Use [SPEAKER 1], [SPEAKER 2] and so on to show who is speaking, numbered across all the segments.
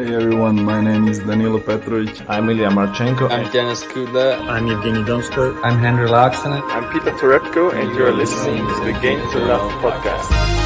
[SPEAKER 1] Hey everyone, my name is Danilo Petrovic.
[SPEAKER 2] I'm Ilya Marchenko.
[SPEAKER 3] I'm Denis Kudla.
[SPEAKER 4] I'm Evgeny Donskoy.
[SPEAKER 5] I'm Henry Laaksonen.
[SPEAKER 6] I'm Peter Torebko, and you're listening to the Game to Love podcast.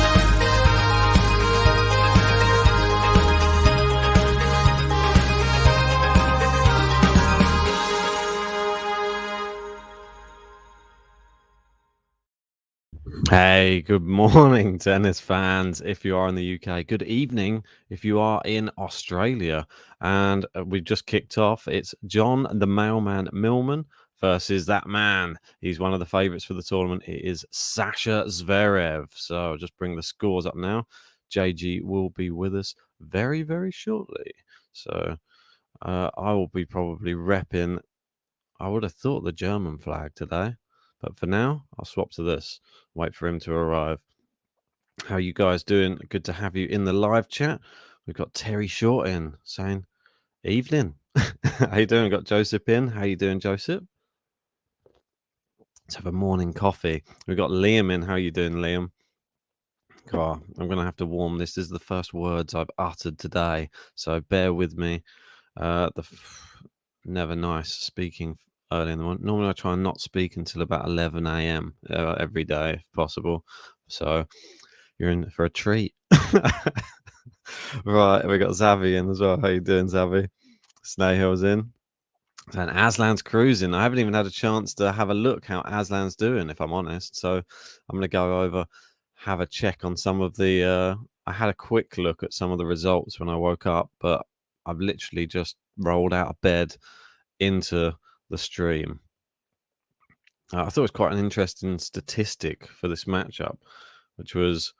[SPEAKER 7] Hey, good morning, tennis fans. If you are in the UK, good evening if you are in Australia. And we've just kicked off. It's John the Mailman Millman versus that man. He's one of the favourites for the tournament. It is Sasha Zverev. So I'll just bring the scores up now. JG will be with us very, very shortly. So I will be probably repping, I would have thought, the German flag today. But for now, I'll swap to this. Wait for him to arrive. How you guys doing? Good to have you in the live chat. We've got Terry Short in saying, evening. How you doing? We've got Joseph in. How you doing, Joseph? Let's have a morning coffee. We've got Liam in. How you doing, Liam? God, I'm going to have to warm this. This is the first words I've uttered today, so bear with me. Never nice speaking early in the morning. Normally I try and not speak until about 11 a.m. Every day if possible. So you're in for a treat. Right, we got Zavi in as well. How you doing, Zavi? Snehill's in. And Aslan's cruising. I haven't even had a chance to have a look how Aslan's doing, if I'm honest. So I'm going to go over, have a check on some of the... I had a quick look at some of the results when I woke up, but I've literally just rolled out of bed into the stream. I thought it was quite an interesting statistic for this matchup, which was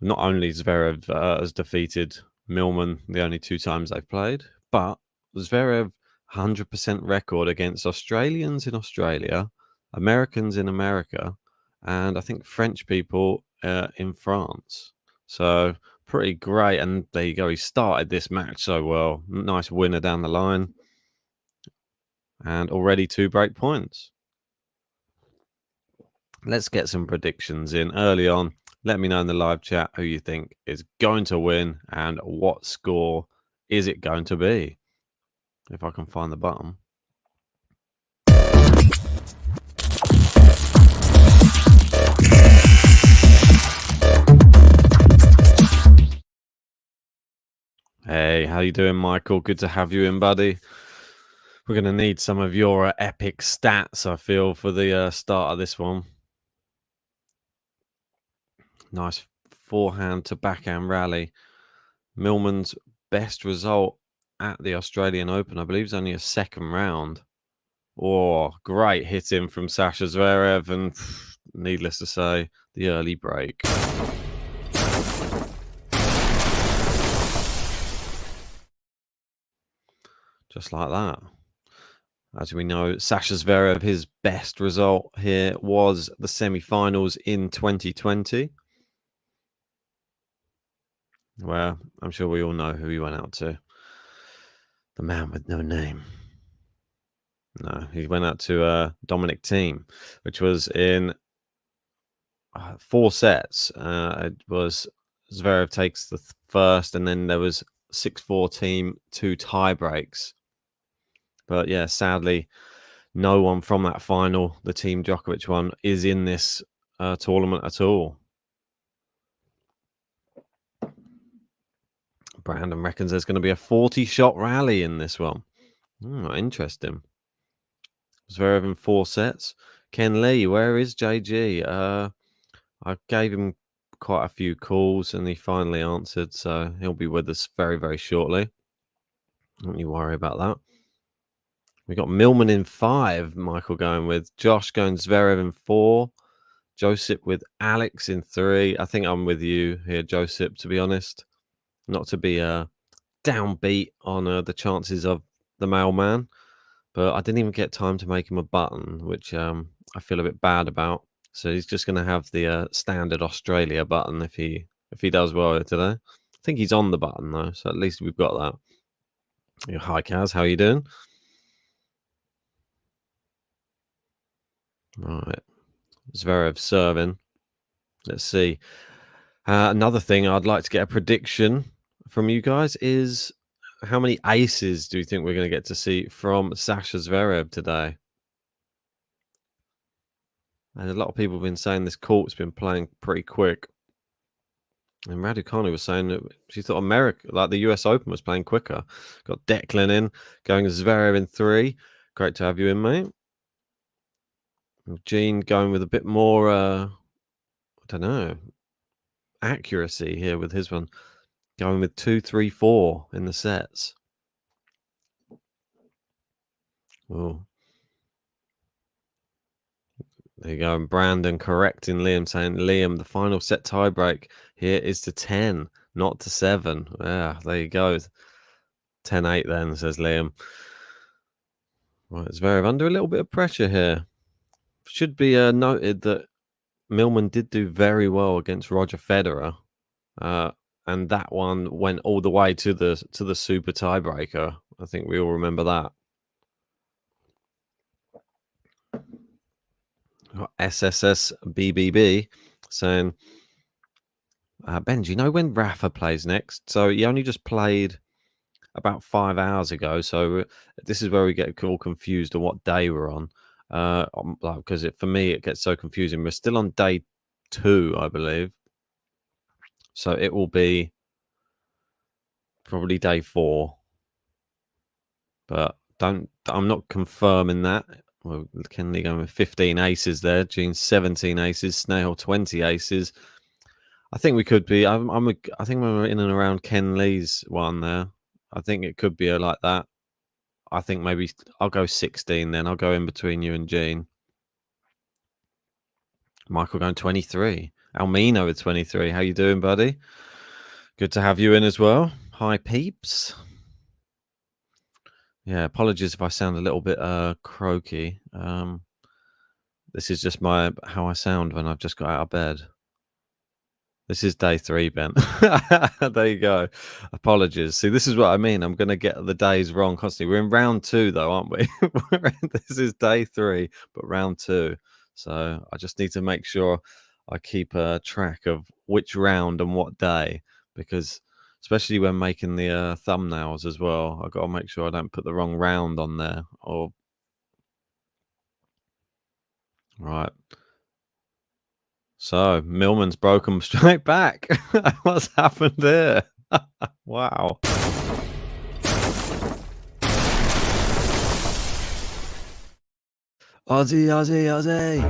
[SPEAKER 7] not only Zverev has defeated Millman the only two times they've played, but Zverev 100% record against Australians in Australia, Americans in America, and I think French people in France. So pretty great. And there you go. He started this match so well. Nice winner down the line. And already 2 break points. Let's get some predictions in early on. Let me know in the live chat who you think is going to win and what score is it going to be. If I can find the button. Hey, how you doing, Michael? Good to have you in, buddy. We're going to need some of your epic stats, I feel, for the start of this one. Nice forehand to backhand rally. Millman's best result at the Australian Open, I believe, is only a second round. Oh, great hitting from Sasha Zverev, and needless to say, the early break. Just like that. As we know, Sasha Zverev, his best result here was the semi-finals in 2020. Well, I'm sure we all know who he went out to. The man with no name. No, he went out to Dominic Thiem, which was in 4 sets. It was Zverev takes the first, and then there was 6-4 Thiem, 2 tie breaks. But yeah, sadly, no one from that final, the Team Djokovic one, is in this tournament at all. Brandon reckons there's going to be a 40-shot rally in this one. Interesting. Zverev in 4 sets. Ken Lee, where is JG? I gave him quite a few calls and he finally answered, so he'll be with us very, very shortly. Don't you worry about that. We got Millman in 5, Michael going with. Josh going Zverev in 4. Joseph with Alex in 3. I think I'm with you here, Joseph, to be honest. Not to be downbeat on the chances of the mailman, but I didn't even get time to make him a button, which I feel a bit bad about. So he's just going to have the standard Australia button if he does well today. I think he's on the button though, so at least we've got that. Hi Kaz, how are you doing? Right, Zverev serving. Let's see. Another thing I'd like to get a prediction from you guys is How many aces do you think we're going to get to see from Sasha Zverev today? And a lot of people have been saying this court's been playing pretty quick. And Raducanu was saying that she thought America, like the US Open, was playing quicker. Got Declan in, going Zverev in 3. Great to have you in, mate. Gene going with a bit more, I don't know, accuracy here with his one. Going with 2, 3, 4 in the sets. Oh. There you go. And Brandon correcting Liam, saying, Liam, the final set tiebreak here is to 10, not to 7. Yeah, there you go. 10-8 then, says Liam. Right, Zverev under a little bit of pressure here. Should be noted that Millman did do very well against Roger Federer. And that one went all the way to the super tiebreaker. I think we all remember that. Got SSS BBB saying, Ben, do you know when Rafa plays next? So he only just played about 5 hours ago. So this is where we get all confused on what day we're on. Because for me, it gets so confusing. We're still on day 2, I believe. So it will be probably day 4. But I'm not confirming that. Well, Kenley going with 15 aces there. Gene 17 aces. Snail 20 aces. I think we could be. I think we're in and around Ken Lee's one there. I think it could be like that. I think maybe I'll go 16 then. I'll go in between you and Gene. Michael going 23. Almino with 23. How you doing, buddy? Good to have you in as well. Hi, peeps. Yeah, apologies if I sound a little bit croaky. This is just how I sound when I've just got out of bed. This is day 3, Ben. There you go. Apologies. See, this is what I mean. I'm going to get the days wrong constantly. We're in round 2, though, aren't we? This is day 3, but round 2. So I just need to make sure I keep track of which round and what day, because especially when making the thumbnails as well, I've got to make sure I don't put the wrong round on there. Right. So Millman's broken straight back. What's happened here? Wow. Aussie, Aussie, Aussie.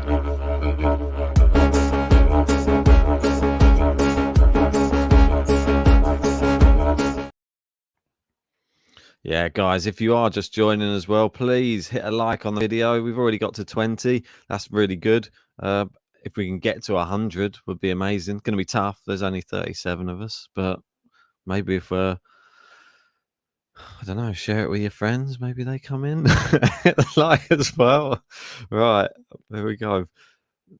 [SPEAKER 7] Yeah, guys, if you are just joining as well, please hit a like on the video. We've already got to 20. That's really good. If we can get to 100, would be amazing. Going to be tough. There's only 37 of us, but maybe if we're, I don't know, share it with your friends. Maybe they come in. Hit the like as well. Right, there we go.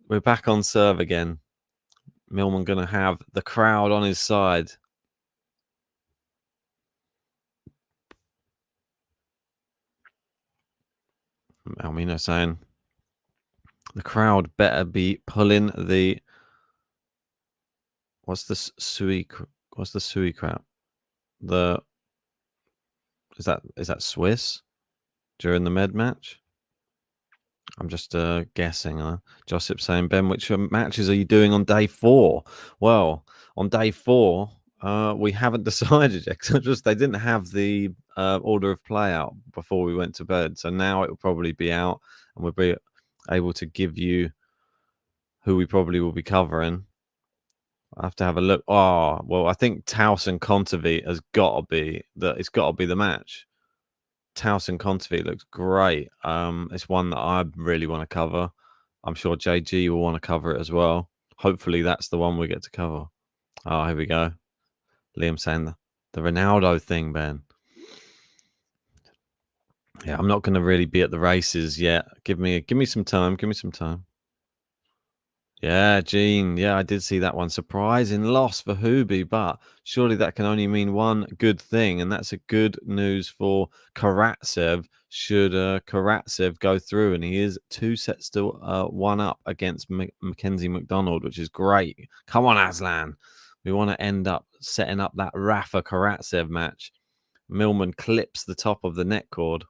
[SPEAKER 7] We're back on serve again. Millman going to have the crowd on his side. Almino saying the crowd better be pulling the what's the sui crowd? Is that Swiss during the med match? I'm just guessing. Josip saying, Ben, which matches are you doing on day 4? Well, on day 4, we haven't decided yet. They didn't have the order of play out before we went to bed. So now it will probably be out, and we'll be able to give you who we probably will be covering. I have to have a look. Oh, well, I think Taus and Kontaveit has got to be it's got to be the match. Taus and Kontaveit looks great. It's one that I really want to cover. I'm sure JG will want to cover it as well. Hopefully that's the one we get to cover. Oh, here we go. Liam saying the Ronaldo thing, Ben. Yeah, I'm not going to really be at the races yet. Give me some time. Give me some time. Yeah, Gene. Yeah, I did see that one. Surprising loss for Hubie, but surely that can only mean one good thing, and that's a good news for Karatsev. Should Karatsev go through, and he is 2 sets to 1 up against Mackenzie McDonald, which is great. Come on, Aslan. We want to end up setting up that Rafa Karatsev match. Millman clips the top of the net cord.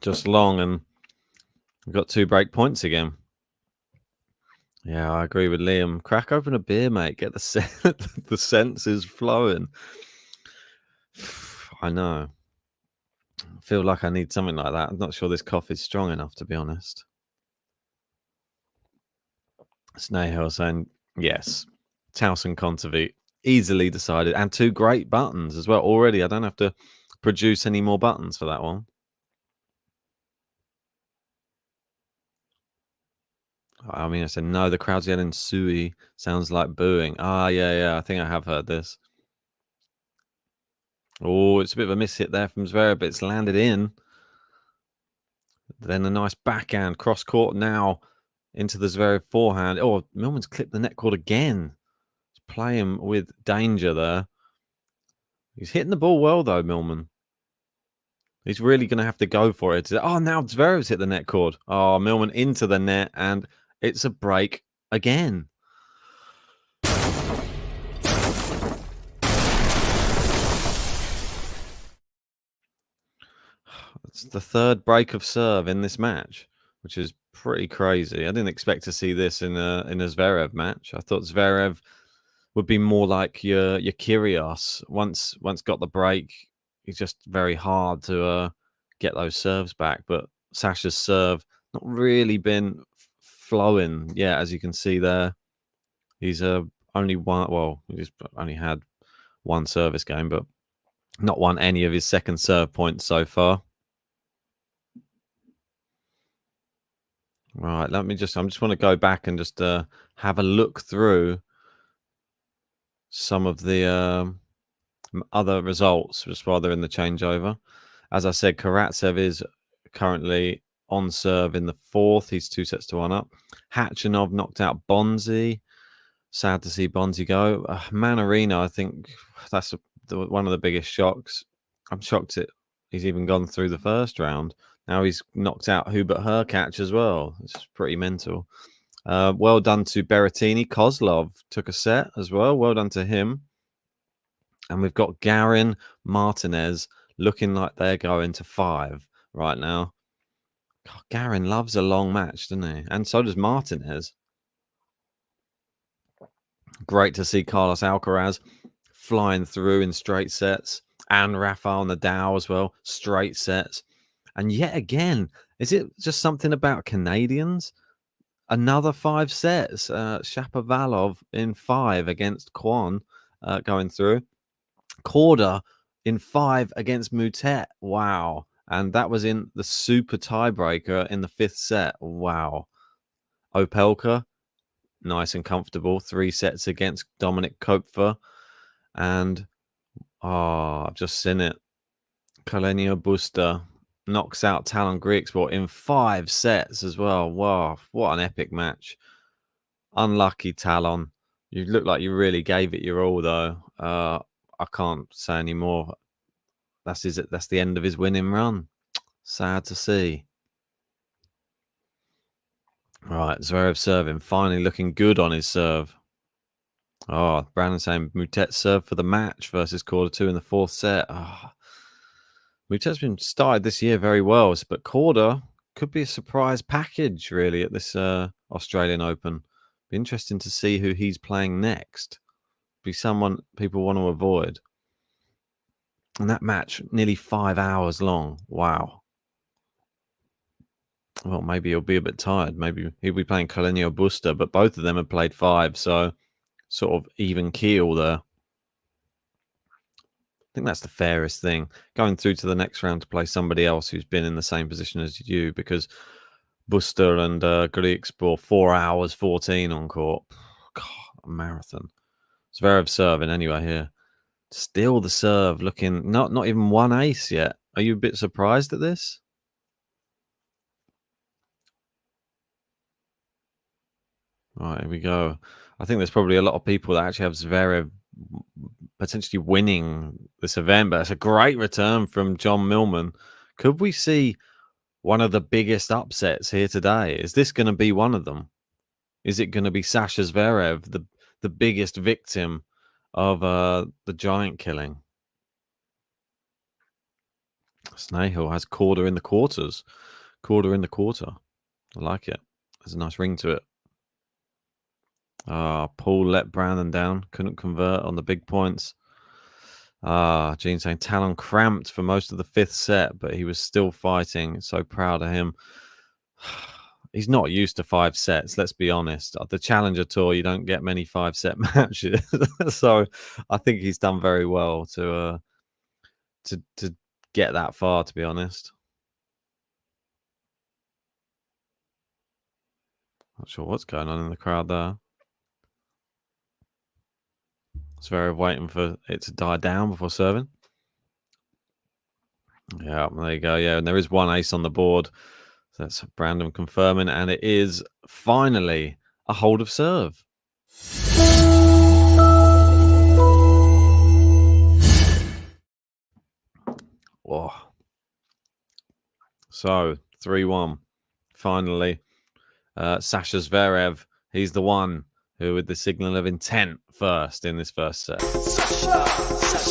[SPEAKER 7] Just long, and we've got 2 break points again. Yeah, I agree with Liam. Crack open a beer, mate. Get the senses flowing. I know. I feel like I need something like that. I'm not sure this coffee's strong enough, to be honest. Snail saying, yes. Towson Kontaveit, easily decided. And 2 great buttons as well. Already, I don't have to produce any more buttons for that one. I mean, I said, no, the crowd's yelling Sui. Sounds like booing. Ah, yeah. I think I have heard this. Oh, it's a bit of a miss hit there from Zverev, but it's landed in. Then a nice backhand cross court now into the Zverev forehand. Oh, Millman's clipped the net cord again. He's playing with danger there. He's hitting the ball well, though, Millman. He's really going to have to go for it. Oh, now Zverev's hit the net cord. Oh, Millman into the net, and it's a break again. It's the 3rd break of serve in this match, which is pretty crazy. I didn't expect to see this in a Zverev match. I thought Zverev would be more like your Kyrgios. Once got the break, he's just very hard to get those serves back. But Sasha's serve not really been flowing. Yeah, as you can see there, he's only one. Well, he's only had 1 service game, but not won any of his second serve points so far. Right, I just want to go back and just have a look through some of the other results just while they're in the changeover. As I said, Karatsev is currently on serve in the 4th. He's 2 sets to 1 up. Khachanov knocked out Bonzi. Sad to see Bonzi go. Manarino, I think that's one of the biggest shocks. I'm shocked he's even gone through the first round. Now he's knocked out Hubert Hurkacz as well. It's pretty mental. Well done to Berrettini. Kozlov took a set as well. Well done to him. And we've got Garin, Martinez looking like they're going to 5 right now. God, Garin loves a long match, doesn't he? And so does Martinez. Great to see Carlos Alcaraz flying through in straight sets. And Rafael Nadal as well. Straight sets. And yet again, is it just something about Canadians? Another 5 sets. Shapovalov in 5 against Kwon going through. Korda in 5 against Moutet. Wow. And that was in the super tiebreaker in the 5th set. Wow. Opelka, nice and comfortable. 3 sets against Dominic Kopfer. And, I've just seen it. Carlenio Busta knocks out Talon Griekspoor in 5 sets as well. Wow, what an epic match. Unlucky, Talon. You look like you really gave it your all, though. I can't say any more. That's the end of his winning run. Sad to see. Right, Zverev serving. Finally looking good on his serve. Oh, Brandon saying Moutet served for the match versus Korda 2 in the 4th set. Moutet's been started this year very well, but Korda could be a surprise package, really, at this Australian Open. Be interesting to see who he's playing next. Be someone people want to avoid. And that match, nearly 5 hours long. Wow. Well, maybe he'll be a bit tired. Maybe he'll be playing Carlenio Busta, but both of them have played 5, so sort of even keel there. I think that's the fairest thing. Going through to the next round to play somebody else who's been in the same position as you, because Busta and Griekspoor 4 hours 14 on court. God, a marathon. Zverev serving anyway here. Still the serve looking not even 1 ace yet. Are you a bit surprised at this? Right, here we go. I think there's probably a lot of people that actually have Zverev potentially winning this event, but it's a great return from John Millman. Could we see one of the biggest upsets here today? Is this going to be one of them? Is it going to be Sasha Zverev, the biggest victim of the giant killing. Snahill has quarter in the quarters. Quarter in the quarter. I like it. There's a nice ring to it. Paul let Brandon down. Couldn't convert on the big points. Gene saying Talon cramped for most of the fifth set, but he was still fighting. So proud of him. He's not used to 5 sets, let's be honest. The Challenger Tour, you don't get many 5-set matches. So I think he's done very well to get that far, to be honest. Not sure what's going on in the crowd there. Zverev waiting for it to die down before serving. Yeah, there you go. Yeah, and there is one ace on the board. So that's Brandon confirming, and it is finally a hold of serve. Whoa. So 3-1. Finally, Sasha Zverev. He's the one who, with the signal of intent, first in this first set. Sasha.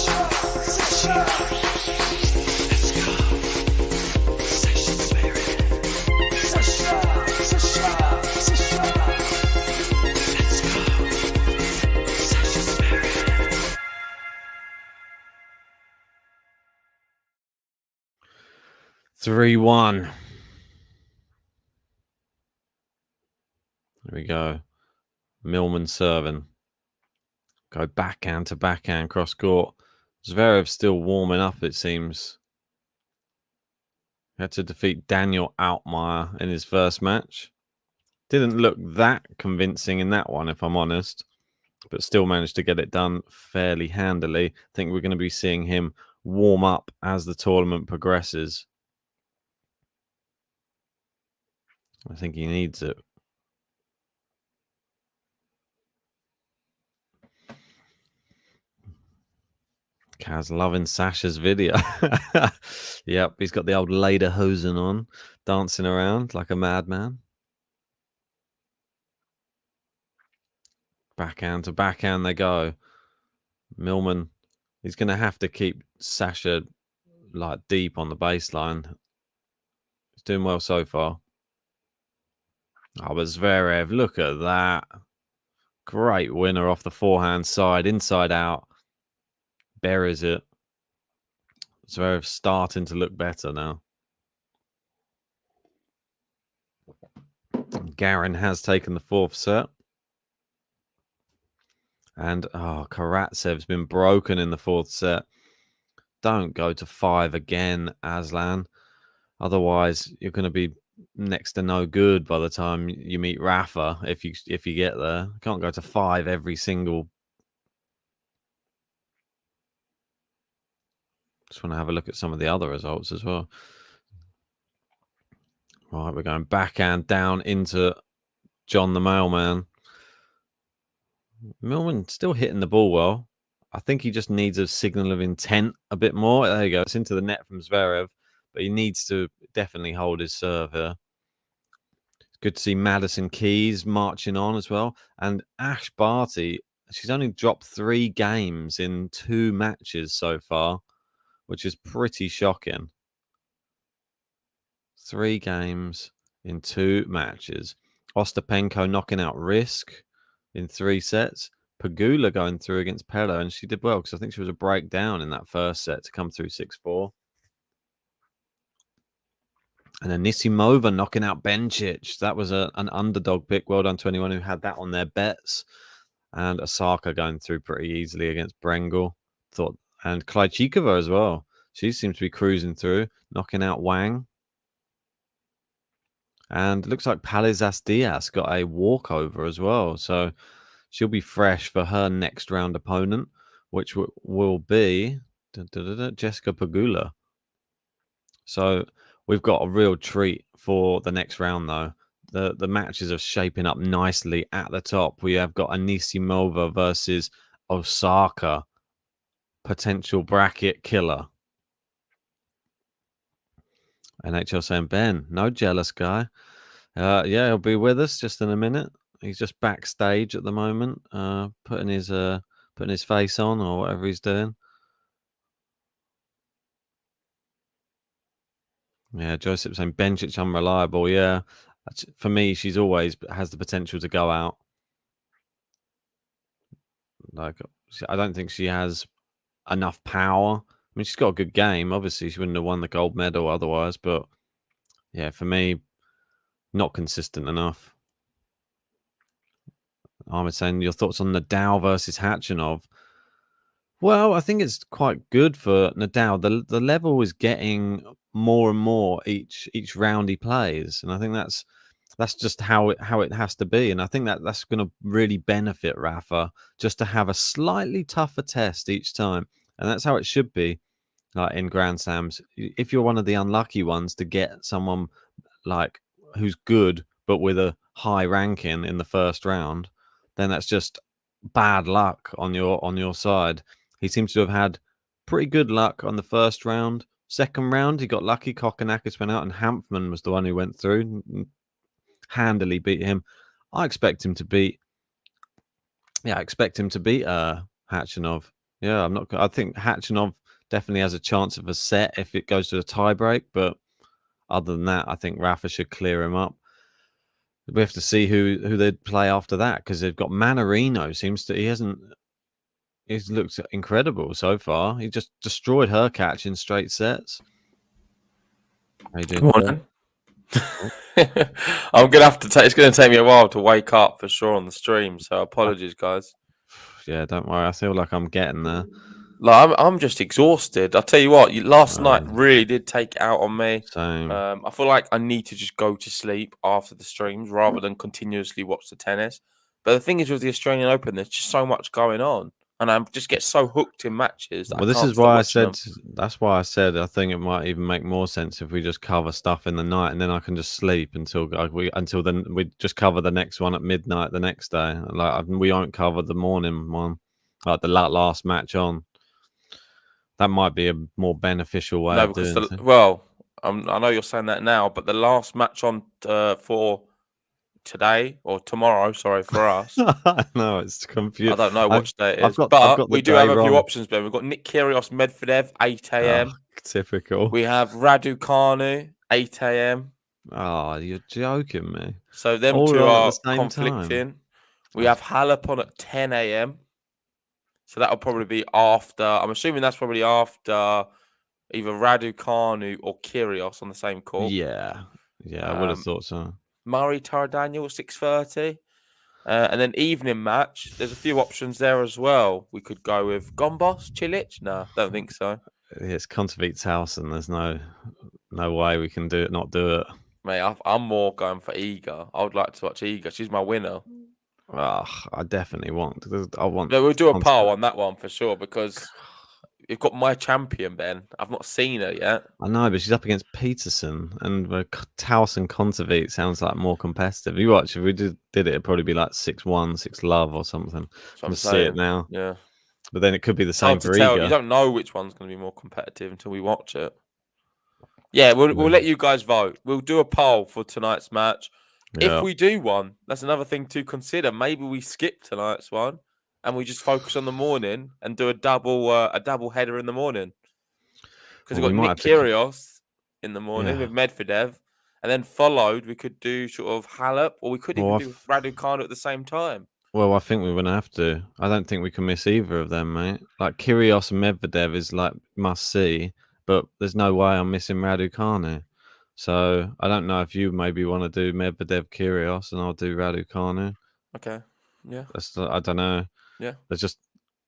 [SPEAKER 7] 3-1. There we go. Millman serving. Go backhand to backhand cross court. Zverev still warming up, it seems. Had to defeat Daniel Altmaier in his first match. Didn't look that convincing in that one, if I'm honest, but still managed to get it done fairly handily. I think we're going to be seeing him warm up as the tournament progresses. I think he needs it. Kaz loving Sasha's video. Yep, he's got the old lederhosen on, dancing around like a madman. Backhand to backhand they go. Millman, he's going to have to keep Sasha like deep on the baseline. He's doing well so far. Oh, but Zverev, look at that. Great winner off the forehand side, inside out. Buries it. Zverev starting to look better now. Garin has taken the fourth set. And Karatsev's been broken in the fourth set. Don't go to 5 again, Aslan. Otherwise, you're going to be next to no good by the time you meet Rafa. If you get there, can't go to 5 every single. Just want to have a look at some of the other results as well. Right, we're going backhand down into John the Mailman. Millman still hitting the ball well. I think he just needs a signal of intent a bit more. There you go. It's into the net from Zverev, but he needs to definitely hold his serve here. It's good to see Madison Keys marching on as well. And Ash Barty, she's only dropped 3 games in 2 matches so far, which is pretty shocking. 3 games in 2 matches. Ostapenko knocking out Risk in 3 sets. Pegula going through against Pella, and she did well because I think she was a breakdown in that first set to come through 6-4. And Anisimova knocking out Bencic. That was an underdog pick. Well done to anyone who had that on their bets. And Osaka going through pretty easily against Brengel. And Krejcikova as well. She seems to be cruising through, knocking out Wang. And it looks like Palizas Diaz got a walkover as well. So she'll be fresh for her next round opponent, which will be Jessica Pegula. So we've got a real treat for the next round, though. The matches are shaping up nicely at the top. We have got Anisimova versus Osaka. Potential bracket killer. NHL saying, Ben, no jealous guy. Yeah, he'll be with us just in a minute. He's just backstage at the moment, putting his face on or whatever he's doing. Yeah, Joseph saying Bencic unreliable. Yeah, for me, she's always has the potential to go out. Like, I don't think she has enough power. I mean, she's got a good game. Obviously, she wouldn't have won the gold medal otherwise. But yeah, for me, not consistent enough. Ahmed saying your thoughts on Nadal versus Khachanov. Well, I think it's quite good for Nadal. The level is getting more and more each round he plays, and I think that's just how it has to be. And I think that's going to really benefit Rafa just to have a slightly tougher test each time, and that's how it should be. Like in Grand Slams, if you're one of the unlucky ones to get someone like who's good but with a high ranking in the first round, then that's just bad luck on your side. He seems to have had pretty good luck on the first round. Second round, he got lucky. Kokkinakis went out, and Hanfman was the one who went through. Handily beat him. I expect him to beat. Yeah, I expect him to beat Khachanov. Yeah, I'm not. I think Khachanov definitely has a chance of a set if it goes to a tiebreak. But other than that, I think Rafa should clear him up. We have to see who they'd play after that because they've got Manarino. He's looked incredible so far. He just destroyed her catch in straight sets. How you doing?
[SPEAKER 6] Morning. I'm gonna have to it's gonna take me a while to wake up for sure on the stream, so apologies, guys.
[SPEAKER 7] Yeah, don't worry. I feel like I'm getting there.
[SPEAKER 6] Like I'm just exhausted. I'll tell you what, last night really did take it out on me.
[SPEAKER 7] Same.
[SPEAKER 6] I feel like I need to just go to sleep after the streams rather than continuously watch the tennis. But the thing is, with the Australian Open, there's just so much going on, and I just get so hooked in matches. That
[SPEAKER 7] Well, this is why I said. That's why I said I think it might even make more sense if we just cover stuff in the night, and then I can just sleep until then. We just cover the next one at midnight the next day. Like we won't cover the morning one, like the last match on. That might be a more beneficial way of doing it.
[SPEAKER 6] Well, I know you're saying that now, but the last match on for today or tomorrow, sorry, for us.
[SPEAKER 7] No, it's confused.
[SPEAKER 6] I don't know which day it is,
[SPEAKER 7] but
[SPEAKER 6] we do have a few options, Ben. We've got Nick Kyrgios, Medvedev, 8 a.m.
[SPEAKER 7] Typical.
[SPEAKER 6] We have Raducanu, 8 a.m.
[SPEAKER 7] Oh, you're joking me.
[SPEAKER 6] So them
[SPEAKER 7] all
[SPEAKER 6] two are
[SPEAKER 7] at the same
[SPEAKER 6] conflicting.
[SPEAKER 7] Time.
[SPEAKER 6] We have Halep on at 10 a.m. So that'll probably be after. I'm assuming that's probably after either Raducanu or Kyrgios on the same court.
[SPEAKER 7] Yeah, I would have thought so.
[SPEAKER 6] Murray Daniel 6:30, and then evening match. There's a few options there as well. We could go with Gombos, Cilic. No, don't think so.
[SPEAKER 7] It's Kontaveit house, and there's no way we can do it. Not do it,
[SPEAKER 6] mate. I'm more going for Iga. I would like to watch Iga. She's my winner.
[SPEAKER 7] I definitely want. I want.
[SPEAKER 6] No, we'll do a poll on that one for sure because you've got my champion, Ben. I've not seen her yet.
[SPEAKER 7] I know, but she's up against Peterson, and Towson Kontaveit sounds like more competitive. You watch, if we did it, it'd probably be like 6-1, 6-love or something. I'm see it now.
[SPEAKER 6] Yeah,
[SPEAKER 7] but then it could be the same for
[SPEAKER 6] Iga. You don't know which one's going to be more competitive until we watch it. Yeah, we'll let you guys vote. We'll do a poll for tonight's match. Yeah. If we do one, that's another thing to consider. Maybe we skip tonight's one and we just focus on the morning and do a double header in the morning. Because we've got Nick Kyrgios in the morning with Medvedev, and then followed we could do sort of Halep, or we could even do Raducanu at the same time.
[SPEAKER 7] Well, I think we're going to have to. I don't think we can miss either of them, mate. Like Kyrgios and Medvedev is like must see, but there's no way I'm missing Raducanu. So I don't know if you maybe want to do Medvedev Kyrgios and I'll do Raducanu.
[SPEAKER 6] Okay. Yeah.
[SPEAKER 7] I don't know.
[SPEAKER 6] Yeah.
[SPEAKER 7] There's just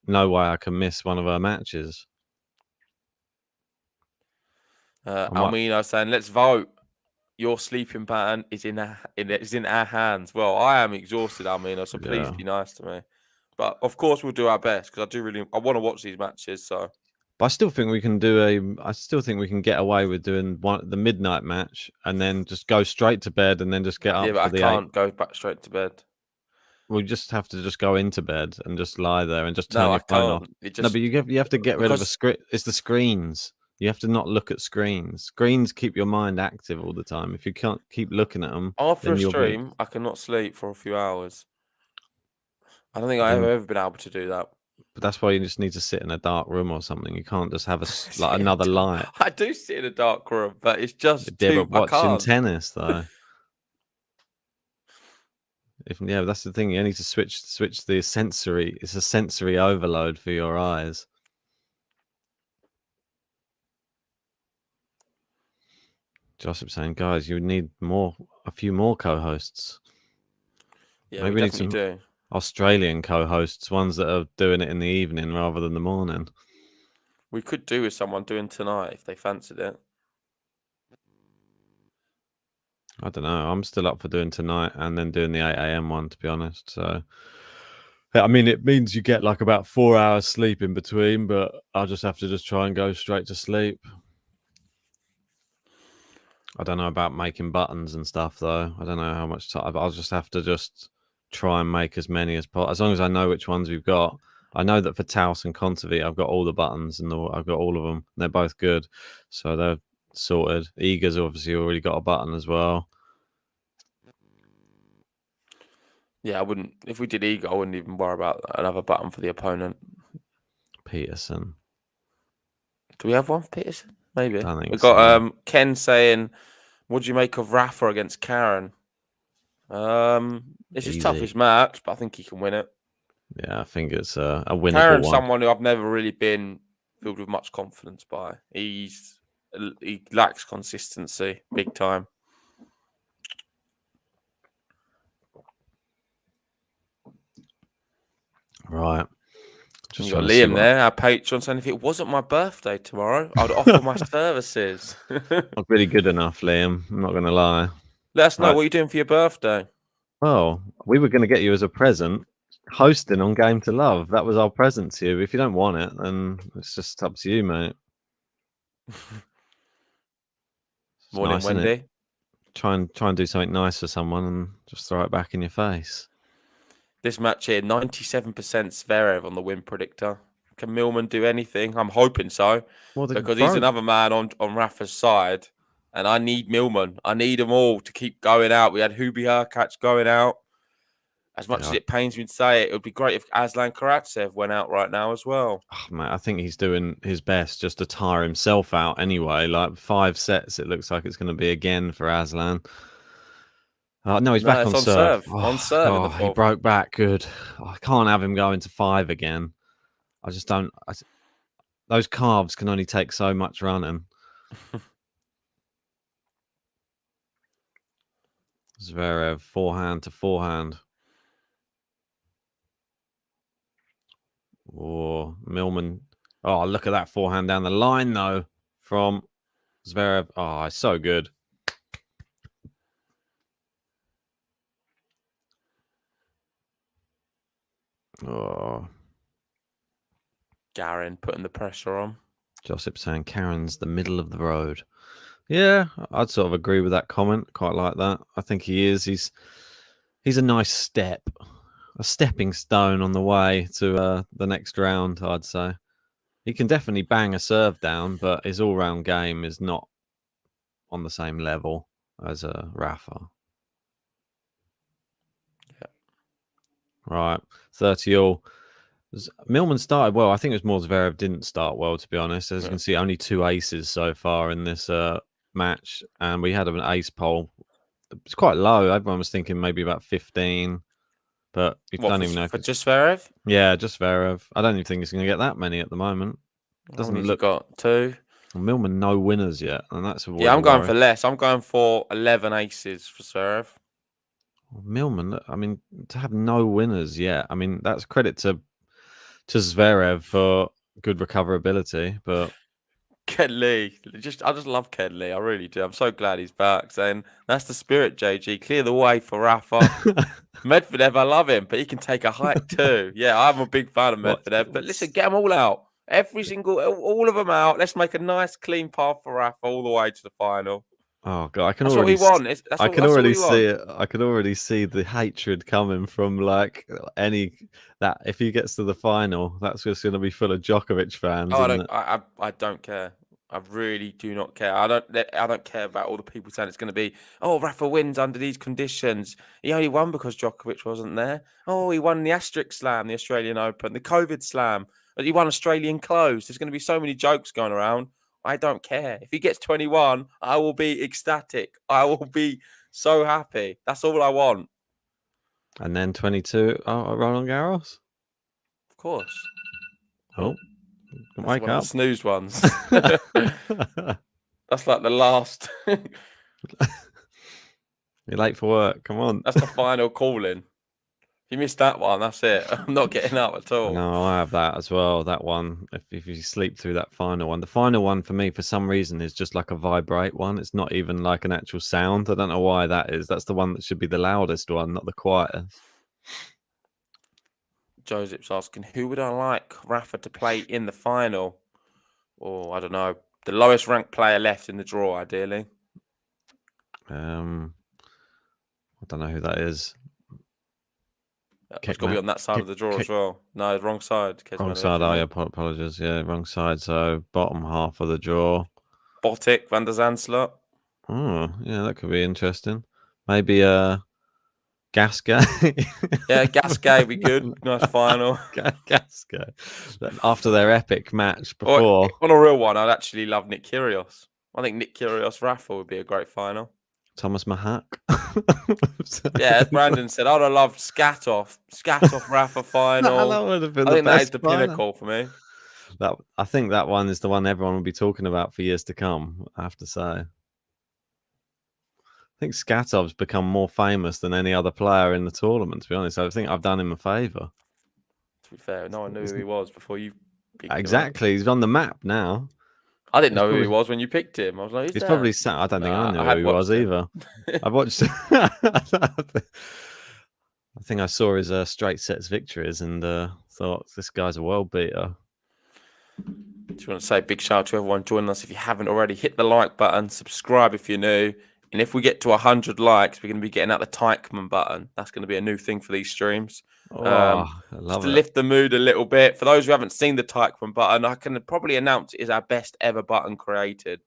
[SPEAKER 7] no way I can miss one of our matches.
[SPEAKER 6] Almino saying, let's vote. Your sleeping pattern is in our hands. Well, I am exhausted, Almino, so please be nice to me. But of course we'll do our best because I want to watch these matches, so.
[SPEAKER 7] But I still think we can get away with doing the midnight match and then just go straight to bed and then just get up.
[SPEAKER 6] Yeah, but I can't go back straight to bed.
[SPEAKER 7] We just have to just go into bed and just lie there and just turn your phone off. No, but you have to get rid of the screen. It's the screens. You have to not look at screens. Screens keep your mind active all the time. If you can't keep looking at them,
[SPEAKER 6] After
[SPEAKER 7] then
[SPEAKER 6] a
[SPEAKER 7] you'll be.
[SPEAKER 6] stream, I cannot sleep for a few hours. I don't think I've ever been able to do that.
[SPEAKER 7] But that's why you just need to sit in a dark room or something. You can't just have like another light.
[SPEAKER 6] I do sit in a dark room, but it's just
[SPEAKER 7] Yeah,
[SPEAKER 6] too.
[SPEAKER 7] but watching
[SPEAKER 6] I can't.
[SPEAKER 7] tennis though. That's the thing. You need to switch the sensory. It's a sensory overload for your eyes. Joseph saying, guys, you need a few more co-hosts.
[SPEAKER 6] Yeah,
[SPEAKER 7] maybe
[SPEAKER 6] we
[SPEAKER 7] need some
[SPEAKER 6] definitely do.
[SPEAKER 7] Australian co-hosts, ones that are doing it in the evening rather than the morning.
[SPEAKER 6] We could do with someone doing tonight if they fancied it.
[SPEAKER 7] I don't know. I'm still up for doing tonight and then doing the 8 a.m. one, to be honest. So, I mean, it means you get like about 4 hours sleep in between, but I'll just have to try and go straight to sleep. I don't know about making buttons and stuff, though. I don't know how much time. I'll just have to try and make as many as possible. As long as I know which ones we've got. I know that for Taos and Kontaveit, I've got all the buttons and I've got all of them. They're both good. So they're sorted. Ega's obviously already got a button as well.
[SPEAKER 6] Yeah, I wouldn't. If we did Ego, I wouldn't even worry about another button for the opponent.
[SPEAKER 7] Peterson.
[SPEAKER 6] Do we have one for Peterson? Maybe.
[SPEAKER 7] Don't think
[SPEAKER 6] We've got
[SPEAKER 7] so.
[SPEAKER 6] Ken saying, what do you make of Rafa against Karen? It's his
[SPEAKER 7] Easy.
[SPEAKER 6] toughest match, but I think he can win it.
[SPEAKER 7] Yeah, I think it's a winnable
[SPEAKER 6] Karen's
[SPEAKER 7] one.
[SPEAKER 6] someone who I've never really been filled with much confidence by. He lacks consistency, big time.
[SPEAKER 7] Right.
[SPEAKER 6] You got Liam there, our patron, saying if it wasn't my birthday tomorrow, I'd offer my services.
[SPEAKER 7] Not really good enough, Liam. I'm not going to lie.
[SPEAKER 6] Let us know what you're doing for your birthday.
[SPEAKER 7] Well, we were going to get you as a present hosting on Game to Love. That was our present to you. If you don't want it, then it's just up to you, mate.
[SPEAKER 6] Morning,
[SPEAKER 7] nice,
[SPEAKER 6] Wendy.
[SPEAKER 7] Try and do something nice for someone and just throw it back in your face.
[SPEAKER 6] This match here, 97% Zverev on the win predictor. Can Millman do anything? I'm hoping so.
[SPEAKER 7] Well,
[SPEAKER 6] because he's another man on Rafa's side. And I need Millman. I need them all to keep going out. We had Hubi Hurkacz going out. As much as it pains me to say it, it would be great if Aslan Karatsev went out right now as well.
[SPEAKER 7] Oh, mate, I think he's doing his best just to tire himself out anyway. Like 5 sets, it looks like it's going to be again for Aslan. No, he's back on serve.
[SPEAKER 6] On serve.
[SPEAKER 7] He broke back. Good. I can't have him going to 5 again. I just don't. Those calves can only take so much running. Zverev, forehand to forehand. Oh, Millman. Oh, look at that forehand down the line, though, from Zverev. Oh, it's so good. Oh.
[SPEAKER 6] Garin putting the pressure on.
[SPEAKER 7] Josip saying Karen's the middle of the road. Yeah, I'd sort of agree with that comment. Quite like that. I think he is. He's a nice step. A stepping stone on the way to the next round, I'd say. He can definitely bang a serve down, but his all-round game is not on the same level as Rafa.
[SPEAKER 6] Yeah.
[SPEAKER 7] Right, 30-all. Millman started well. I think it was more Zverev didn't start well, to be honest. As you can see, only 2 aces so far in this match, and we had an ace poll. It's quite low. Everyone was thinking maybe about 15. But you don't even know.
[SPEAKER 6] For just Zverev?
[SPEAKER 7] Yeah, just Zverev. I don't even think he's going to get that many at the moment.
[SPEAKER 6] Doesn't look. Got 2.
[SPEAKER 7] Millman, no winners yet, and that's
[SPEAKER 6] I'm going for less. I'm going for 11 aces for Zverev.
[SPEAKER 7] Millman, I mean, to have no winners yet. I mean, that's credit to Zverev for good recoverability, but.
[SPEAKER 6] Ken Lee, I just love Ken Lee. I really do. I'm so glad he's back. Saying that's the spirit, JG. Clear the way for Rafa. Medvedev, I love him, but he can take a hike too. Yeah, I'm a big fan of Medvedev. But listen, get them all out. All of them out. Let's make a nice, clean path for Rafa all the way to the final.
[SPEAKER 7] Oh god, I can
[SPEAKER 6] that's
[SPEAKER 7] already.
[SPEAKER 6] What we want.
[SPEAKER 7] I can already see it. I can already see the hatred coming from like that. If he gets to the final, that's just going to be full of Djokovic fans.
[SPEAKER 6] Oh, I don't care. I really do not care. I don't care about all the people saying it's going to be, oh, Rafa wins under these conditions. He only won because Djokovic wasn't there. Oh, he won the Asterisk Slam, the Australian Open, the COVID Slam. He won Australian Closed. There's going to be so many jokes going around. I don't care. If he gets 21, I will be ecstatic. I will be so happy. That's all I want.
[SPEAKER 7] And then 22, Roland Garros?
[SPEAKER 6] Of course.
[SPEAKER 7] Oh,
[SPEAKER 6] That's
[SPEAKER 7] wake
[SPEAKER 6] one of
[SPEAKER 7] up.
[SPEAKER 6] the snooze ones. That's like the last.
[SPEAKER 7] You're late for work. Come on.
[SPEAKER 6] That's the final calling. If you missed that one, that's it. I'm not getting up at all.
[SPEAKER 7] No, I have that as well. That one. If you sleep through that final one, the final one for me, for some reason, is just like a vibrate one. It's not even like an actual sound. I don't know why that is. That's the one that should be the loudest one, not the quietest.
[SPEAKER 6] Joseph's asking, who would I like Rafa to play in the final? Oh, I don't know. The lowest ranked player left in the draw, ideally.
[SPEAKER 7] I don't know who that is.
[SPEAKER 6] It's got to be on that side of the draw as well. No, wrong side.
[SPEAKER 7] Wrong side. Oh, yeah, apologies. Yeah, wrong side. So bottom half of the draw.
[SPEAKER 6] Botic, Van der Zandslot.
[SPEAKER 7] Oh, yeah, that could be interesting. Maybe Gasquet.
[SPEAKER 6] Yeah, Gasquet would be good. Nice final.
[SPEAKER 7] Gasquet. After their epic match before.
[SPEAKER 6] On a real one, I'd actually love Nick Kyrgios. I think Nick Kyrgios Rafa would be a great final.
[SPEAKER 7] Thomas Mahak.
[SPEAKER 6] Yeah, as Brandon said, I'd have loved Skatov Rafa final.
[SPEAKER 7] That would have been
[SPEAKER 6] I think that is the
[SPEAKER 7] final.
[SPEAKER 6] pinnacle for me.
[SPEAKER 7] I think that one is the one everyone will be talking about for years to come, I have to say. I think Skatov's become more famous than any other player in the tournament, to be honest. I think I've done him a favour.
[SPEAKER 6] To be fair, no one knew who he was before you picked him
[SPEAKER 7] Exactly. He's on the map now.
[SPEAKER 6] I didn't know who he was when you picked him. I was like,
[SPEAKER 7] he's probably sat. I don't think I knew who he was either. I watched. I think I saw his straight sets victories and thought this guy's a world beater.
[SPEAKER 6] Do you want to say big shout out to everyone joining us? If you haven't already, hit the like button, subscribe if you're new. And if we get to 100 likes, we're going to be getting out the Teichmann button. That's going to be a new thing for these streams.
[SPEAKER 7] I love
[SPEAKER 6] just to lift the mood a little bit. For those who haven't seen the Teichmann button, I can probably announce it is our best ever button created.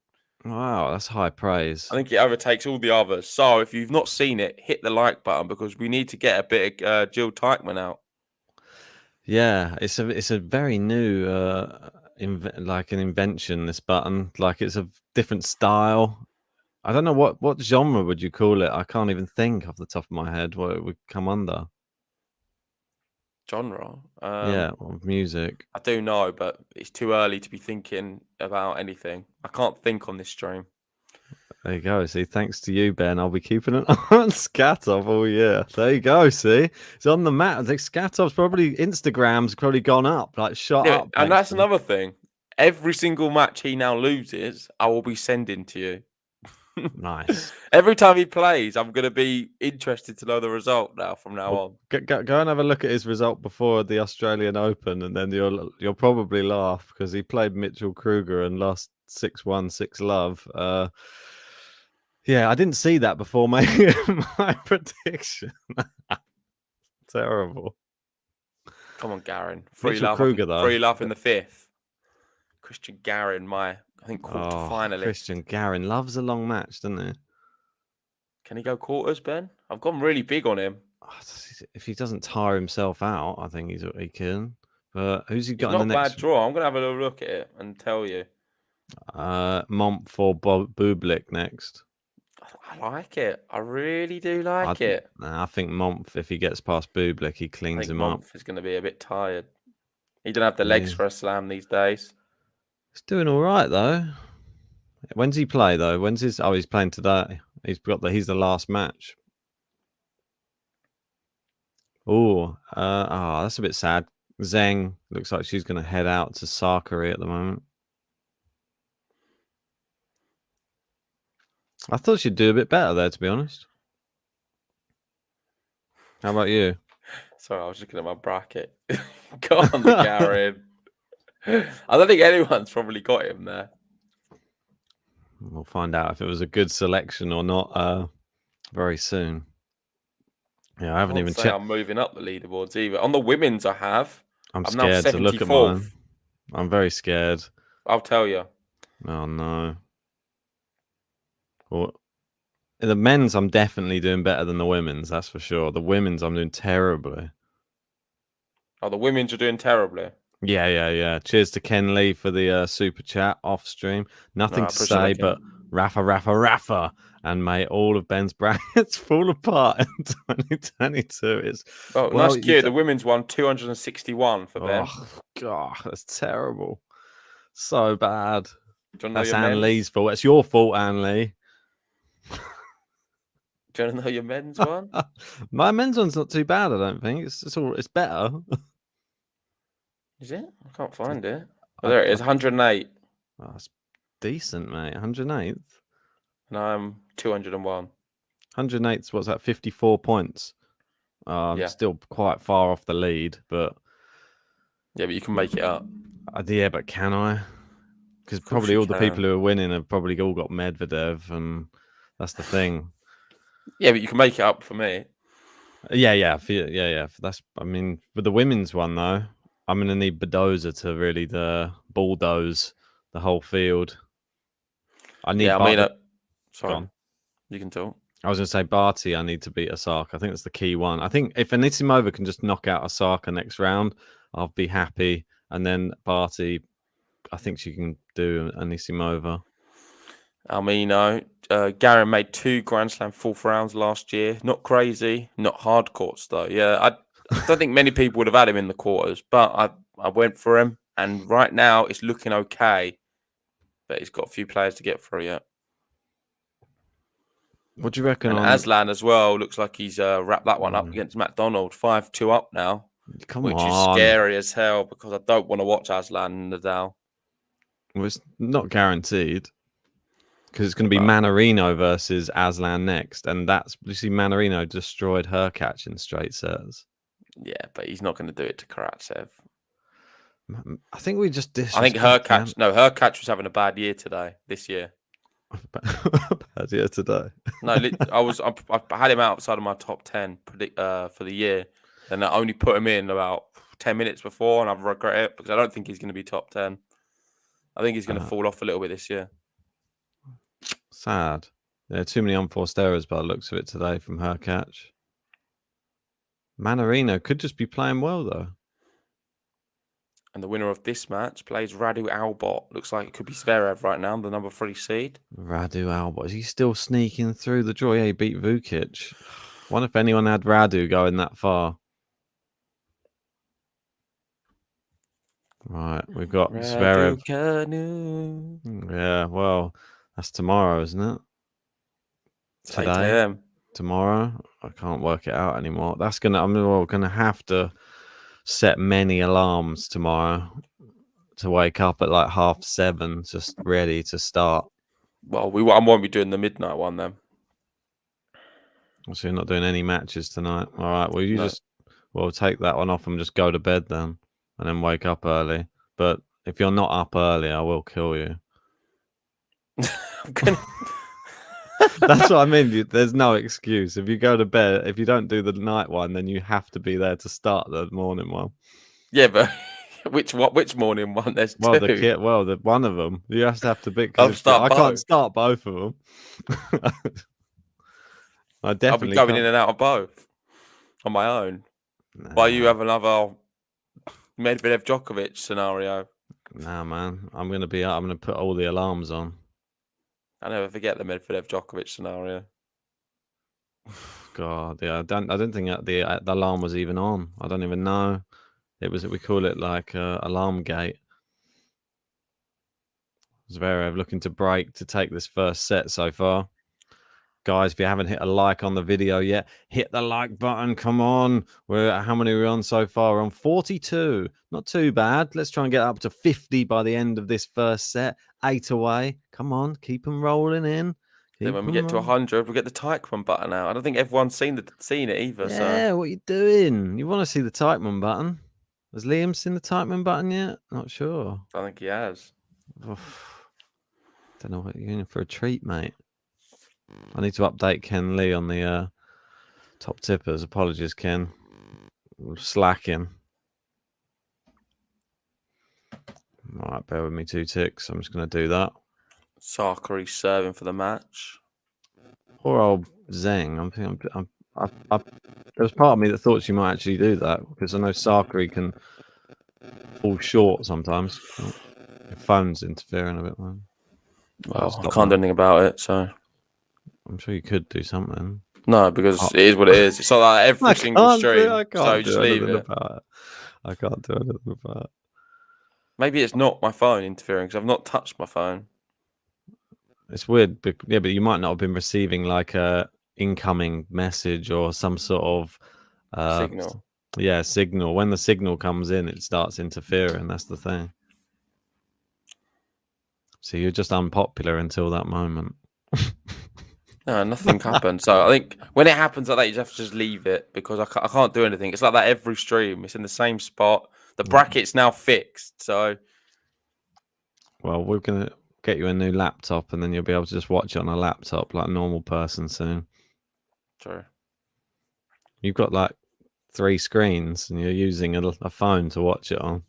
[SPEAKER 7] Wow, that's high praise.
[SPEAKER 6] I think it overtakes all the others. So if you've not seen it, hit the like button because we need to get a bit of Jill Teichmann out.
[SPEAKER 7] Yeah, it's a very new like an invention, this button. Like it's a different style. I don't know what genre would you call it? I can't even think off the top of my head what it would come under.
[SPEAKER 6] Genre?
[SPEAKER 7] Yeah, or music.
[SPEAKER 6] I do know, but it's too early to be thinking about anything. I can't think on this stream.
[SPEAKER 7] There you go. See, thanks to you, Ben, I'll be keeping an eye on Skatov all year. There you go. See, it's on the map. I think Skatov's Instagram's probably gone up, like shot up.
[SPEAKER 6] And that's another thing. Every single match he now loses, I will be sending to you.
[SPEAKER 7] Nice.
[SPEAKER 6] Every time he plays, I'm going to be interested to know the result now from now on.
[SPEAKER 7] Go and have a look at his result before the Australian Open, and then you'll probably laugh because he played Mitchell Kruger and lost 6-1, 6-love. Yeah, I didn't see that before making my prediction. Terrible.
[SPEAKER 6] Come on, Garin.
[SPEAKER 7] Free love
[SPEAKER 6] in the fifth. Christian Garin, I think quarter finalist.
[SPEAKER 7] Christian Garin loves a long match, doesn't he?
[SPEAKER 6] Can he go quarters, Ben? I've gone really big on him.
[SPEAKER 7] If he doesn't tire himself out, I think he can. But who's he got
[SPEAKER 6] in
[SPEAKER 7] the
[SPEAKER 6] next?
[SPEAKER 7] Not
[SPEAKER 6] bad draw. I'm going to have a little look at it and tell you.
[SPEAKER 7] Monp for Bublik next.
[SPEAKER 6] I like it. I really do like it.
[SPEAKER 7] I think Monf, if he gets past Bublik, he cleans him up.
[SPEAKER 6] Monf is going to be a bit tired. He don't have the legs for a slam these days.
[SPEAKER 7] He's doing all right though. When's he play though? When's his? Oh, he's playing today. He's the last match. That's a bit sad. Zheng looks like she's going to head out to Sakari at the moment. I thought she'd do a bit better there, to be honest. How about you?
[SPEAKER 6] Sorry, I was looking at my bracket. Go on, the Garin. I don't think anyone's probably got him there.
[SPEAKER 7] We'll find out if it was a good selection or not very soon. Yeah, I haven't even checked.
[SPEAKER 6] I'm moving up the leaderboards either. On the women's, I'm
[SPEAKER 7] scared to look at mine. I'm very scared.
[SPEAKER 6] I'll tell you.
[SPEAKER 7] Oh no. Well, the men's, I'm definitely doing better than the women's. That's for sure. The women's, I'm doing terribly.
[SPEAKER 6] Oh, the women's are doing terribly.
[SPEAKER 7] Yeah. Cheers to Ken Lee for the super chat off stream. Nothing
[SPEAKER 6] I
[SPEAKER 7] to
[SPEAKER 6] appreciate
[SPEAKER 7] say,
[SPEAKER 6] that,
[SPEAKER 7] but Rafa. And may all of Ben's brackets fall apart in 2022.
[SPEAKER 6] Oh,
[SPEAKER 7] Well,
[SPEAKER 6] nice cue. The women's won 261 for Ben.
[SPEAKER 7] Oh, God, that's terrible. So bad.
[SPEAKER 6] Do you want to know
[SPEAKER 7] That's
[SPEAKER 6] your
[SPEAKER 7] Anne
[SPEAKER 6] men's?
[SPEAKER 7] Lee's fault. It's your fault, Anne Lee.
[SPEAKER 6] Do you want to know your men's one?
[SPEAKER 7] My men's one's not too bad, I don't think. It's better.
[SPEAKER 6] Is it? I can't find it. Oh, there it is. 108.
[SPEAKER 7] Oh, that's decent, mate. 108th.
[SPEAKER 6] And I'm 201.
[SPEAKER 7] 108th, what's that? 54 points. I'm
[SPEAKER 6] Yeah.
[SPEAKER 7] still quite far off the lead, but
[SPEAKER 6] Yeah, but you can make it up.
[SPEAKER 7] yeah, but can I? Because
[SPEAKER 6] course
[SPEAKER 7] probably
[SPEAKER 6] you
[SPEAKER 7] all the people
[SPEAKER 6] can.
[SPEAKER 7] who are winning have probably all got Medvedev, and that's the thing.
[SPEAKER 6] Yeah, but you can make it up for me.
[SPEAKER 7] Yeah. That's, I mean, with the women's one though, I'm gonna need Badoza to really bulldoze the whole field. I need.
[SPEAKER 6] Yeah, I mean,
[SPEAKER 7] Go
[SPEAKER 6] sorry,
[SPEAKER 7] on.
[SPEAKER 6] you can talk.
[SPEAKER 7] I was gonna say Barty. I need to beat Osaka. I think that's the key one. I think if Anisimova can just knock out Osaka next round, I'll be happy. And then Barty, I think she can do Anisimova.
[SPEAKER 6] Garen made 2 Grand Slam fourth rounds last year. Not crazy, not hard courts though. Yeah, I don't think many people would have had him in the quarters, but I went for him, and right now it's looking okay. But he's got a few players to get through yet.
[SPEAKER 7] What do you reckon
[SPEAKER 6] And
[SPEAKER 7] on
[SPEAKER 6] Aslan as well? Looks like he's wrapped that one up against McDonald. 5-2 up now.
[SPEAKER 7] Come
[SPEAKER 6] Which
[SPEAKER 7] on.
[SPEAKER 6] is scary as hell because I don't want to watch Aslan and Nadal.
[SPEAKER 7] Well, it's not guaranteed because it's going to be
[SPEAKER 6] Well,
[SPEAKER 7] Manarino versus Aslan next, and you see Manarino destroyed her catch in straight sets.
[SPEAKER 6] yeah, but he's not going to do it to Karatsev.
[SPEAKER 7] I think we just
[SPEAKER 6] I think Hurkacz was having a bad year this year.
[SPEAKER 7] Bad year today.
[SPEAKER 6] No, I had him outside of my top 10 for the year, and I only put him in about 10 minutes before, and I've regret it because I don't think he's going to be top 10. I think he's going to fall off a little bit this year.
[SPEAKER 7] Sad. Yeah, too many unforced errors by the looks of it today from Hurkacz. Manarino could just be playing well though.
[SPEAKER 6] And the winner of this match plays Radu Albot. Looks like it could be Zverev right now, the number 3 seed.
[SPEAKER 7] Radu Albot. Is he still sneaking through the draw? Yeah, he beat Vukic. Wonder if anyone had Radu going that far. Right, we've got Zverev. Yeah, well, that's tomorrow, isn't it? Today? Tomorrow? I can't work it out anymore. I'm gonna have to set many alarms tomorrow to wake up at like 7:30, just ready to start.
[SPEAKER 6] Well, I won't be doing the midnight one then.
[SPEAKER 7] So you're not doing any matches tonight. All right. Well, we'll take that one off and just go to bed then, and then wake up early. But if you're not up early, I will kill you. That's what I mean. There's no excuse. If you go to bed, if you don't do the night one, then you have to be there to start the morning one.
[SPEAKER 6] Yeah, but which morning one? There's two.
[SPEAKER 7] The one of them. You have to be. I can't start both of them. I'll be
[SPEAKER 6] going in and out of both on my own. Nah. While you have another Medvedev Djokovic scenario.
[SPEAKER 7] Nah, man. I'm gonna put all the alarms on.
[SPEAKER 6] I never forget the Medvedev Djokovic scenario.
[SPEAKER 7] God, yeah. I don't think the alarm was even on. I don't even know. We call it like alarm gate. Zverev looking to break to take this first set so far. Guys, if you haven't hit a like on the video yet, hit the like button. Come on. How many are we on so far? We're on 42. Not too bad. Let's try and get up to 50 by the end of this first set. 8 away. Come on. Keep them rolling in.
[SPEAKER 6] Then when we get to 100, we'll get the Teichmann button out. I don't think everyone's seen it either.
[SPEAKER 7] Yeah, what are you doing? You want to see the Teichmann button? Has Liam seen the Teichmann button yet? Not sure.
[SPEAKER 6] I think he has.
[SPEAKER 7] Don't know what you're in for a treat, mate. I need to update Ken Lee on the top tippers. Apologies, Ken. I'm slacking. All right, bear with me 2 ticks. I'm just going to do that.
[SPEAKER 6] Sakari serving for the match.
[SPEAKER 7] Poor old Zheng. There was part of me that thought she might actually do that because I know Sakari can fall short sometimes. Oh, your phone's interfering a bit, man.
[SPEAKER 6] Well, I can't do anything about it, so
[SPEAKER 7] I'm sure you could do something.
[SPEAKER 6] no, because it is what it is. It's not like every single stream.
[SPEAKER 7] I can't
[SPEAKER 6] so
[SPEAKER 7] do
[SPEAKER 6] just leave it.
[SPEAKER 7] about it. I can't do anything about it.
[SPEAKER 6] Maybe it's not my phone interfering because I've not touched my phone.
[SPEAKER 7] It's weird, but you might not have been receiving like a incoming message or some sort of
[SPEAKER 6] Signal.
[SPEAKER 7] Yeah, signal. When the signal comes in, it starts interfering. That's the thing. So you're just unpopular until that moment.
[SPEAKER 6] No, nothing happened. So I think when it happens like that, you just have to just leave it because I can't do anything. It's like that every stream. It's in the same spot. The bracket's now fixed. So,
[SPEAKER 7] well, we're gonna get you a new laptop, and then you'll be able to just watch it on a laptop like a normal person soon.
[SPEAKER 6] True.
[SPEAKER 7] You've got like 3 screens, and you're using a phone to watch it on.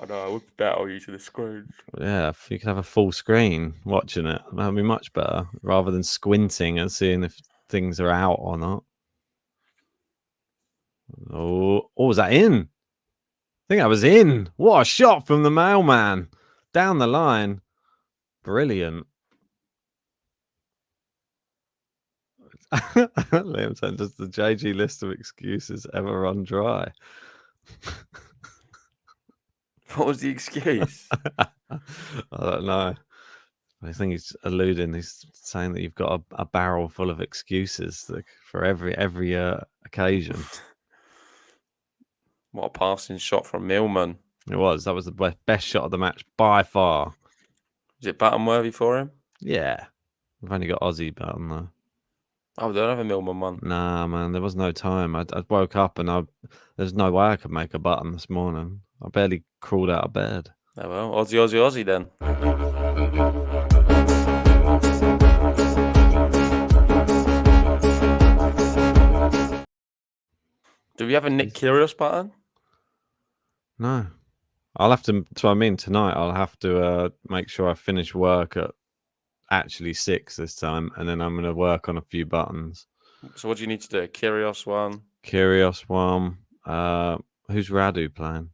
[SPEAKER 6] I know. I would be better using the screen.
[SPEAKER 7] Yeah, if you could have a full screen watching it, that would be much better rather than squinting and seeing if things are out or not. Oh, was that in? I think that was in. What a shot from the mailman down the line. Brilliant. Liam said, does the JG list of excuses ever run dry?
[SPEAKER 6] What was the excuse?
[SPEAKER 7] I don't know. I think he's alluding. He's saying that you've got a barrel full of excuses for every occasion.
[SPEAKER 6] What a passing shot from Millman.
[SPEAKER 7] It was. That was the best shot of the match by far.
[SPEAKER 6] Is it button worthy for him?
[SPEAKER 7] Yeah. We've only got Aussie button though.
[SPEAKER 6] Oh, we don't have a Millman one.
[SPEAKER 7] Nah, man. There was no time. I woke up and there's no way I could make a button this morning. I barely crawled out of bed.
[SPEAKER 6] Oh, well, Aussie then. Do we have a Nick Kyrgios button?
[SPEAKER 7] No. I'll have to. So I mean, tonight I'll have to make sure I finish work at actually 6 this time, and then I'm going to work on a few buttons.
[SPEAKER 6] So what do you need to do? Kyrgios one.
[SPEAKER 7] Kyrgios one. Who's Radu playing?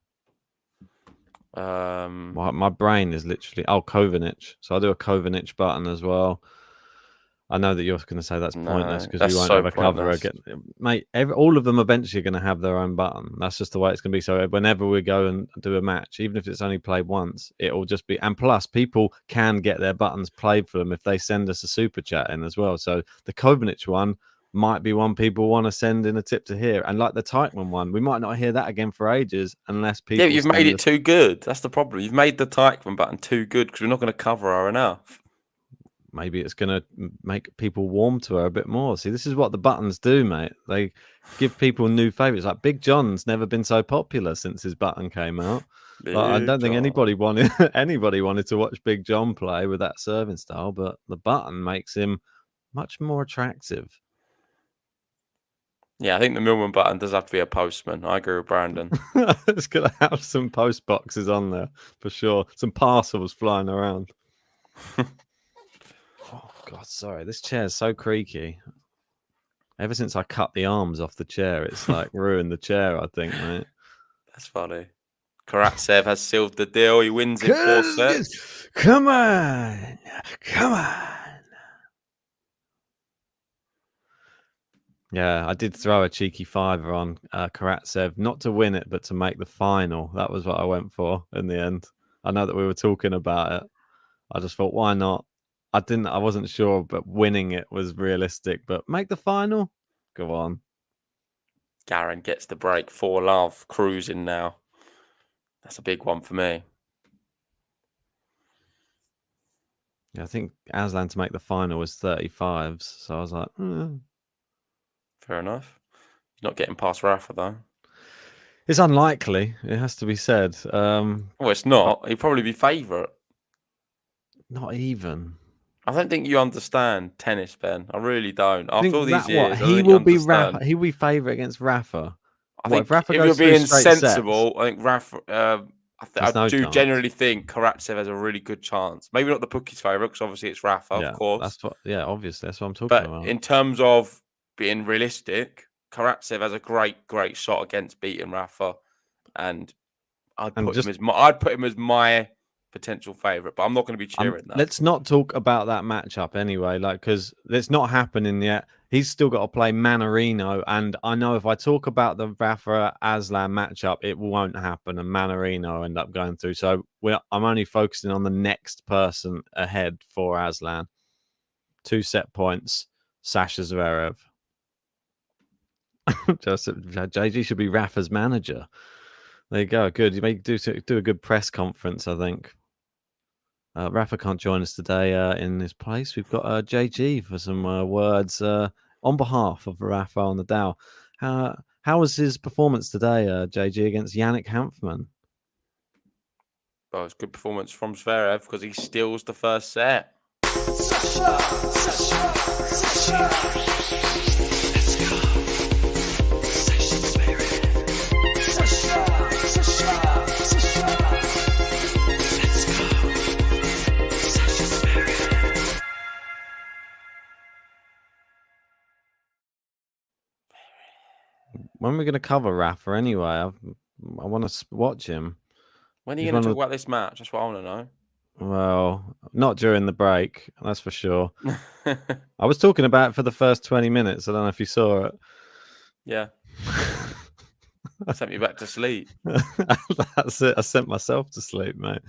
[SPEAKER 7] My brain is literally Kovanic. So I'll do a Kovanic button as well. I know that you're going to say that's pointless because we won't have a cover again, mate. All of them eventually are going to have their own button. That's just the way it's going to be. So whenever we go and do a match, even if it's only played once, it will just be. And plus, people can get their buttons played for them if they send us a super chat in as well. So the Kovanic one might be one people want to send in a tip to hear, and like the Teichmann one, we might not hear that again for ages unless people.
[SPEAKER 6] Yeah, but you've made it too good. That's the problem. You've made the Teichmann button too good because we're not going to cover her enough.
[SPEAKER 7] Maybe it's going to make people warm to her a bit more. See, this is what the buttons do, mate. They give people new favourites. Like Big John's never been so popular since his button came out. I don't think anybody wanted to watch Big John play with that serving style, but the button makes him much more attractive.
[SPEAKER 6] Yeah, I think the Millman button does have to be a postman. I agree with Brandon.
[SPEAKER 7] It's going to have some post boxes on there for sure. Some parcels flying around. Oh, God, sorry. This chair is so creaky. Ever since I cut the arms off the chair, it's like ruined the chair, I think, mate.
[SPEAKER 6] That's funny. Karatsev has sealed the deal. He wins in 4 sets.
[SPEAKER 7] Come on. Come on. Yeah, I did throw a cheeky fiver on Karatsev, not to win it, but to make the final. That was what I went for in the end. I know that we were talking about it. I just thought, why not? I wasn't sure, but winning it was realistic. But make the final? Go on.
[SPEAKER 6] Garen gets the break. 4-love. Cruising now. That's a big one for me.
[SPEAKER 7] Yeah, I think Aslan to make the final was 35s. So I was like,
[SPEAKER 6] Fair enough. He's not getting past Rafa, though.
[SPEAKER 7] It's unlikely. It has to be said.
[SPEAKER 6] Well, it's not. He'd probably be favourite.
[SPEAKER 7] Not even.
[SPEAKER 6] I don't think you understand tennis, Ben. I really don't. After all these years,
[SPEAKER 7] he will be Rafa. He will be favourite against Rafa.
[SPEAKER 6] I think
[SPEAKER 7] if Rafa
[SPEAKER 6] if
[SPEAKER 7] goes
[SPEAKER 6] you're being
[SPEAKER 7] straight
[SPEAKER 6] sensible,
[SPEAKER 7] sets,
[SPEAKER 6] I think Rafa. I
[SPEAKER 7] no
[SPEAKER 6] do
[SPEAKER 7] chance.
[SPEAKER 6] generally think Karatsev has a really good chance. Maybe not the bookies' favourite, because obviously it's Rafa,
[SPEAKER 7] Yeah,
[SPEAKER 6] of course.
[SPEAKER 7] obviously that's what I'm talking
[SPEAKER 6] But
[SPEAKER 7] about.
[SPEAKER 6] in terms of being realistic, Karatsev has a great shot against beating Rafa, and I'd put him as my potential favourite. But I'm not going to be cheering that.
[SPEAKER 7] Let's not talk about that matchup anyway, because it's not happening yet. He's still got to play Manarino, and I know if I talk about the Rafa Aslan matchup, it won't happen, and Manarino end up going through. So I'm only focusing on the next person ahead for Aslan. 2 set points, Sasha Zverev. JG should be Rafa's manager. There you go. Good. You may do a good press conference, I think. Rafa can't join us today in his place. We've got JG for some words on behalf of Rafa on the Dow. How was his performance today, JG, against Yannick Hanfmann?
[SPEAKER 6] Well, it's a good performance from Zverev because he steals the first set.
[SPEAKER 7] When are we going to cover Rafa anyway? I want to watch him.
[SPEAKER 6] When are you going to talk about this match? That's what I want to know.
[SPEAKER 7] Well, not during the break, that's for sure. I was talking about it for the first 20 minutes. I don't know if you saw it.
[SPEAKER 6] Yeah. Sent me back to sleep.
[SPEAKER 7] That's it. I sent myself to sleep, mate.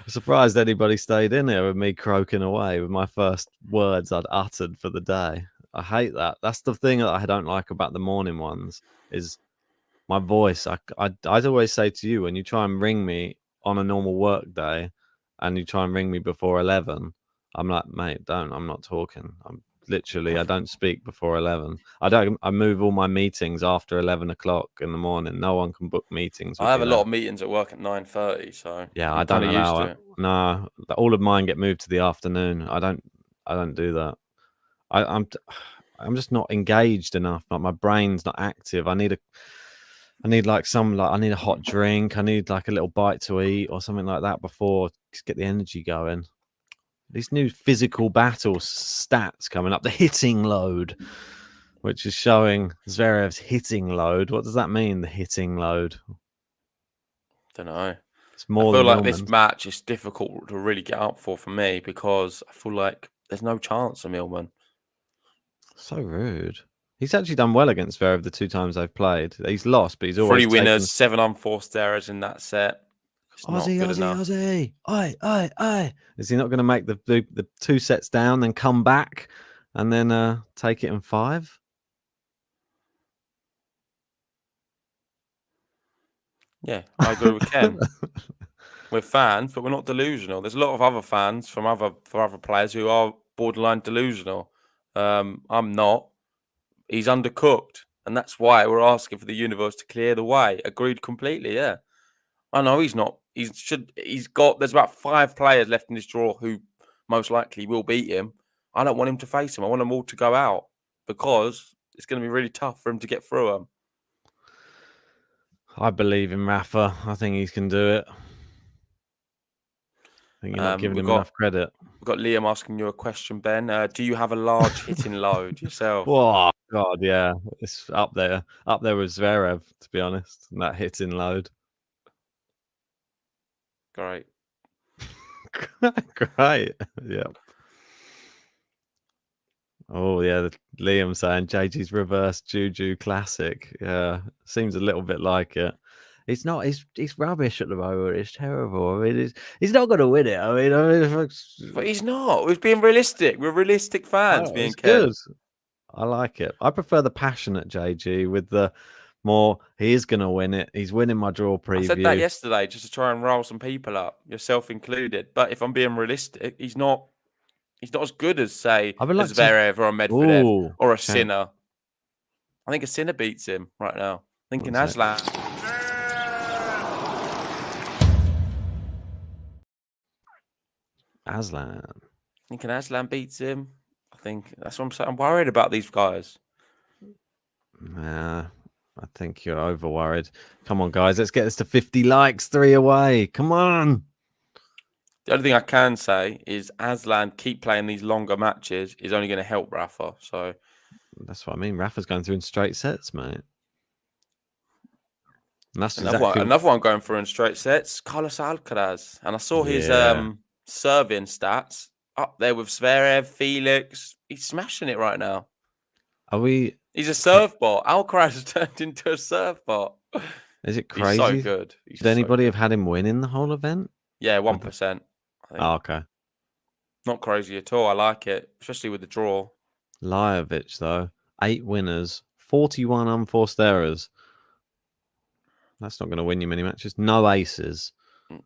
[SPEAKER 7] I'm surprised anybody stayed in here with me croaking away with my first words I'd uttered for the day. I hate that. That's the thing that I don't like about the morning ones is my voice. I'd always say to you, when you try and ring me on a normal work day and you try and ring me before 11, I'm like, mate, I'm not talking. I don't speak before 11. I move all my meetings after 11 o'clock in the morning. No one can book meetings.
[SPEAKER 6] I have a lot of meetings at work at 9:30, so
[SPEAKER 7] yeah,
[SPEAKER 6] I'm
[SPEAKER 7] I don't allow
[SPEAKER 6] used
[SPEAKER 7] it. No, all of mine get moved to the afternoon. I don't do that. I'm just not engaged enough. Like my brain's not active. I need a hot drink. I need like a little bite to eat or something like that before to get the energy going. These new physical battle stats coming up. The hitting load, which is showing Zverev's hitting load. What does that mean? The hitting load.
[SPEAKER 6] Don't know.
[SPEAKER 7] It's more.
[SPEAKER 6] I feel
[SPEAKER 7] than
[SPEAKER 6] like this match is difficult to really get up for me because I feel like there's no chance of Millman.
[SPEAKER 7] So rude. He's actually done well against Zverev the 2 times they've played. He's lost, but he's always
[SPEAKER 6] 3 winners, 7 unforced errors in that set. It's not good enough.
[SPEAKER 7] Aussie. Aye. Is he not going to make the 2 sets down, then come back, and then take it in 5?
[SPEAKER 6] Yeah, I agree with Ken. We're fans, but we're not delusional. There's a lot of other fans for other players who are borderline delusional. I'm not. He's undercooked, and that's why we're asking for the universe to clear the way. Agreed completely. Yeah, I know he's not. There's about 5 players left in this draw who most likely will beat him. I don't want him to face him. I want them all to go out because it's going to be really tough for him to get through them.
[SPEAKER 7] I believe in Rafa. I think he can do it. I think you're not giving him enough credit.
[SPEAKER 6] We've got Liam asking you a question, Ben. Do you have a large hitting load yourself?
[SPEAKER 7] Oh, God, yeah. It's up there with Zverev, to be honest, that hitting load.
[SPEAKER 6] Great.
[SPEAKER 7] Great. Yep. Oh, yeah. Liam saying JG's reverse Juju classic. Yeah. Seems a little bit like it. He's not. He's rubbish at the moment. It's terrible. I mean, he's not going to win it. I mean,
[SPEAKER 6] but he's not. We're being realistic. We're realistic fans. Being
[SPEAKER 7] good. I like it. I prefer the passionate JG with the more. He is going to win it. He's winning my draw preview.
[SPEAKER 6] I said that yesterday just to try and rile some people up, yourself included. But if I'm being realistic, he's not. He's not as good as say a Zverev or a Medvedev or a Sinner. I think a Sinner beats him right now. I think in Aslan.
[SPEAKER 7] Aslan.
[SPEAKER 6] I think an Aslan beats him. I think that's what I'm saying. I'm worried about these guys.
[SPEAKER 7] Nah, I think you're over worried. Come on, guys. Let's get this to 50 likes. 3 away. Come on.
[SPEAKER 6] The only thing I can say is Aslan keep playing these longer matches is only going to help Rafa. So
[SPEAKER 7] that's what I mean. Rafa's going through in straight sets, mate. And that's
[SPEAKER 6] another one going through in straight sets, Carlos Alcaraz. And I saw his serving stats up there with Zverev, Felix. He's smashing it right now. He's a serve bot. Alcaraz has turned into a serve bot.
[SPEAKER 7] Is it crazy?
[SPEAKER 6] He's so good.
[SPEAKER 7] Did anybody have had him winning the whole event?
[SPEAKER 6] Yeah, 1%.
[SPEAKER 7] Oh, okay.
[SPEAKER 6] Not crazy at all. I like it, especially with the draw.
[SPEAKER 7] Lajovic, though, 8 winners, 41 unforced errors. That's not going to win you many matches. No aces.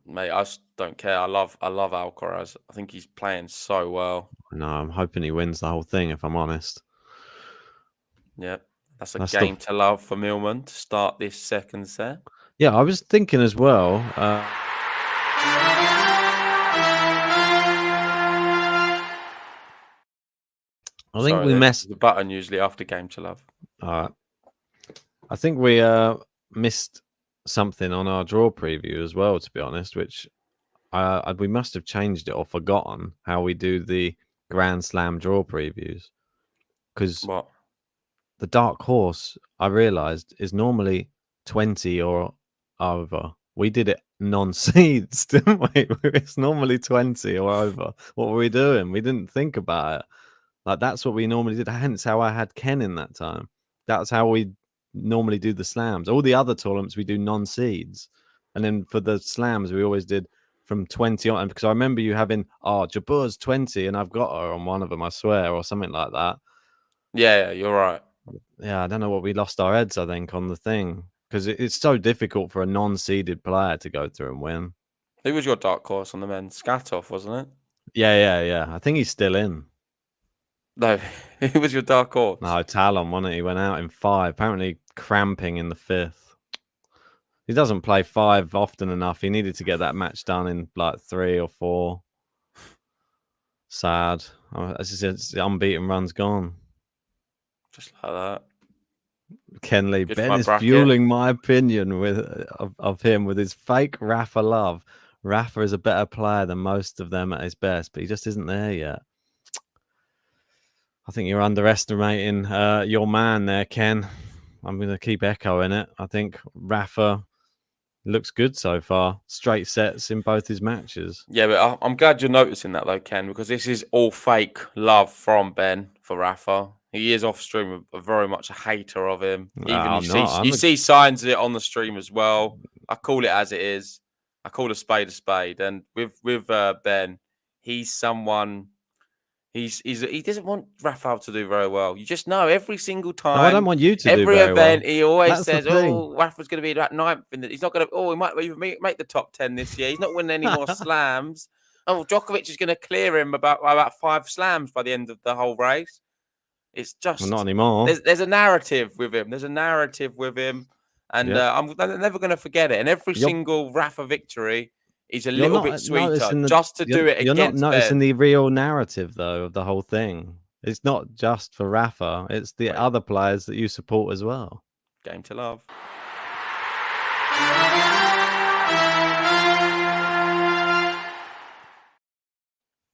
[SPEAKER 6] Mate, I just don't care. I love Alcaraz. I think he's playing so well.
[SPEAKER 7] No, I'm hoping he wins the whole thing, if I'm honest.
[SPEAKER 6] Yeah, that's game to love for Millman to start this second set.
[SPEAKER 7] Yeah, I was thinking as well. I think we missed
[SPEAKER 6] the button usually after game to love.
[SPEAKER 7] I think we missed something on our draw preview as well, to be honest, which we must have changed it or forgotten how we do the Grand Slam draw previews. Because the dark horse, I realized, is normally 20 or over. We did it non-seeds, didn't we? It's normally 20 or over. What were we doing? We didn't think about it. Like, that's what we normally did. Hence how I had Ken in that time. That's how we normally do the slams. All the other tournaments, we do non-seeds. And then for the slams, we always did from 20 on. Because I remember you having, Jabur's 20 and I've got her on one of them, I swear, or something like that.
[SPEAKER 6] Yeah, you're right.
[SPEAKER 7] Yeah, I don't know what we lost our heads, I think, on the thing. Because it's so difficult for a non-seeded player to go through and win.
[SPEAKER 6] Who was your dark horse on the men? Skatov, wasn't it?
[SPEAKER 7] Yeah. I think he's still in.
[SPEAKER 6] No, who was your dark horse?
[SPEAKER 7] No, Talon, wasn't it? He went out in 5, apparently cramping in the 5th. He doesn't play 5 often enough. He needed to get that match done in like 3 or 4. Sad. As I said, the unbeaten run's gone.
[SPEAKER 6] Just like that.
[SPEAKER 7] Ken Lee. Ben is fueling my opinion of him with his fake Rafa love. Rafa is a better player than most of them at his best, but he just isn't there yet. I think you're underestimating your man there, Ken. I'm going to keep echoing it. I think Rafa looks good so far. Straight sets in both his matches.
[SPEAKER 6] Yeah, but I'm glad you're noticing that, though, Ken, because this is all fake love from Ben for Rafa. He is off stream very much a hater of him. You see signs of it on the stream as well. I call it as it is. I call a spade. And with Ben, he's someone. He doesn't want Rafael to do very well. You just know every single time.
[SPEAKER 7] No, I don't want you to do
[SPEAKER 6] every
[SPEAKER 7] very
[SPEAKER 6] event.
[SPEAKER 7] Well.
[SPEAKER 6] He always says, Rafa's going to be at 9th. He's not going to. He might even make the top 10 this year. He's not winning any more slams. Djokovic is going to clear him about 5 slams by the end of the whole race. It's just
[SPEAKER 7] not anymore.
[SPEAKER 6] There's a narrative with him. And I'm never going to forget it. And every single Rafa victory. He's a little bit sweeter just to do it against Ben.
[SPEAKER 7] You're not noticing the real narrative, though, of the whole thing. It's not just for Rafa. It's the other players that you support as well.
[SPEAKER 6] Game to love.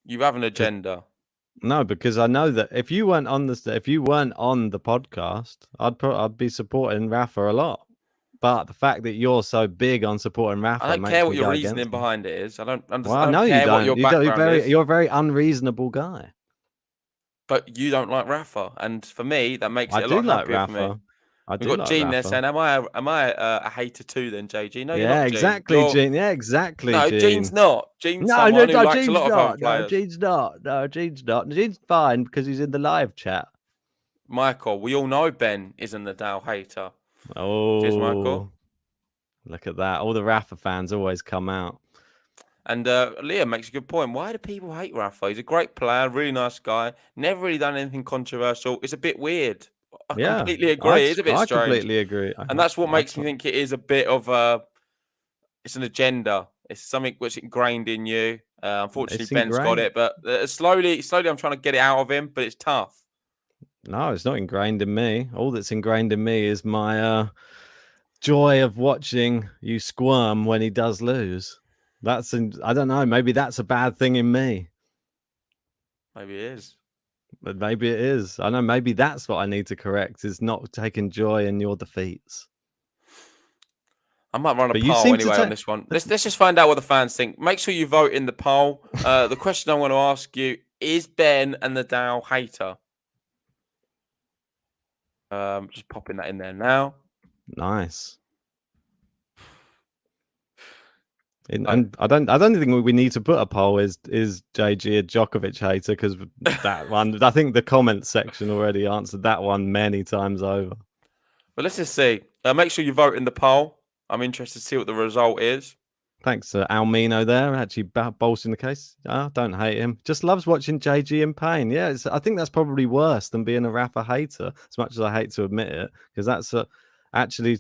[SPEAKER 6] You have an agenda.
[SPEAKER 7] No, because I know that if you weren't on the podcast, I'd be supporting Rafa a lot. But the fact that you're so big on supporting Rafa,
[SPEAKER 6] I don't care what your reasoning behind it is. I don't understand.
[SPEAKER 7] Well, I know you don't.
[SPEAKER 6] What your background is.
[SPEAKER 7] You're a very unreasonable guy.
[SPEAKER 6] But you don't like Rafa, and for me, that makes it a lot happier for me. We've got Gene there saying, "Am I a hater too?" Then JG, no, you're not.
[SPEAKER 7] Exactly, Gene. Yeah, exactly.
[SPEAKER 6] No,
[SPEAKER 7] Gene.
[SPEAKER 6] Gene's not. Gene's someone who likes a lot of other players.
[SPEAKER 7] No, Gene's not. No, Gene's not. Gene's fine because he's in the live chat.
[SPEAKER 6] Michael, we all know Ben isn't the Dow hater.
[SPEAKER 7] Oh,
[SPEAKER 6] cheers, Michael.
[SPEAKER 7] Look at that. All the Rafa fans always come out.
[SPEAKER 6] And Liam makes a good point. Why do people hate Rafa? He's a great player, really nice guy. Never really done anything controversial. It's a bit weird. I completely agree. It's a bit strange. I completely
[SPEAKER 7] agree.
[SPEAKER 6] And that's what makes me think it is a bit of it's an agenda. It's something which is ingrained in you. Unfortunately, Ben's got it. But slowly, I'm trying to get it out of him. But it's tough.
[SPEAKER 7] No, it's not ingrained in me. All that's ingrained in me is my joy of watching you squirm when he does lose. I don't know. Maybe that's a bad thing in me.
[SPEAKER 6] Maybe it is.
[SPEAKER 7] But maybe it is. I know. Maybe that's what I need to correct: is not taking joy in your defeats.
[SPEAKER 6] I might run a
[SPEAKER 7] But you
[SPEAKER 6] poll
[SPEAKER 7] seem to
[SPEAKER 6] anyway on this one. Let's just find out what the fans think. Make sure you vote in the poll. The question I want to ask you is: Ben and Nadal hater? Just popping that in there now.
[SPEAKER 7] Nice. And I don't think we need to put a poll. Is JG a Djokovic hater? Because that one, I think the comment section already answered that one many times over.
[SPEAKER 6] But let's just see. Make sure you vote in the poll. I'm interested to see what the result is.
[SPEAKER 7] Thanks, Almino there, actually bolstering the case. Don't hate him. Just loves watching JG in pain. Yeah, I think that's probably worse than being a Rafa hater, as much as I hate to admit it, because that's actually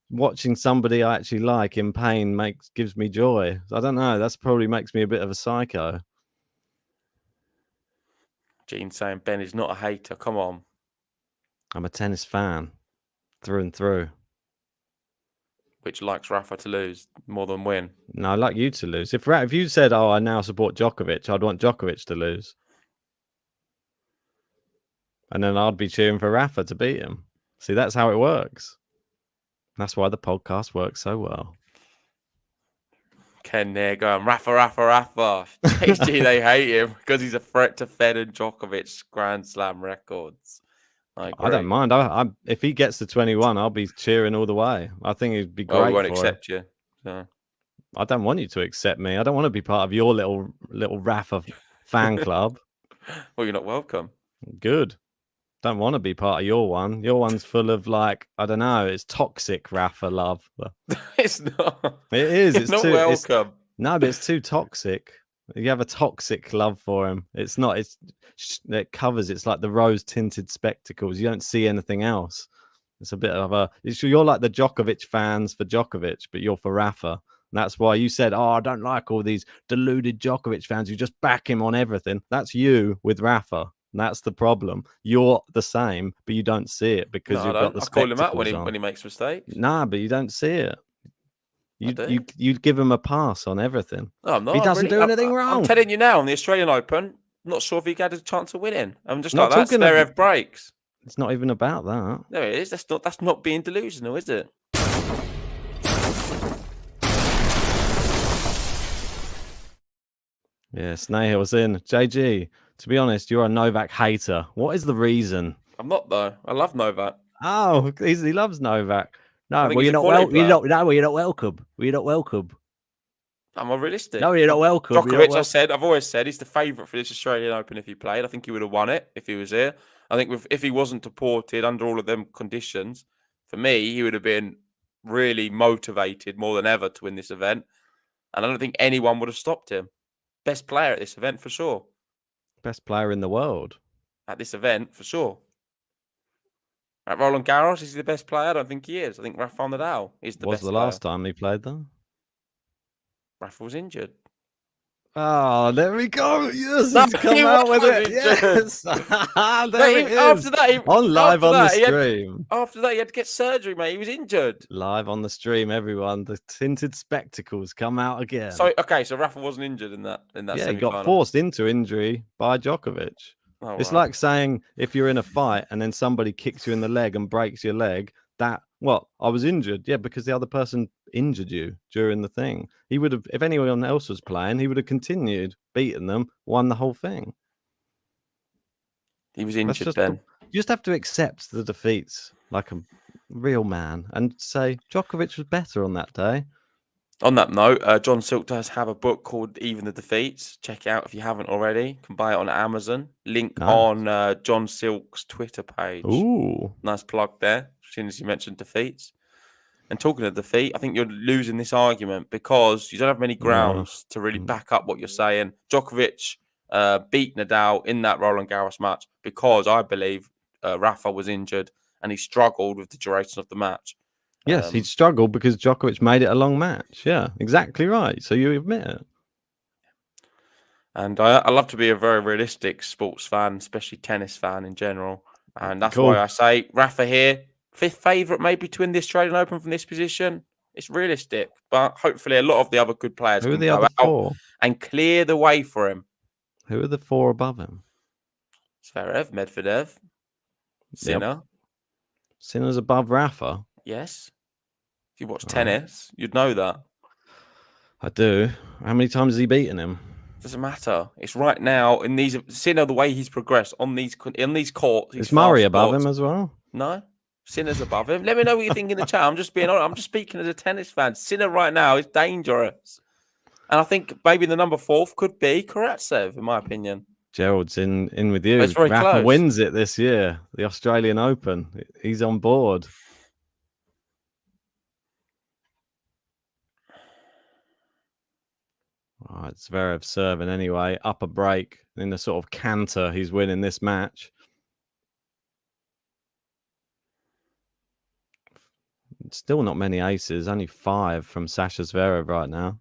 [SPEAKER 7] watching somebody I actually like in pain gives me joy. I don't know. That's probably makes me a bit of a psycho.
[SPEAKER 6] Gene saying Ben is not a hater. Come on.
[SPEAKER 7] I'm a tennis fan through and through.
[SPEAKER 6] Which likes Rafa to lose more than win.
[SPEAKER 7] No, I like you to lose. If you said, "Oh, I now support Djokovic," I'd want Djokovic to lose, and then I'd be cheering for Rafa to beat him. See, that's how it works. That's why the podcast works so well.
[SPEAKER 6] Ken there going, Rafa. JG, they hate him because he's a threat to Fed and Djokovic's Grand Slam records.
[SPEAKER 7] I don't mind. If he gets to 21, I'll be cheering all the way. I think it'd be great.
[SPEAKER 6] Well, we won't accept you. So.
[SPEAKER 7] I don't want you to accept me. I don't want to be part of your little Rafa fan club.
[SPEAKER 6] Well, you're not welcome.
[SPEAKER 7] Good. Don't want to be part of your one. Your one's full of I don't know. It's toxic Rafa love.
[SPEAKER 6] It's not.
[SPEAKER 7] It is.
[SPEAKER 6] It's not welcome.
[SPEAKER 7] No, but it's too toxic. You have a toxic love for him. It's not. It covers. It's like the rose-tinted spectacles. You don't see anything else. It's a bit of you're like the Djokovic fans for Djokovic, but you're for Rafa. And that's why you said, "Oh, I don't like all these deluded Djokovic fans who just back him on everything." That's you with Rafa. And that's the problem. You're the same, but you don't see it because you've got the spectacles.
[SPEAKER 6] I call him out when he makes mistakes.
[SPEAKER 7] Nah, but you don't see it. You give him a pass on everything.
[SPEAKER 6] No, I'm not.
[SPEAKER 7] He doesn't do anything wrong.
[SPEAKER 6] I'm telling you now, on the Australian Open, I'm not sure if he had a chance of winning. I'm just not like that. Zverev breaks.
[SPEAKER 7] It's not even about that.
[SPEAKER 6] No, it is. That's not being delusional, is it?
[SPEAKER 7] Yeah, Snahill's in. JG, to be honest, you're a Novak hater. What is the reason?
[SPEAKER 6] I'm not though. I love Novak.
[SPEAKER 7] Oh, he loves Novak. No,
[SPEAKER 6] well,
[SPEAKER 7] you're not welcome. You're not welcome. You're not welcome.
[SPEAKER 6] I'm realistic.
[SPEAKER 7] No, you're not welcome.
[SPEAKER 6] Djokovic, I've always said he's the favourite for this Australian Open if he played. I think he would have won it if he was here. I think if he wasn't deported under all of them conditions, for me, he would have been really motivated more than ever to win this event. And I don't think anyone would have stopped him. Best player at this event for sure.
[SPEAKER 7] Best player in the world.
[SPEAKER 6] At this event for sure. At Roland Garros, is he the best player? I don't think he is. I think Rafael Nadal is the best player.
[SPEAKER 7] Was the last time he played though?
[SPEAKER 6] Rafa was injured.
[SPEAKER 7] Oh, there we go. Yes, he's come out with it. Yes. There it is.
[SPEAKER 6] After that,
[SPEAKER 7] on the stream.
[SPEAKER 6] After that, he had to get surgery, mate. He was injured.
[SPEAKER 7] Live on the stream, everyone. The tinted spectacles come out again.
[SPEAKER 6] So Rafa wasn't injured in that
[SPEAKER 7] Yeah, he got forced into injury by Djokovic. Oh, it's like saying if you're in a fight and then somebody kicks you in the leg and breaks your leg, I was injured. Yeah, because the other person injured you during the thing. He would have, if anyone else was playing, he would have continued, beaten them, won the whole thing.
[SPEAKER 6] He was injured then.
[SPEAKER 7] You just have to accept the defeats like a real man and say Djokovic was better on that day.
[SPEAKER 6] On that note, John Silk does have a book called Even the Defeats. Check it out if you haven't already. You can buy it on Amazon. Link on John Silk's Twitter page.
[SPEAKER 7] Ooh.
[SPEAKER 6] Nice plug there, as soon as you mentioned defeats. And talking of defeat, I think you're losing this argument because you don't have many grounds to really back up what you're saying. Djokovic beat Nadal in that Roland Garros match because I believe Rafa was injured and he struggled with the duration of the match.
[SPEAKER 7] Yes, he struggled because Djokovic made it a long match. Yeah, exactly right. So you admit it.
[SPEAKER 6] And I love to be a very realistic sports fan, especially tennis fan in general. And that's
[SPEAKER 7] Cool.
[SPEAKER 6] why I say Rafa here, 5th favourite maybe to win the Australian Open from this position. It's realistic, but hopefully a lot of the other good players
[SPEAKER 7] Who are
[SPEAKER 6] can
[SPEAKER 7] the
[SPEAKER 6] go
[SPEAKER 7] other
[SPEAKER 6] out
[SPEAKER 7] 4?
[SPEAKER 6] and clear the way for him.
[SPEAKER 7] Who are the 4 above him?
[SPEAKER 6] Zverev, Medvedev, Sinner.
[SPEAKER 7] Sinner's above Rafa?
[SPEAKER 6] Yes. If you watch
[SPEAKER 7] Right.
[SPEAKER 6] tennis, you'd know that.
[SPEAKER 7] I do. How many times has he beaten him?
[SPEAKER 6] Doesn't matter. It's right now in these Sinner, the way he's progressed on these courts.
[SPEAKER 7] Is Murray above him as well?
[SPEAKER 6] No. Sinner's above him. Let me know what you think in the chat. I'm just being honest. I'm just speaking as a tennis fan. Sinner right now is dangerous. And I think maybe the number 4th could be Karatsev, in my opinion.
[SPEAKER 7] Gerald's in with you.
[SPEAKER 6] It's very
[SPEAKER 7] Rafa
[SPEAKER 6] close.
[SPEAKER 7] wins it this year, the Australian Open. He's on board. All right, Zverev serving anyway. Up a break in the sort of canter. He's winning this match. Still not many aces. Only 5 from Sasha Zverev right now.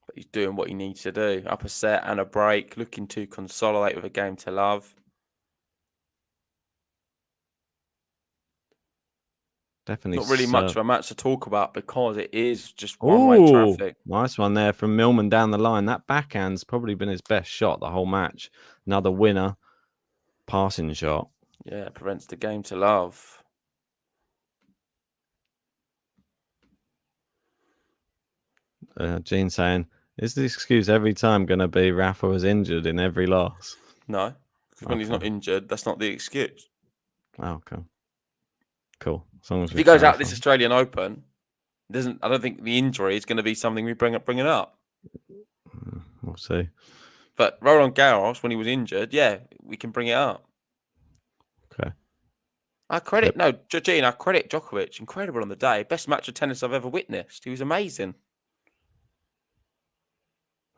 [SPEAKER 6] But he's doing what he needs to do. Up a set and a break. Looking to consolidate with a game to love.
[SPEAKER 7] Definitely
[SPEAKER 6] not really much of a match to talk about because it is just one-way traffic.
[SPEAKER 7] Nice one there from Millman down the line. That backhand's probably been his best shot the whole match. Another winner. Passing shot.
[SPEAKER 6] Yeah, prevents the game to love.
[SPEAKER 7] Gene saying, is the excuse every time going to be Rafa was injured in every loss?
[SPEAKER 6] No, because when he's not injured, that's not the excuse.
[SPEAKER 7] Oh, okay. Cool. As long as
[SPEAKER 6] if he goes out this Australian Open, I don't think the injury is going to be something we bring up.
[SPEAKER 7] We'll see.
[SPEAKER 6] But Roland Garros, when he was injured, yeah, we can bring it up.
[SPEAKER 7] Okay. I credit
[SPEAKER 6] Djokovic. Incredible on the day. Best match of tennis I've ever witnessed. He was amazing.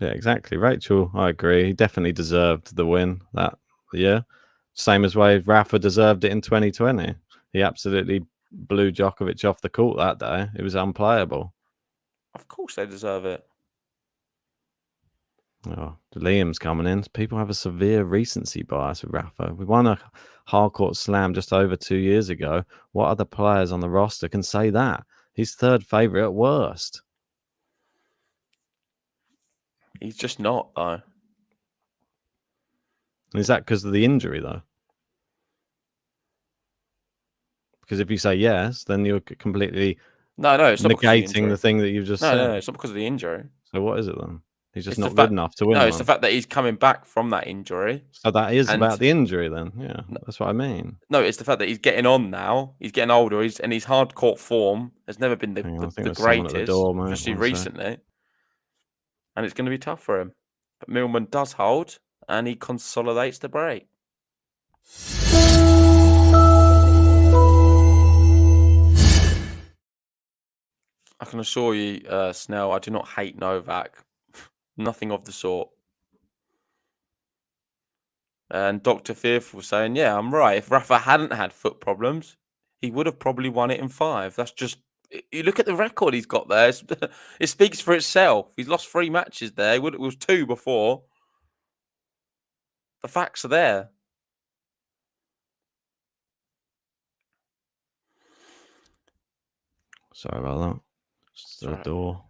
[SPEAKER 7] Yeah, exactly. Rachel, I agree. He definitely deserved the win that year. Same as way Rafa deserved it in 2020. He absolutely blew Djokovic off the court that day. It was unplayable.
[SPEAKER 6] Of course they deserve it.
[SPEAKER 7] Oh, Liam's coming in. People have a severe recency bias with Rafa. We won a hardcourt slam just over 2 years ago. What other players on the roster can say that? He's 3rd favourite at worst.
[SPEAKER 6] He's just not, though.
[SPEAKER 7] Is that because of the injury, though? Because if you say yes, then you're completely
[SPEAKER 6] it's not
[SPEAKER 7] negating the thing that you've just said.
[SPEAKER 6] No, it's not because of the injury.
[SPEAKER 7] So what is it then? He's just not good enough to win.
[SPEAKER 6] No, it's the fact that he's coming back from that injury.
[SPEAKER 7] So that is about the injury then. Yeah, that's what I mean.
[SPEAKER 6] No, it's the fact that he's getting on now. He's getting older. His hard court form has never been the greatest, especially recently. And it's going to be tough for him. But Millman does hold, and he consolidates the break. I can assure you, Snell, I do not hate Novak. Nothing of the sort. And Dr. Fearful saying, yeah, I'm right. If Rafa hadn't had foot problems, he would have probably won it in 5. That's just... You look at the record he's got there. It speaks for itself. He's lost 3 matches there. It was 2 before. The facts are there.
[SPEAKER 7] Sorry about that. Just the door.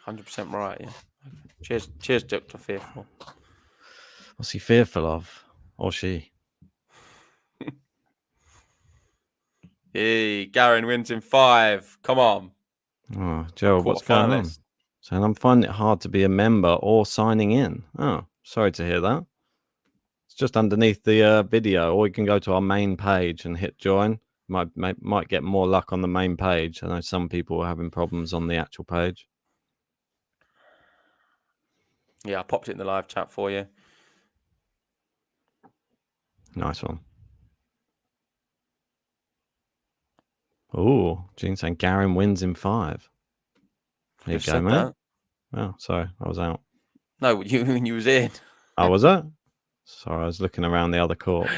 [SPEAKER 6] 100% right, yeah. Cheers, Dr. Fearful.
[SPEAKER 7] What's he fearful of? Or she?
[SPEAKER 6] Hey, Garen wins in 5. Come on.
[SPEAKER 7] Oh, Gerald, what's going on? Saying I'm finding it hard to be a member or signing in. Oh, sorry to hear that. It's just underneath the video, or you can go to our main page and hit join. Might get more luck on the main page. I know some people are having problems on the actual page.
[SPEAKER 6] Yeah, I popped it in the live chat for you.
[SPEAKER 7] Nice one. Oh, Gene saying Garen wins in 5. There you go, man. Oh, sorry, I was out.
[SPEAKER 6] No, you was in.
[SPEAKER 7] Oh, was it? Sorry, I was looking around the other court,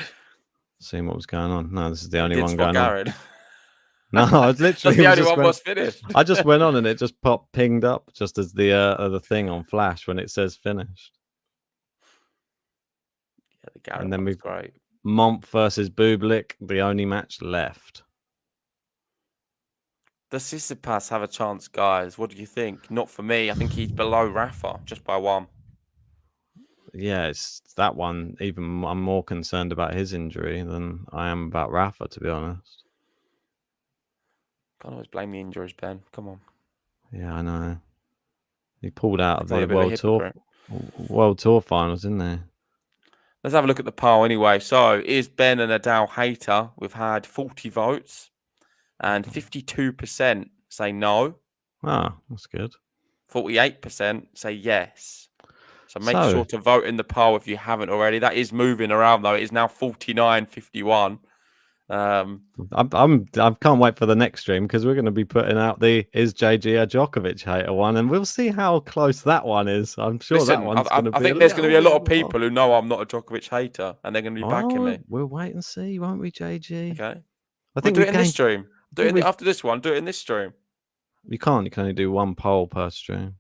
[SPEAKER 7] seeing what was going on. No, this is the only one going on. No, I was literally
[SPEAKER 6] the only one was finished.
[SPEAKER 7] I just went on and it just pinged up just as the thing on flash when it says finished.
[SPEAKER 6] Yeah, the Garen one's great.
[SPEAKER 7] Monk versus Bublik, the only match left.
[SPEAKER 6] Does Tsitsipas have a chance, guys? What do you think? Not for me. I think he's below Rafa just by one.
[SPEAKER 7] Yeah, it's that one. Even I'm more concerned about his injury than I am about Rafa, to be honest.
[SPEAKER 6] Can't always blame the injuries, Ben. Come on.
[SPEAKER 7] Yeah, I know. He pulled out of
[SPEAKER 6] Not
[SPEAKER 7] the
[SPEAKER 6] a bit of a
[SPEAKER 7] World Tour finals, didn't he?
[SPEAKER 6] Let's have a look at the poll anyway. So, is Ben a Nadal hater? We've had 40 votes and 52% say no.
[SPEAKER 7] Ah, that's good.
[SPEAKER 6] 48% say yes. So make
[SPEAKER 7] So-
[SPEAKER 6] sure to vote in the poll if you haven't already. That is moving around though. It is now 49-51.
[SPEAKER 7] I can't wait for the next stream because we're going to be putting out the is JG a Djokovic hater one, and we'll see how close that one is. I'm sure that one's going to be.
[SPEAKER 6] I think there's going to be a lot of people who know I'm not a Djokovic hater, and they're going to be backing me.
[SPEAKER 7] We'll wait and see, won't we, JG?
[SPEAKER 6] Okay.
[SPEAKER 7] I think
[SPEAKER 6] we'll do it in this stream. After this one. Do it in this stream.
[SPEAKER 7] You can't. You can only do one poll per stream.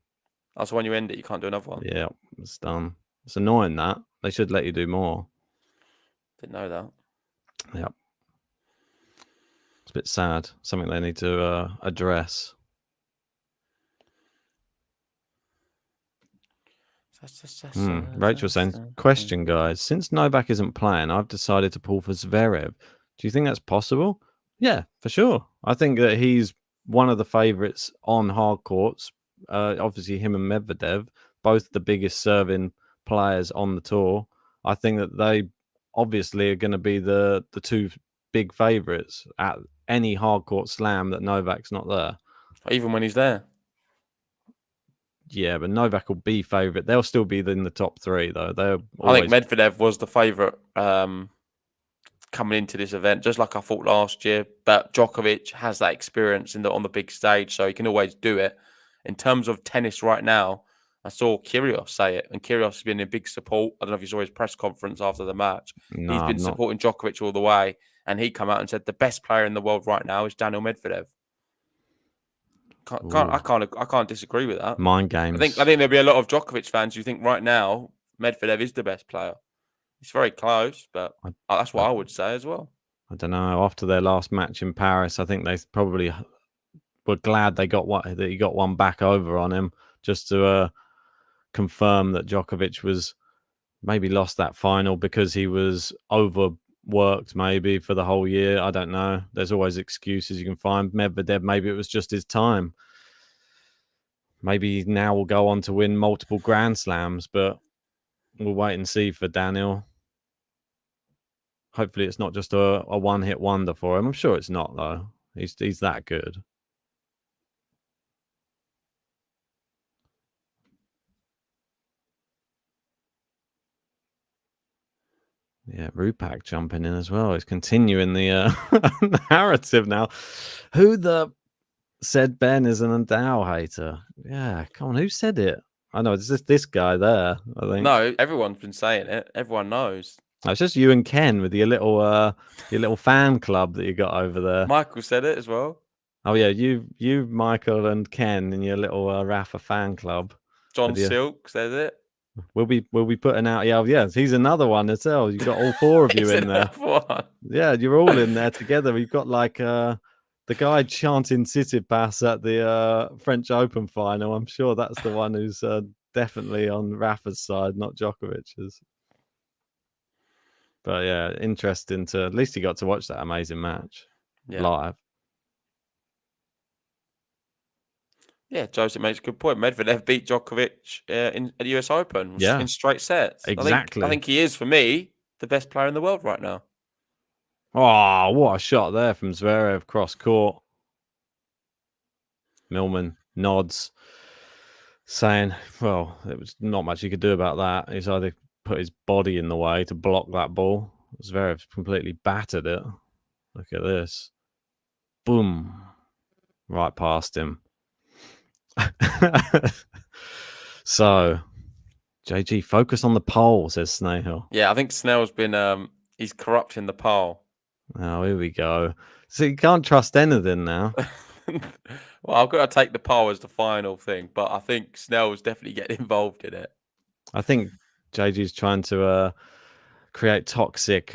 [SPEAKER 6] That's when you end it. You can't do another one.
[SPEAKER 7] Yeah, it's done. It's annoying that they should let you do more.
[SPEAKER 6] Didn't know that.
[SPEAKER 7] Yep. It's a bit sad. Something they need to address. Rachel saying, question, guys. Since Novak isn't playing, I've decided to pull for Zverev. Do you think that's possible? Yeah, for sure. I think that he's one of the favourites on hard courts. Obviously, him and Medvedev, both the biggest serving players on the tour. I think that they obviously are going to be the two big favourites at any hard court slam that Novak's not there.
[SPEAKER 6] Even when he's there.
[SPEAKER 7] Yeah, but Novak will be favourite. They'll still be in the top three, though.
[SPEAKER 6] I think Medvedev was the favourite coming into this event, just like I thought last year. But Djokovic has that experience on the big stage, so he can always do it. In terms of tennis right now, I saw Kyrgios say it, and Kyrgios has been in big support. I don't know if you saw his press conference after the match.
[SPEAKER 7] No,
[SPEAKER 6] he's been supporting Djokovic all the way, and he came out and said the best player in the world right now is Daniel Medvedev. I can't disagree with that.
[SPEAKER 7] Mind games.
[SPEAKER 6] I think there'll be a lot of Djokovic fans who think right now Medvedev is the best player. It's very close, but that's what I would say as well.
[SPEAKER 7] I don't know. After their last match in Paris, I think they probably were glad that he got one back over on him, just to confirm that Djokovic was maybe lost that final because he was overworked maybe for the whole year. I don't know. There's always excuses you can find. Medvedev, maybe it was just his time. Maybe now will go on to win multiple Grand Slams, but we'll wait and see for Daniel. Hopefully it's not just a one-hit wonder for him. I'm sure it's not, though. He's that good. Yeah, Rupak jumping in as well. He's continuing the narrative now. Who said Ben is an Nadal hater? Yeah, come on. Who said it? I know it's just this guy there, I think.
[SPEAKER 6] No, everyone's been saying it. Everyone knows.
[SPEAKER 7] It's just you and Ken with your little fan club that you got over there.
[SPEAKER 6] Michael said it as well.
[SPEAKER 7] Oh yeah, you Michael and Ken in your little Rafa fan club.
[SPEAKER 6] John Silk says it.
[SPEAKER 7] We'll be putting out. Yeah, he's another one as well. You've got all four of you in there. Yeah, you're all in there together. We've got like the guy chanting Tsitsipas at the French Open final. I'm sure that's the one who's definitely on Rafa's side, not Djokovic's. But yeah, interesting to at least he got to watch that amazing match live.
[SPEAKER 6] Yeah, Joseph makes a good point. Medvedev beat Djokovic at the US Open in straight sets.
[SPEAKER 7] Exactly.
[SPEAKER 6] I think he is, for me, the best player in the world right now.
[SPEAKER 7] Oh, what a shot there from Zverev cross court. Millman nods, saying, well, there was not much he could do about that. He's either put his body in the way to block that ball. Zverev completely battered it. Look at this. Boom. Right past him. So, JG, focus on the poll, says Snehal.
[SPEAKER 6] Yeah, I think Snell's been he's corrupting the poll.
[SPEAKER 7] Oh, here we go. So you can't trust anything now.
[SPEAKER 6] Well, I've got to take the poll as the final thing, but I think Snell's definitely getting involved in it.
[SPEAKER 7] I think JG's trying to create toxic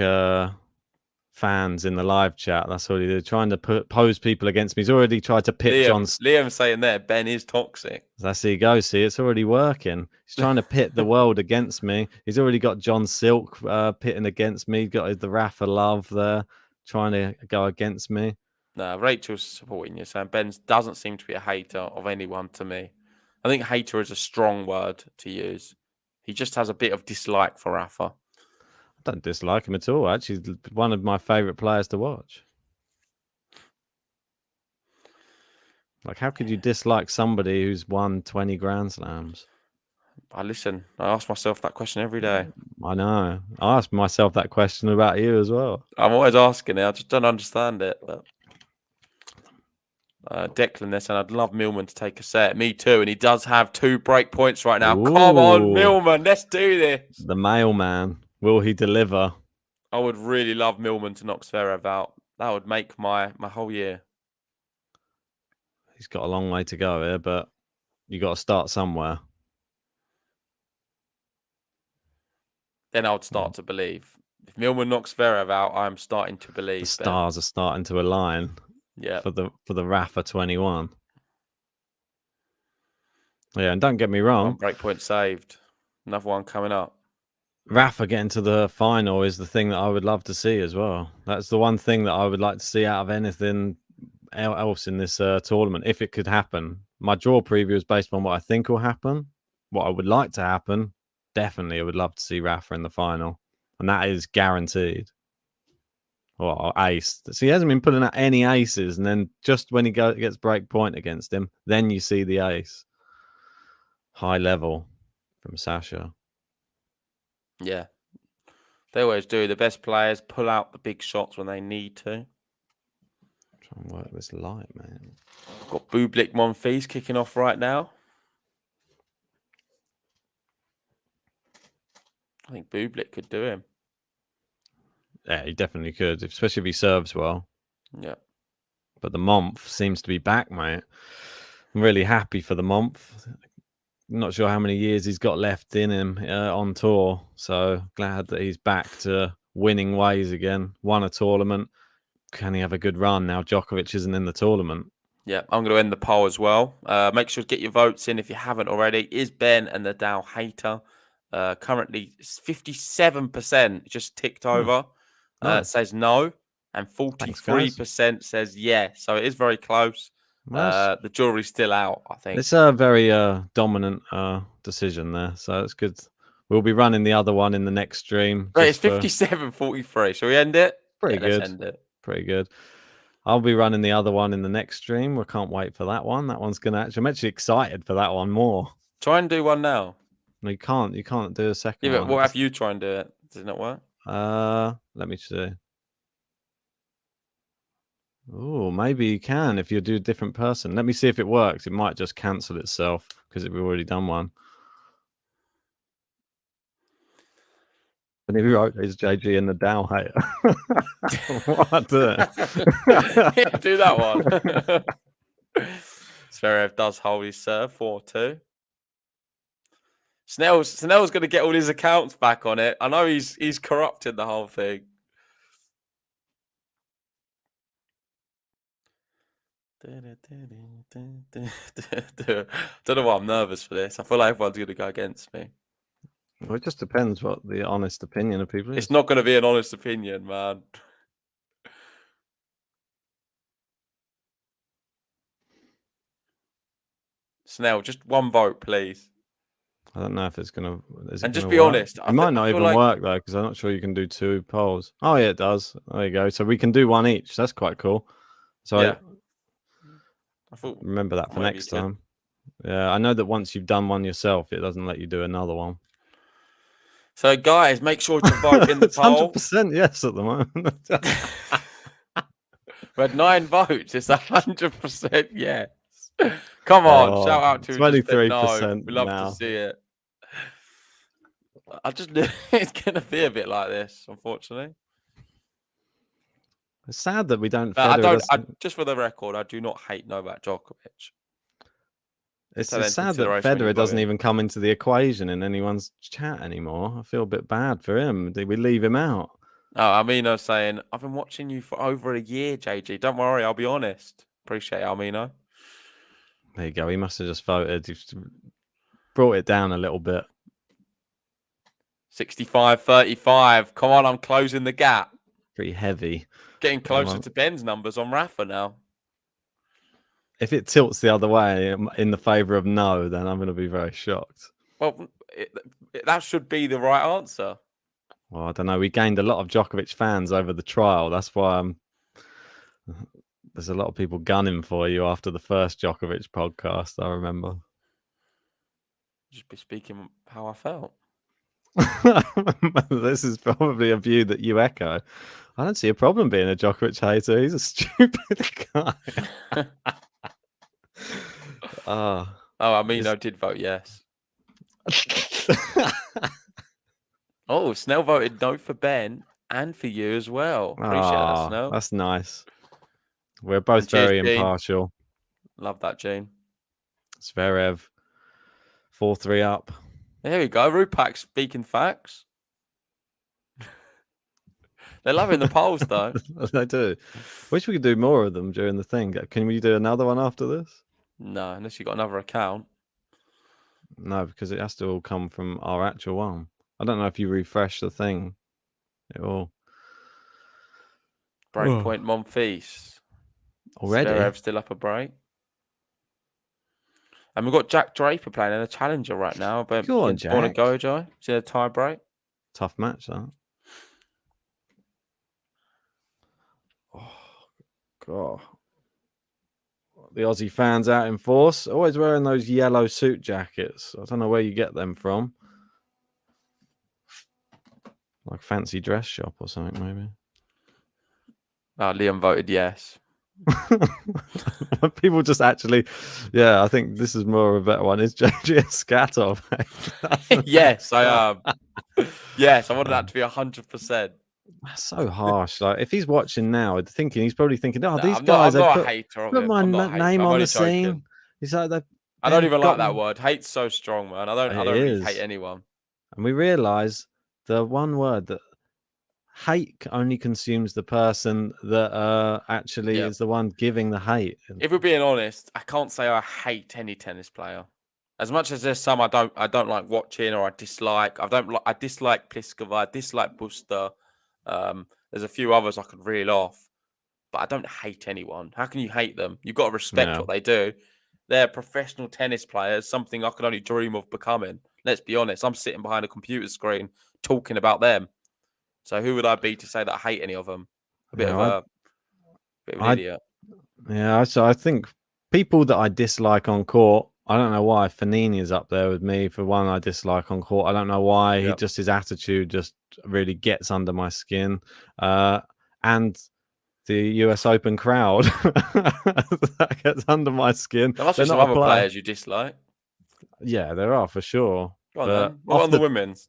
[SPEAKER 7] fans in the live chat. That's all he did, trying to pose people against me. He's already tried to pit John.
[SPEAKER 6] Liam's saying there, Ben is toxic.
[SPEAKER 7] That's how you go. See, it's already working. He's trying to pit the world against me. He's already got John Silk pitting against me. He's got the Rafa Love there trying to go against me.
[SPEAKER 6] No, Rachel's supporting you, saying Ben doesn't seem to be a hater of anyone to me. I think hater is a strong word to use. He just has a bit of dislike for Rafa.
[SPEAKER 7] I don't dislike him at all. Actually, he's one of my favourite players to watch. Like, how could you dislike somebody who's won 20 Grand Slams?
[SPEAKER 6] I ask myself that question every day.
[SPEAKER 7] I know. I ask myself that question about you as well.
[SPEAKER 6] I'm always asking it. I just don't understand it. But Declan there saying, I'd love Millman to take a set. Me too. And he does have 2 break points right now.
[SPEAKER 7] Ooh.
[SPEAKER 6] Come on, Millman. Let's do this.
[SPEAKER 7] The mailman. Will he deliver?
[SPEAKER 6] I would really love Millman to knock Zverev out. That would make my whole year.
[SPEAKER 7] He's got a long way to go here, but you got to start somewhere.
[SPEAKER 6] Then I would start to believe. If Millman knocks Zverev out, I'm starting to believe.
[SPEAKER 7] The stars are starting to align.
[SPEAKER 6] Yeah.
[SPEAKER 7] For the Rafa 21. Yeah, and don't get me wrong.
[SPEAKER 6] 1 break point saved. Another one coming up.
[SPEAKER 7] Rafa getting to the final is the thing that I would love to see as well. That's the one thing that I would like to see out of anything else in this tournament, if it could happen. My draw preview is based on what I think will happen. What I would like to happen, definitely I would love to see Rafa in the final. And that is guaranteed. Or ace. So he hasn't been putting out any aces, and then just when he gets break point against him, then you see the ace. High level from Sasha.
[SPEAKER 6] Yeah. They always do. The best players pull out the big shots when they need to.
[SPEAKER 7] Try and work this light, man.
[SPEAKER 6] Got Bublik Monfils kicking off right now. I think Bublik could do him.
[SPEAKER 7] Yeah, he definitely could, especially if he serves well.
[SPEAKER 6] Yeah.
[SPEAKER 7] But the Monf seems to be back, mate. I'm really happy for the Monf. Not sure how many years he's got left in him on tour. So glad that he's back to winning ways again. Won a tournament. Can he have a good run now? Djokovic isn't in the tournament.
[SPEAKER 6] Yeah, I'm going to end the poll as well. Make sure to get your votes in if you haven't already. Is Ben and the Dow hater? Currently, 57% just ticked over. Says no, and 43% says yes. So it is very close. The jury's still out, I think.
[SPEAKER 7] It's a very dominant decision there, so it's good. We'll be running the other one in the next stream.
[SPEAKER 6] Right, it's 57-43. Shall we end it?
[SPEAKER 7] Pretty good.
[SPEAKER 6] Let's end it.
[SPEAKER 7] Pretty good. I'll be running the other one in the next stream. We can't wait for that one. That one's gonna I'm actually excited for that one more.
[SPEAKER 6] Try and do one now.
[SPEAKER 7] No, you can't. You can't do a second
[SPEAKER 6] one. Yeah, but
[SPEAKER 7] one.
[SPEAKER 6] what have you try and do it? Does it not work?
[SPEAKER 7] Let me see. Oh, maybe you can if you do a different person. Let me see if it works. It might just cancel itself because we've already done one. And if you wrote is JG and the Dow hater. What do it?
[SPEAKER 6] Do that one. Zverev does hold his serve 4-2. Snell's going to get all his accounts back on it. I know he's corrupted the whole thing. Don't know why I'm nervous for this. I feel like everyone's going to go against me.
[SPEAKER 7] Well, it just depends what the honest opinion of people is.
[SPEAKER 6] It's not going to be an honest opinion, man. Snell, just one vote, please.
[SPEAKER 7] I don't know if it's going to...
[SPEAKER 6] And just be honest.
[SPEAKER 7] It might not even work, though, because I'm not sure you can do 2 polls. Oh, yeah, it does. There you go. So we can do one each. That's quite cool. So
[SPEAKER 6] yeah.
[SPEAKER 7] I thought remember that for next time. Yeah, I know that once you've done one yourself, it doesn't let you do another one.
[SPEAKER 6] So, guys, make sure to vote in the poll.
[SPEAKER 7] 100% yes at the moment.
[SPEAKER 6] We had 9 votes. It's 100% yes. Come on, shout out to
[SPEAKER 7] 23%.
[SPEAKER 6] No. We love to see it. I just knew it's going to be a bit like this, unfortunately.
[SPEAKER 7] It's sad that we don't.
[SPEAKER 6] Just for the record, I do not hate Novak Djokovic.
[SPEAKER 7] It's
[SPEAKER 6] Take that into
[SPEAKER 7] sad that
[SPEAKER 6] consideration when you're
[SPEAKER 7] Federer doesn't
[SPEAKER 6] voting.
[SPEAKER 7] even come into the equation in anyone's chat anymore. I feel a bit bad for him. Did we leave him out?
[SPEAKER 6] Oh, Amino saying, I've been watching you for over a year, JG. Don't worry, I'll be honest. Appreciate it, Amino.
[SPEAKER 7] There you go. He must have just voted. He's brought it down a little bit.
[SPEAKER 6] 65-35. Come on, I'm closing the gap.
[SPEAKER 7] Pretty heavy.
[SPEAKER 6] Getting closer to Ben's numbers on Rafa now.
[SPEAKER 7] If it tilts the other way in the favour of no, then I'm going to be very shocked.
[SPEAKER 6] Well, that should be the right answer.
[SPEAKER 7] Well, I don't know. We gained a lot of Djokovic fans over the trial. That's why there's a lot of people gunning for you after the first Djokovic podcast, I remember.
[SPEAKER 6] Just be speaking how I felt.
[SPEAKER 7] This is probably a view that you echo. I don't see a problem being a Djokovic hater. He's a stupid guy.
[SPEAKER 6] Amino did vote yes. Oh, Snell voted no for Ben and for you as well. Appreciate that, Snell.
[SPEAKER 7] That's nice. We're both very impartial.
[SPEAKER 6] Love that, Gene.
[SPEAKER 7] Zverev, 4-3 up.
[SPEAKER 6] There we go. Rupak speaking facts. They're loving the polls, though.
[SPEAKER 7] They do. Wish we could do more of them during the thing. Can we do another one after this?
[SPEAKER 6] No, unless you've got another account.
[SPEAKER 7] No, because it has to all come from our actual one. I don't know if you refresh the thing. It will.
[SPEAKER 6] Breakpoint Monfils.
[SPEAKER 7] Already?
[SPEAKER 6] Zverev still up a break. And we've got Jack Draper playing in a challenger right now. But
[SPEAKER 7] Go on, Jack.
[SPEAKER 6] Want to go, Joe? Is it a tie break?
[SPEAKER 7] Tough match, that. Oh, God. The Aussie fans out in force. Always wearing those yellow suit jackets. I don't know where you get them from. Like fancy dress shop or something, maybe.
[SPEAKER 6] Liam voted yes.
[SPEAKER 7] People just actually, I think this is more of a better one. Is JJ Skatov?
[SPEAKER 6] Yes, I am. Yes, I wanted that to be 100%.
[SPEAKER 7] That's so harsh. Like, if he's watching now, he's probably thinking, "Oh, these
[SPEAKER 6] I'm
[SPEAKER 7] guys
[SPEAKER 6] not
[SPEAKER 7] put
[SPEAKER 6] a hater of
[SPEAKER 7] put
[SPEAKER 6] him.
[SPEAKER 7] my
[SPEAKER 6] I'm not a hater.
[SPEAKER 7] name
[SPEAKER 6] I'm
[SPEAKER 7] on
[SPEAKER 6] only
[SPEAKER 7] the scene."
[SPEAKER 6] joking.
[SPEAKER 7] He's like,
[SPEAKER 6] I don't even like that word. Hate's so strong, man. I don't really hate anyone.
[SPEAKER 7] And we realise the one word that hate only consumes the person that actually is the one giving the hate.
[SPEAKER 6] If we're being honest, I can't say I hate any tennis player. As much as there's some I don't like watching or I dislike. I dislike Pliskova. I dislike Buster. There's a few others I could reel off, but I don't hate anyone. How can you hate them? You've got to respect what they do. They're professional tennis players, something I could only dream of becoming. Let's be honest. I'm sitting behind a computer screen talking about them. So who would I be to say that I hate any of them? A bit of an idiot.
[SPEAKER 7] Yeah, so I think people that I dislike on court, I don't know why. Fanini is up there with me for one I dislike on court. I don't know why. His attitude just really gets under my skin. And the US Open crowd that gets under my skin.
[SPEAKER 6] There must be some other players you dislike.
[SPEAKER 7] Yeah, there are for sure.
[SPEAKER 6] Go on, then. What on the women's?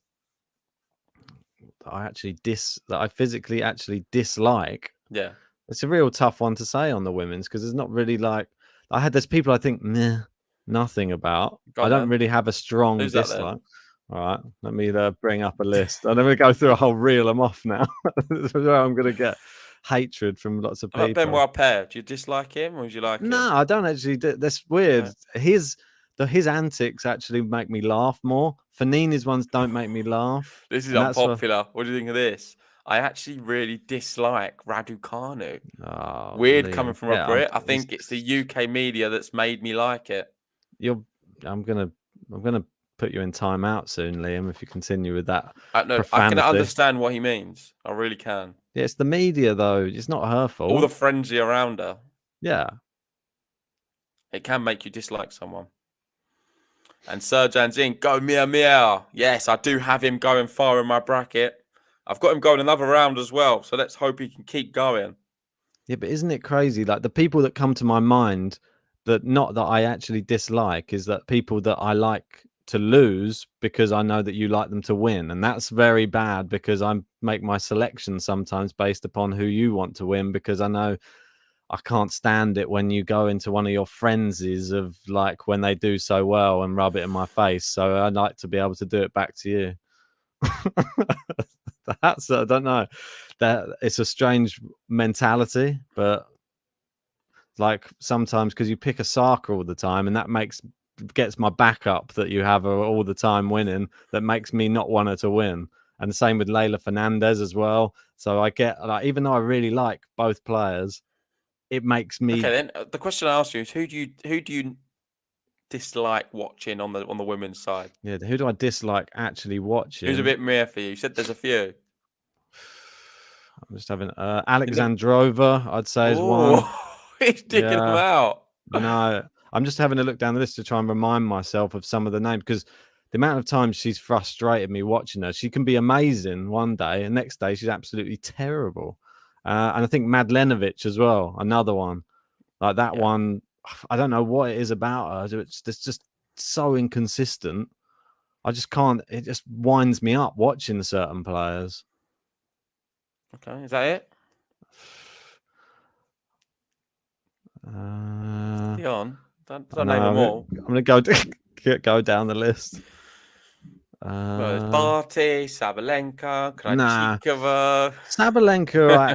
[SPEAKER 7] That I physically actually dislike.
[SPEAKER 6] Yeah.
[SPEAKER 7] It's a real tough one to say on the women's because there's not really there's people I think nothing about. I don't really have a strong dislike. All right, let me bring up a list. I'm going to go through a whole reel them off now. This is where I'm going to get hatred from lots of people.
[SPEAKER 6] Like Ben Warpair, do you dislike him or do you like him?
[SPEAKER 7] No, I don't actually. That's weird. Yeah. His antics actually make me laugh more. Fanini's ones don't make me laugh.
[SPEAKER 6] This is unpopular. What do you think of this? I actually really dislike Raducanu.
[SPEAKER 7] Oh,
[SPEAKER 6] weird
[SPEAKER 7] Liam.
[SPEAKER 6] Coming from a Brit. I think it's the UK media that's made me like it.
[SPEAKER 7] I'm gonna put you in timeout soon, Liam, if you continue with that.
[SPEAKER 6] I can understand what he means. I really can.
[SPEAKER 7] Yeah, it's the media though. It's not her fault.
[SPEAKER 6] All the frenzy around her.
[SPEAKER 7] Yeah.
[SPEAKER 6] It can make you dislike someone. And Serjan's in. Go Mia. Yes, I do have him going far in my bracket. I've got him going another round as well. So let's hope he can keep going.
[SPEAKER 7] Yeah, but isn't it crazy? Like the people that come to my mind that I actually dislike is that people that I like to lose because I know that you like them to win. And that's very bad because I make my selection sometimes based upon who you want to win because I know I can't stand it when you go into one of your frenzies of like when they do so well and rub it in my face. So I'd like to be able to do it back to you. That's I don't know. That it's a strange mentality, but like sometimes because you pick a Saka all the time, and that gets my back up that you have her all the time winning. That makes me not want her to win. And the same with Leila Fernandez as well. So I get like, even though I really like both players, it makes me.
[SPEAKER 6] Okay, then the question I asked you is who do you dislike watching on the women's side?
[SPEAKER 7] Yeah, who do I dislike actually watching?
[SPEAKER 6] Who's a bit meh for you? You said there's a few.
[SPEAKER 7] I'm just having Alexandrova, I'd say, is one.
[SPEAKER 6] He's digging them out.
[SPEAKER 7] No, I'm just having a look down the list to try and remind myself of some of the names, because the amount of times she's frustrated me watching her. She can be amazing one day, and next day she's absolutely terrible. And I think Madlenovic as well, another one. Like that one, I don't know what it is about her. It's just so inconsistent. I just can't. It just winds me up watching certain players.
[SPEAKER 6] Okay, is that it? Dion, don't name them all.
[SPEAKER 7] I'm gonna go down the list.
[SPEAKER 6] There's Barty, Sabalenka,
[SPEAKER 7] Nah.
[SPEAKER 6] Krejcikova.
[SPEAKER 7] Sabalenka I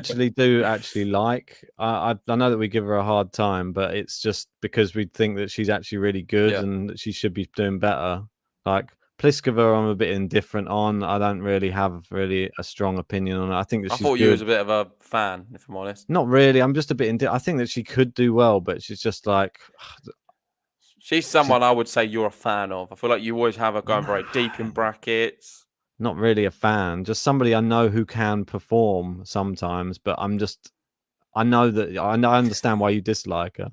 [SPEAKER 7] actually like. I know that we give her a hard time, but it's just because we think that she's actually really good and that she should be doing better. Like Pliskova, I'm a bit indifferent on. I don't really have a strong opinion on it. I think that
[SPEAKER 6] I
[SPEAKER 7] she's
[SPEAKER 6] thought
[SPEAKER 7] good.
[SPEAKER 6] you was a bit of a fan, if I'm honest.
[SPEAKER 7] Not really. I'm just a bit I think that she could do well, but she's just like.
[SPEAKER 6] She's someone I would say you're a fan of. I feel like you always have her going very deep in brackets.
[SPEAKER 7] Not really a fan. Just somebody I know who can perform sometimes, but I know that I understand why you dislike her.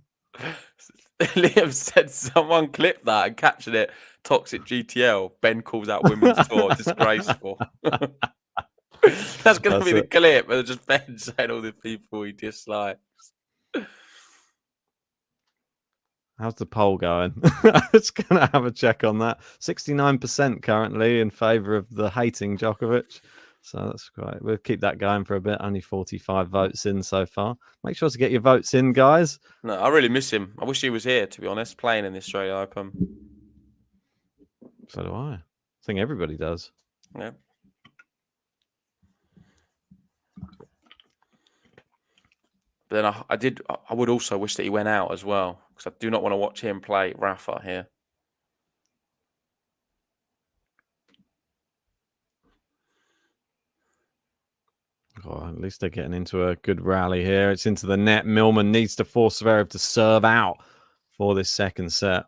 [SPEAKER 6] Liam said someone clipped that and captured it. Toxic GTL. Ben calls out women's tour. Disgraceful. That's going to be the clip. And just Ben saying all the people he dislikes.
[SPEAKER 7] How's the poll going? I was going to have a check on that. 69% currently in favour of the hating Djokovic. So that's great. We'll keep that going for a bit. Only 45 votes in so far. Make sure to get your votes in, guys.
[SPEAKER 6] No, I really miss him. I wish he was here, to be honest, playing in the Australian Open.
[SPEAKER 7] So do I. I think everybody does.
[SPEAKER 6] Yeah. But then I would also wish that he went out as well, because I do not want to watch him play Rafa here.
[SPEAKER 7] Oh, at least they're getting into a good rally here. It's into the net. Millman needs to force Zverev to serve out for this second set.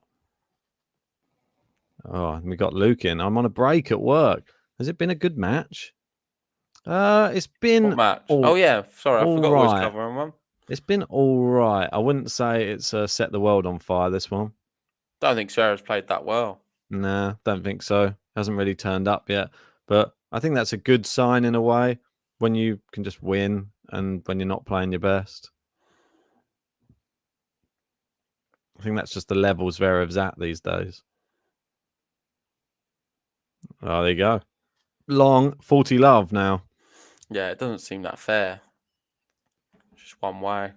[SPEAKER 7] Oh, and we got Luke in. I'm on a break at work. Has it been a good match? It's been...
[SPEAKER 6] What match? Oh, yeah. Sorry, I forgot we was covering one.
[SPEAKER 7] It's been all right. I wouldn't say it's set the world on fire, this one.
[SPEAKER 6] Don't think Zverev's played that well.
[SPEAKER 7] Nah, don't think so. Hasn't really turned up yet. But I think that's a good sign in a way, when you can just win and when you're not playing your best. I think that's just the level Zverev's at these days. Oh, there you go. Long 40 love now.
[SPEAKER 6] Yeah, it doesn't seem that fair. Just one way.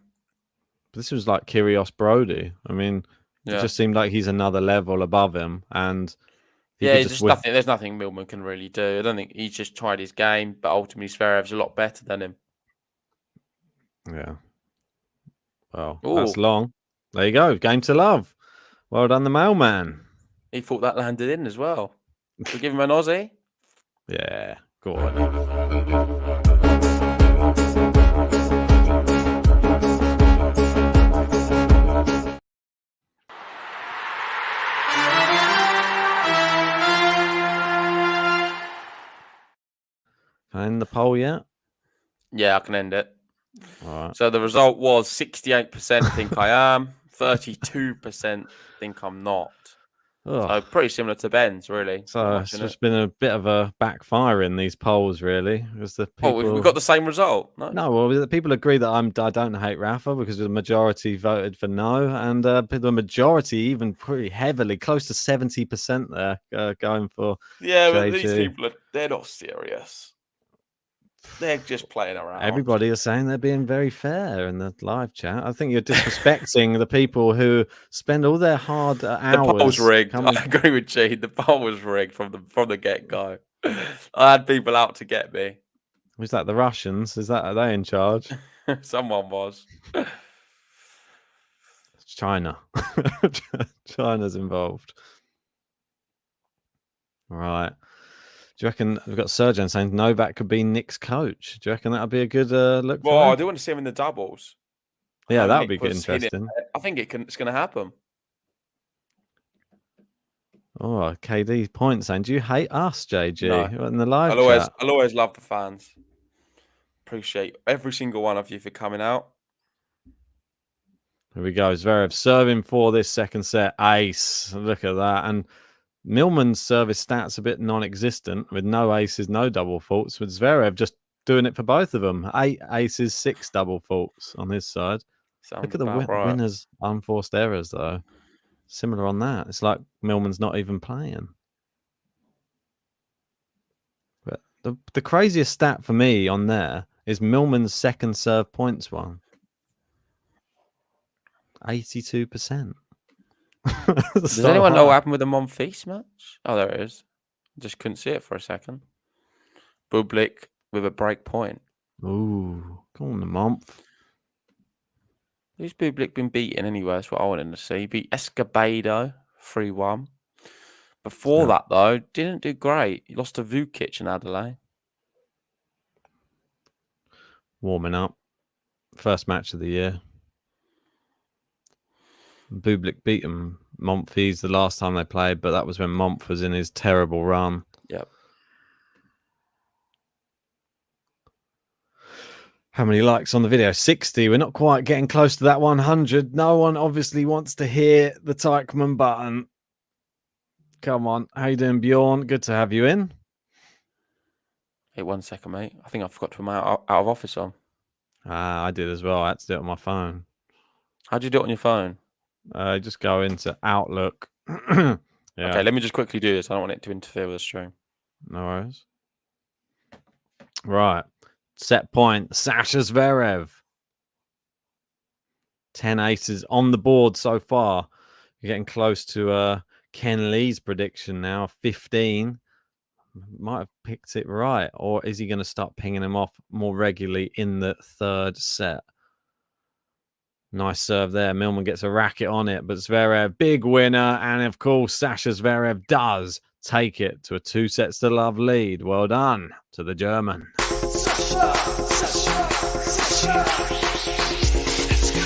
[SPEAKER 7] This was like Kyrgios Brody. I mean, it just seemed like he's another level above him. And
[SPEAKER 6] there's nothing Millman can really do. I don't think he's just tried his game, but ultimately Zverev's a lot better than him.
[SPEAKER 7] Yeah. Well, that's long. There you go. Game to love. Well done, the mailman.
[SPEAKER 6] He thought that landed in as well. Should we give him an Aussie?
[SPEAKER 7] Yeah, go on. Can I end the poll yet?
[SPEAKER 6] Yeah, I can end it.
[SPEAKER 7] All right.
[SPEAKER 6] So the result was 68% think I am, 32% think I'm not.
[SPEAKER 7] Ugh.
[SPEAKER 6] So pretty similar to Ben's, really.
[SPEAKER 7] So it's just been a bit of a backfire in these polls, really. Because the people...
[SPEAKER 6] we've got the same result.
[SPEAKER 7] No, well, the people agree that I don't hate Rafa because the majority voted for no, and the majority even pretty heavily, close to 70% there, going for.
[SPEAKER 6] Yeah,
[SPEAKER 7] JG.
[SPEAKER 6] but these people they're not serious. They're just playing around.
[SPEAKER 7] Everybody is saying they're being very fair in the live chat. I think you're disrespecting the people who spend all their hard hours.
[SPEAKER 6] The poll's rigged.
[SPEAKER 7] coming-
[SPEAKER 6] I agree with G. The poll was rigged from the get go. I had people out to get me.
[SPEAKER 7] Was that the Russians? Are they in charge?
[SPEAKER 6] Someone was.
[SPEAKER 7] It's China. China's involved. Right. Do you reckon we've got Serjan saying Novak could be Nick's coach? Do you reckon that would be a good look for
[SPEAKER 6] Well, I
[SPEAKER 7] him?
[SPEAKER 6] do want to see him in the doubles. I
[SPEAKER 7] Yeah,
[SPEAKER 6] know
[SPEAKER 7] that would
[SPEAKER 6] Nick
[SPEAKER 7] be
[SPEAKER 6] was hitting it.
[SPEAKER 7] interesting.
[SPEAKER 6] I think it's going to happen.
[SPEAKER 7] Oh, KD point saying, do you hate us, JG?
[SPEAKER 6] No.
[SPEAKER 7] In the live chat.
[SPEAKER 6] I'll always love the fans. Appreciate every single one of you for coming out.
[SPEAKER 7] Here we go. Zverev serving for this second set. Ace. Look at that. And Millman's service stats a bit non-existent with no aces, no double faults. With Zverev just doing it for both of them. 8 aces, 6 double faults on his side.
[SPEAKER 6] Sounds
[SPEAKER 7] Look at the
[SPEAKER 6] right.
[SPEAKER 7] winners' unforced errors, though. Similar on that. It's like Millman's not even playing. But the craziest stat for me on there is Millman's second serve points one. 82%.
[SPEAKER 6] Does anyone know what happened with the Monfils match? Oh, there it is. Just couldn't see it for a second. Bublik with a break point.
[SPEAKER 7] Ooh, come on, the month.
[SPEAKER 6] Who's Bublik been beaten anyway? That's what I wanted to see. He beat Escobedo 3-1. Before that, though, didn't do great. He lost to Vukic in Adelaide.
[SPEAKER 7] Warming up. First match of the year. Bublik beat him. Monfils the last time they played, but that was when Monf was in his terrible run.
[SPEAKER 6] Yep.
[SPEAKER 7] How many likes on the video? 60. We're not quite getting close to that 100. No one obviously wants to hear the Teichmann button. Come on. How you doing, Bjorn? Good to have you in.
[SPEAKER 6] Hey, 1 second, mate. I think I forgot to put my out of office on.
[SPEAKER 7] I did as well. I had to do it on my phone.
[SPEAKER 6] How'd you do it on your phone?
[SPEAKER 7] Just go into Outlook. Yeah.
[SPEAKER 6] Okay, let me just quickly do this. I don't want it to interfere with the stream.
[SPEAKER 7] No worries. Right. Set point. Sasha Zverev. 10 aces on the board so far. You're getting close to Ken Lee's prediction now. 15. Might have picked it right. Or is he going to start pinging him off more regularly in the third set? Nice serve there. Millman gets a racket on it, but Zverev, big winner. And of course, Sasha Zverev does take it to a 2-sets-to-love lead. Well done to the German.
[SPEAKER 2] Sasha, Sasha, Sasha. Let's go.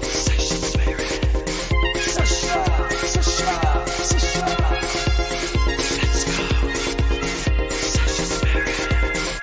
[SPEAKER 2] Sasha Zverev. Sasha, Sasha, Sasha. Let's go. Sasha Zverev.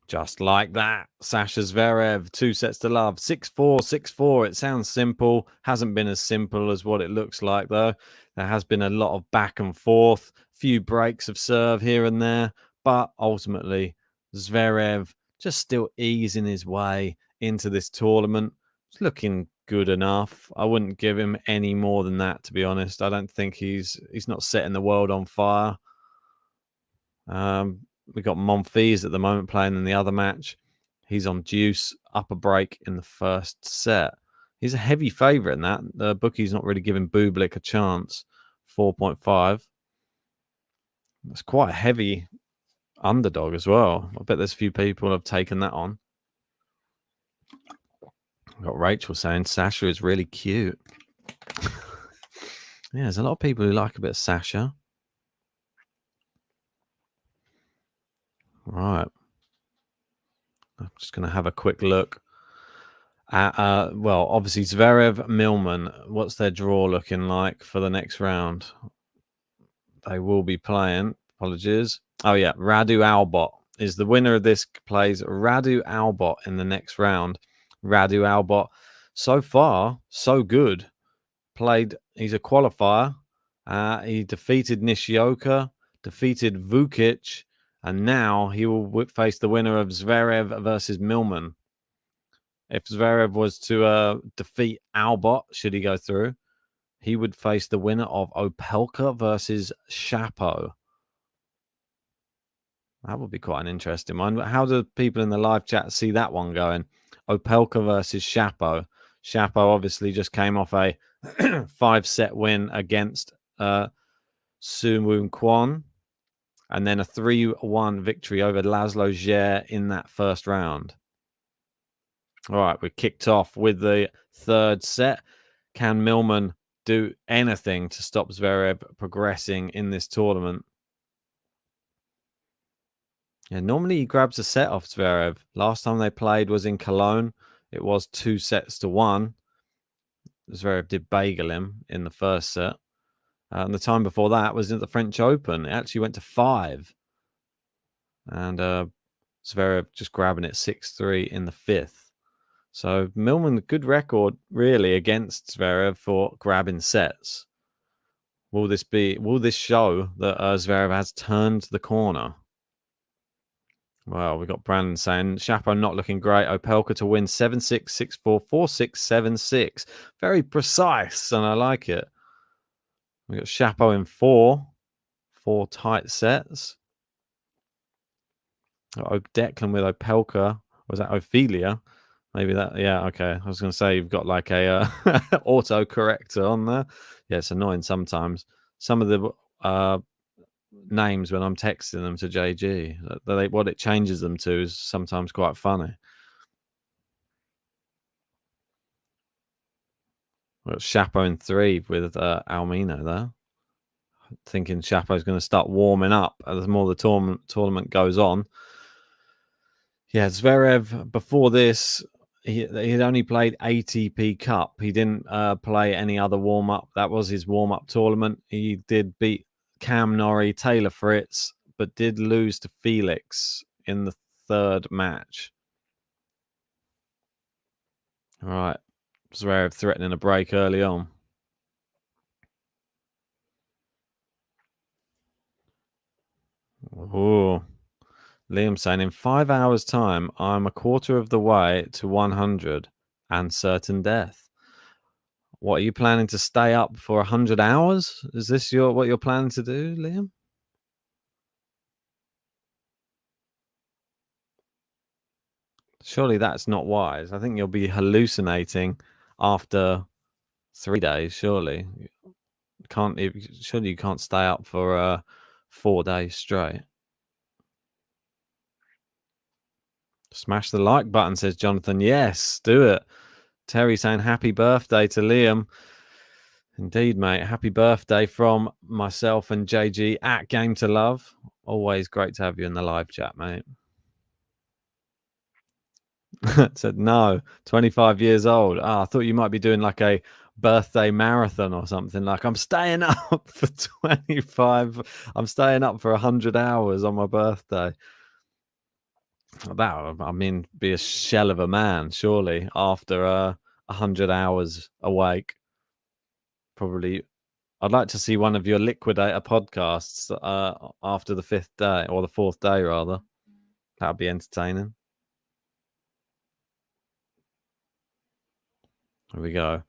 [SPEAKER 7] Just like that, Sasha Zverev, 2-sets-to-love, 6-4, 6-4. It sounds simple. Hasn't been as simple as what it looks like, though. There has been a lot of back and forth, few breaks of serve here and there, but ultimately, Zverev just still easing his way into this tournament. It's looking good enough. I wouldn't give him any more than that, to be honest. I don't think he's not setting the world on fire. We got Monfils at the moment playing in the other match. He's on deuce, up a break in the first set. He's a heavy favourite in that. The bookie's not really giving Bublik a chance. 4.5. That's quite a heavy underdog as well. I bet there's a few people who have taken that on. I've got Rachel saying Sasha is really cute. Yeah, there's a lot of people who like a bit of Sasha. Right. I'm just going to have a quick look at, well, obviously Zverev, Millman. What's their draw looking like for the next round? They will be playing. Apologies. Oh, yeah. Radu Albot is the winner of this. Plays Radu Albot in the next round. Radu Albot, so far, so good. He's a qualifier. He defeated Nishioka, defeated Vukic, and now he will face the winner of Zverev versus Millman. If Zverev was to defeat Albot, should he go through, he would face the winner of Opelka versus Shapo. That would be quite an interesting one. How do people in the live chat see that one going? Opelka versus Shapo. Shapo obviously just came off a 5-set win against Suwon Kwon, and then a 3-1 victory over Laszlo Djere in that first round. All right, we kicked off with the third set. Can Millman do anything to stop Zverev progressing in this tournament? Yeah, normally he grabs a set off Zverev. Last time they played was in Cologne. It was 2-1. Zverev did bagel him in the first set. And the time before that was at the French Open. It actually went to 5. And Zverev just grabbing it 6-3 in the 5th. So Millman, good record really against Zverev for grabbing sets. Will this show that Zverev has turned the corner? Well, we've got Brandon saying Shapo not looking great. Opelka to win 7-6, 6-4, 4-6, 7-6. Very precise, and I like it. We got Shapo in 4 tight sets. Declan with Opelka. Was that Ophelia? Maybe that. Yeah, okay. I was going to say you've got like a auto corrector on there. Yeah, it's annoying sometimes. Some of the names when I'm texting them to JG, what it changes them to is sometimes quite funny. We've got Shapo in 3 with Almino there. Thinking Shapo's going to start warming up as the more the tournament goes on. Yeah, Zverev, before this, he'd only played ATP Cup. He didn't play any other warm-up. That was his warm-up tournament. He did beat Cam Norrie, Taylor Fritz, but did lose to Felix in the third match. All right. Zverev threatening a break early on. Oh, Liam saying in 5 hours' time, I'm a quarter of the way to 100 and certain death. What are you planning to stay up for 100 hours? Is this what you're planning to do, Liam? Surely that's not wise. I think you'll be hallucinating after 3 days. Surely you can't stay up for 4 days straight. Smash the like button, says Jonathan. Yes, do it. Terry saying happy birthday to Liam. Indeed, mate. Happy birthday from myself and JG at Game to Love. Always great to have you in the live chat, mate. Said no, 25 years old. I thought you might be doing like a birthday marathon or something. Like I'm staying up for 25. I'm staying up for 100 hours on my birthday. That, be a shell of a man, surely, after 100 hours awake. Probably, I'd like to see one of your Liquidator podcasts after the 5th day, or the 4th day, rather. That would be entertaining. Here we go.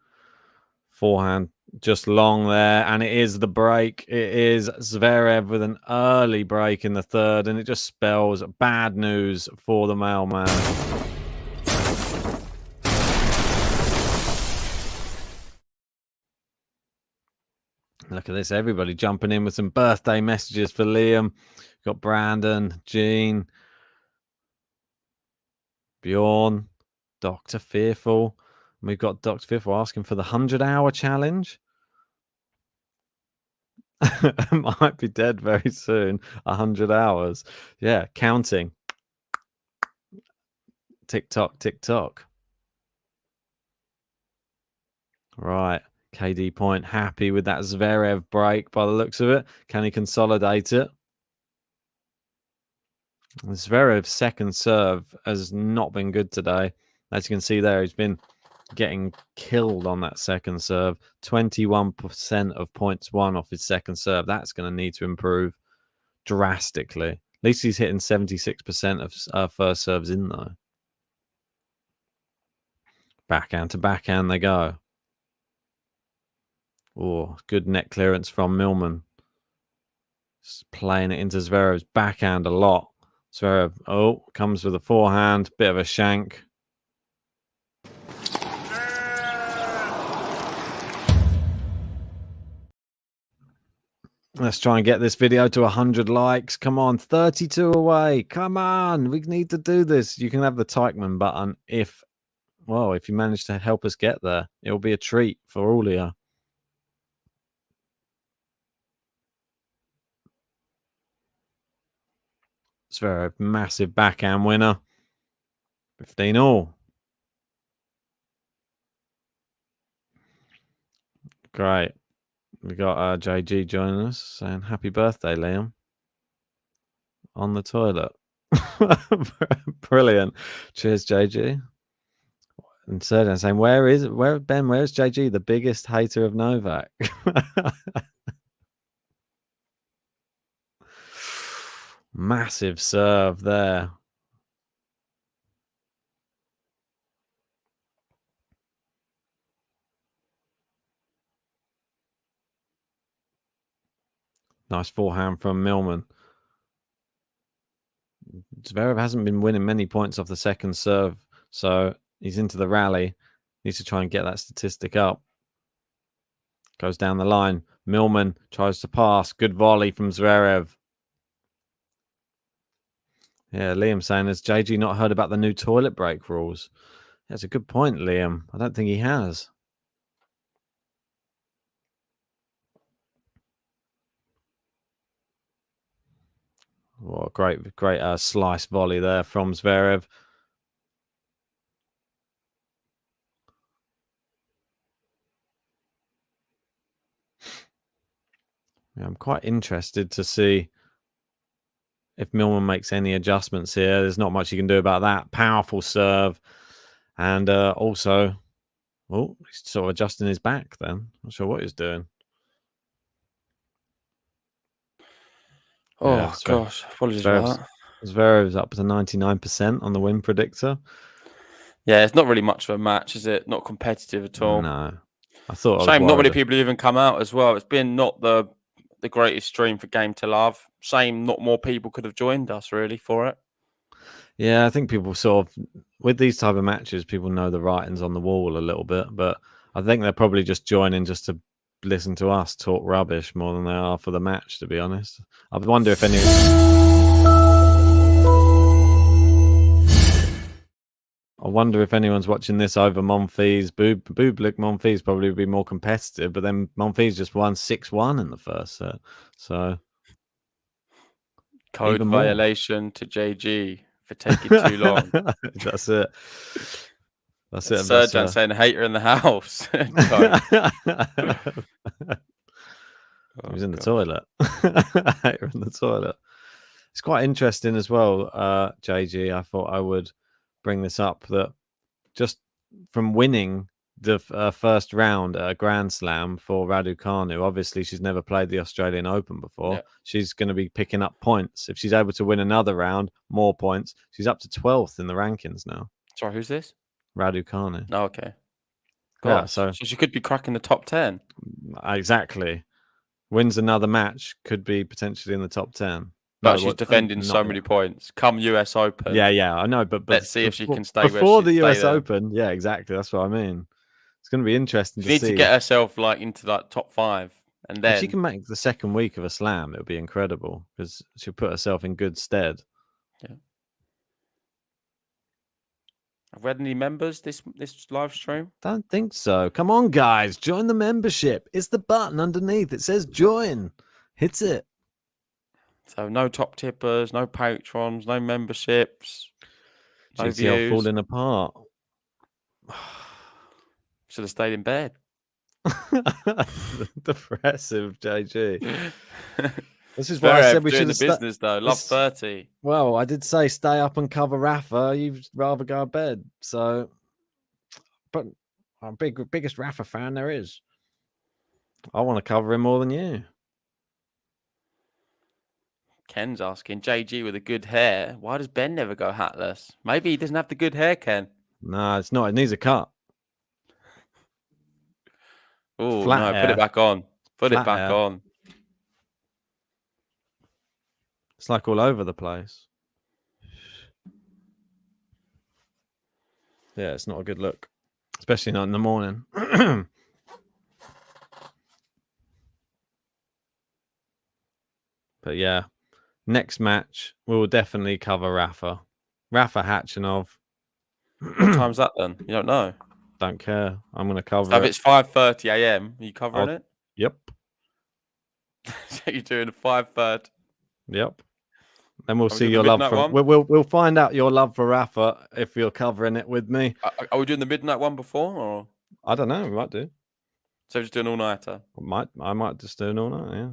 [SPEAKER 7] Forehand just long there, and it is the break. It is Zverev with an early break in the third, and it just spells bad news for the mailman. Look at this, everybody jumping in with some birthday messages for Liam. Got Brandon, Jean, Bjorn, Dr. Fearful. And we've got Dr. Fearful asking for the 100-hour challenge. Might be dead very soon. 100 hours. Yeah, counting. Tick tock, tick tock. Right. KD Point happy with that Zverev break by the looks of it. Can he consolidate it? Zverev's second serve has not been good today. As you can see there, he's been getting killed on that second serve. 21% of points won off his second serve. That's going to need to improve drastically. At least he's hitting 76% of first serves in, though. Backhand to backhand they go. Oh, good net clearance from Millman. Just playing it into Zverev's backhand a lot. Zverev, comes with a forehand, bit of a shank. Let's try and get this video to 100 likes. Come on, 32 away. Come on, we need to do this. You can have the Teichmann button if you manage to help us get there. It'll be a treat for all of you. Zverev, massive backhand winner. 15 all. Great. We got JG joining us saying happy birthday, Liam. On the toilet. Brilliant. Cheers, JG. And Serdan saying, where's JG, the biggest hater of Novak? Massive serve there. Nice forehand from Millman. Zverev hasn't been winning many points off the second serve, so he's into the rally. Needs to try and get that statistic up. Goes down the line. Millman tries to pass. Good volley from Zverev. Yeah, Liam saying, has JG not heard about the new toilet break rules? That's a good point, Liam. I don't think he has. Oh, great slice volley there from Zverev. Yeah, I'm quite interested to see if Millman makes any adjustments here. There's not much you can do about that. Powerful serve. And also, he's sort of adjusting his back then. Not sure what he's doing.
[SPEAKER 6] Oh,
[SPEAKER 7] Yeah,
[SPEAKER 6] gosh. Apologies for that.
[SPEAKER 7] Zverev's up to 99% on the win predictor.
[SPEAKER 6] Yeah, it's not really much of a match, is it? Not competitive at all.
[SPEAKER 7] No. I thought
[SPEAKER 6] Shame not many people even come out as well. It's been not the greatest stream for Game to Love. Shame not more people could have joined us, really, for it.
[SPEAKER 7] Yeah, I think people sort of, with these type of matches, people know the writings on the wall a little bit, but I think they're probably just joining just to listen to us talk rubbish more than they are for the match, to be honest. I wonder if anyone's watching this over Monfils. Bublik Monfils probably would be more competitive, but then Monfils just won 6-1 in the first set. So
[SPEAKER 6] Code violation to JG for taking too long.
[SPEAKER 7] That's it. That's it.
[SPEAKER 6] Serjan saying hater in the house.
[SPEAKER 7] He was in the toilet. Hater in the toilet. It's quite interesting as well, JG. I thought I would bring this up, that just from winning the first round at a Grand Slam for Raducanu, obviously she's never played the Australian Open before. Yeah. She's going to be picking up points. If she's able to win another round, more points, she's up to 12th in the rankings now.
[SPEAKER 6] Sorry, who's this?
[SPEAKER 7] Raducanu.
[SPEAKER 6] Oh, okay. Gosh, yeah, so she could be cracking the top 10.
[SPEAKER 7] Exactly. Wins another match, could be potentially in the top 10.
[SPEAKER 6] But she's defending so many points. Come US Open.
[SPEAKER 7] Yeah, I know. But
[SPEAKER 6] let's see if she can stay
[SPEAKER 7] before the US Open. Yeah, exactly. That's what I mean. It's going to be interesting to see.
[SPEAKER 6] She needs to get herself into top 5, and then
[SPEAKER 7] if she can make the second week of a slam, it'll be incredible because she'll put herself in good stead.
[SPEAKER 6] Yeah. Have we had any members this live stream?
[SPEAKER 7] Don't think so. Come on, guys, join the membership. It's the button underneath. It says join. Hit it.
[SPEAKER 6] So no top tippers, no patrons, no memberships, no
[SPEAKER 7] GTL
[SPEAKER 6] views.
[SPEAKER 7] Falling apart.
[SPEAKER 6] Should have stayed in bed.
[SPEAKER 7] Depressive, JG. This is
[SPEAKER 6] why
[SPEAKER 7] I said we should
[SPEAKER 6] have the business though. Love 30.
[SPEAKER 7] Well, I did say stay up and cover Rafa. You'd rather go to bed. So, but I'm biggest Rafa fan there is. I want to cover him more than you.
[SPEAKER 6] Ken's asking, JG with a good hair, why does Ben never go hatless? Maybe he doesn't have the good hair, Ken.
[SPEAKER 7] No, it's not. It needs a cut.
[SPEAKER 6] Oh,
[SPEAKER 7] Flat
[SPEAKER 6] no, put
[SPEAKER 7] air.
[SPEAKER 6] it back on. Put it
[SPEAKER 7] Flat
[SPEAKER 6] back
[SPEAKER 7] air.
[SPEAKER 6] on.
[SPEAKER 7] It's like all over the place. Yeah, it's not a good look, especially not in the morning. But yeah, next match we will definitely cover Rafa Hatchinov.
[SPEAKER 6] What time's that then? You don't know.
[SPEAKER 7] Don't care. I'm going to
[SPEAKER 6] So
[SPEAKER 7] cover
[SPEAKER 6] if
[SPEAKER 7] it.
[SPEAKER 6] it's 5:30 a.m., are you covering it?
[SPEAKER 7] Yep.
[SPEAKER 6] So you're doing a 5:30.
[SPEAKER 7] Yep. Then we'll
[SPEAKER 6] Are we
[SPEAKER 7] see
[SPEAKER 6] doing
[SPEAKER 7] your
[SPEAKER 6] the
[SPEAKER 7] love
[SPEAKER 6] midnight
[SPEAKER 7] for.
[SPEAKER 6] one?
[SPEAKER 7] We'll find out your love for Rafa if you're covering it with me.
[SPEAKER 6] Are we doing the midnight one before, or
[SPEAKER 7] I don't know. We might do.
[SPEAKER 6] so just doing all nighter?
[SPEAKER 7] I might just do it all night. Yeah.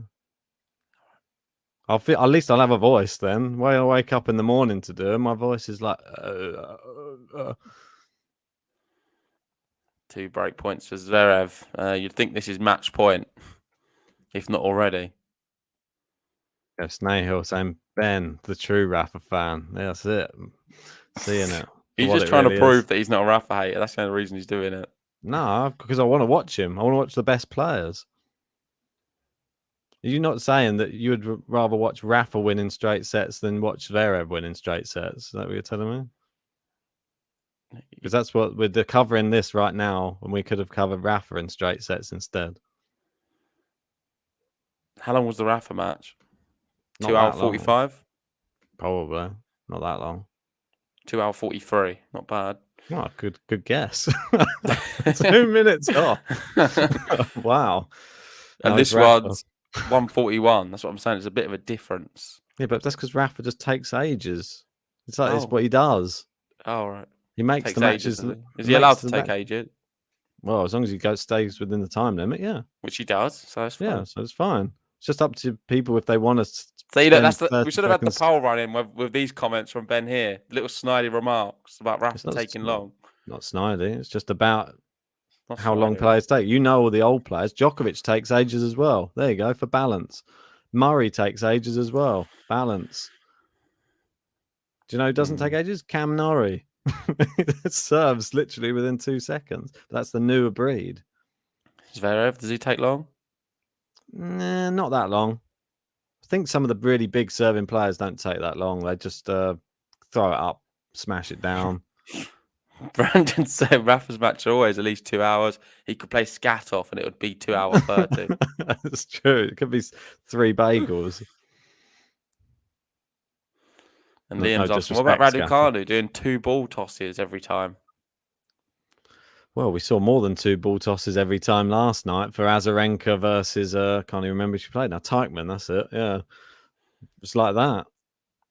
[SPEAKER 7] I'll feel, at least I'll have a voice then. When I wake up in the morning to do it, my voice is like.
[SPEAKER 6] 2 break points for Zverev. You'd think this is match point, if not already.
[SPEAKER 7] Yeah, Snail saying Ben, the true Rafa fan. Yeah, that's it. Seeing it.
[SPEAKER 6] He's
[SPEAKER 7] what
[SPEAKER 6] just
[SPEAKER 7] it
[SPEAKER 6] trying
[SPEAKER 7] really
[SPEAKER 6] to prove
[SPEAKER 7] is.
[SPEAKER 6] that he's not a Rafa hater. That's the only reason he's doing it.
[SPEAKER 7] No, because I want to watch him. I want to watch the best players. Are you not saying that you would rather watch Rafa winning straight sets than watch Zverev winning straight sets? Is that what you're telling me? Because that's what we're covering this right now, and we could have covered Rafa in straight sets instead.
[SPEAKER 6] How long was the Rafa match?
[SPEAKER 7] Not
[SPEAKER 6] 2 hour
[SPEAKER 7] that long.
[SPEAKER 6] 45?
[SPEAKER 7] Probably not that long.
[SPEAKER 6] 2 hour 43. Not bad.
[SPEAKER 7] Oh, good guess. 2 minutes off. Wow.
[SPEAKER 6] And
[SPEAKER 7] No,
[SPEAKER 6] this
[SPEAKER 7] it's Rafa.
[SPEAKER 6] one's 141. That's what I'm saying. It's a bit of a difference.
[SPEAKER 7] Yeah, but that's because Rafa just takes ages. It's like it's
[SPEAKER 6] Oh.
[SPEAKER 7] what he does.
[SPEAKER 6] Oh, right.
[SPEAKER 7] He makes
[SPEAKER 6] Takes
[SPEAKER 7] the matches.
[SPEAKER 6] ages. Is he allowed to take ages?
[SPEAKER 7] Well, as long as he stays within the time limit, yeah.
[SPEAKER 6] Which he does. So it's fine.
[SPEAKER 7] Yeah, so it's fine. It's just up to people if they want to.
[SPEAKER 6] So you know, we should have had the poll running with these comments from Ben here. Little snidey remarks about Rafa taking long.
[SPEAKER 7] Not snidey. It's just about
[SPEAKER 6] Not
[SPEAKER 7] how long
[SPEAKER 6] snidey.
[SPEAKER 7] players take. You know all the old players. Djokovic takes ages as well. There you go, for balance. Murray takes ages as well. Balance. Do you know who doesn't take ages? Cam Norrie. It serves literally within 2 seconds. That's the newer breed.
[SPEAKER 6] Zverev, does he take long?
[SPEAKER 7] Nah, not that long. I think some of the really big serving players don't take that long. They just throw it up, smash it down.
[SPEAKER 6] Brandon said Rafa's match are always at least 2 hours. He could play scat off and it would be 2 hour 30.
[SPEAKER 7] That's true. It could be 3 bagels.
[SPEAKER 6] And Liam's asking, what about Raducanu doing 2 ball tosses every time?
[SPEAKER 7] Well, we saw more than 2 ball tosses every time last night for Azarenka versus can't even remember who she played now. Teichmann, that's it. Yeah. Just like that.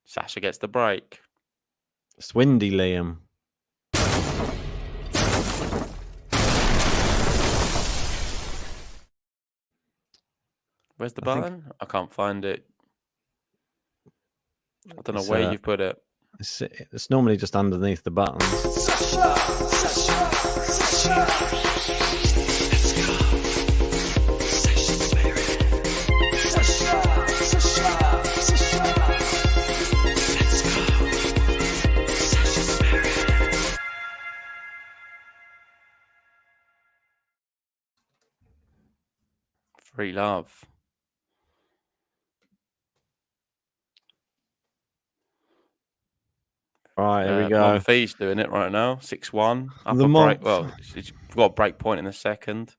[SPEAKER 6] Sasha gets the break.
[SPEAKER 7] It's windy, Liam.
[SPEAKER 6] Where's the button? I can't find it. I don't know where you've put it.
[SPEAKER 7] It's normally just underneath the buttons.
[SPEAKER 2] Sasha, Sasha, Sasha. Let's go. Sasha Zverev. Sasha, Sasha, Sasha. Let's go. Sasha Zverev.
[SPEAKER 6] Free love.
[SPEAKER 7] Right, here we go.
[SPEAKER 6] Monfils doing it right now. 6-1. Well, he's got a break point in the second.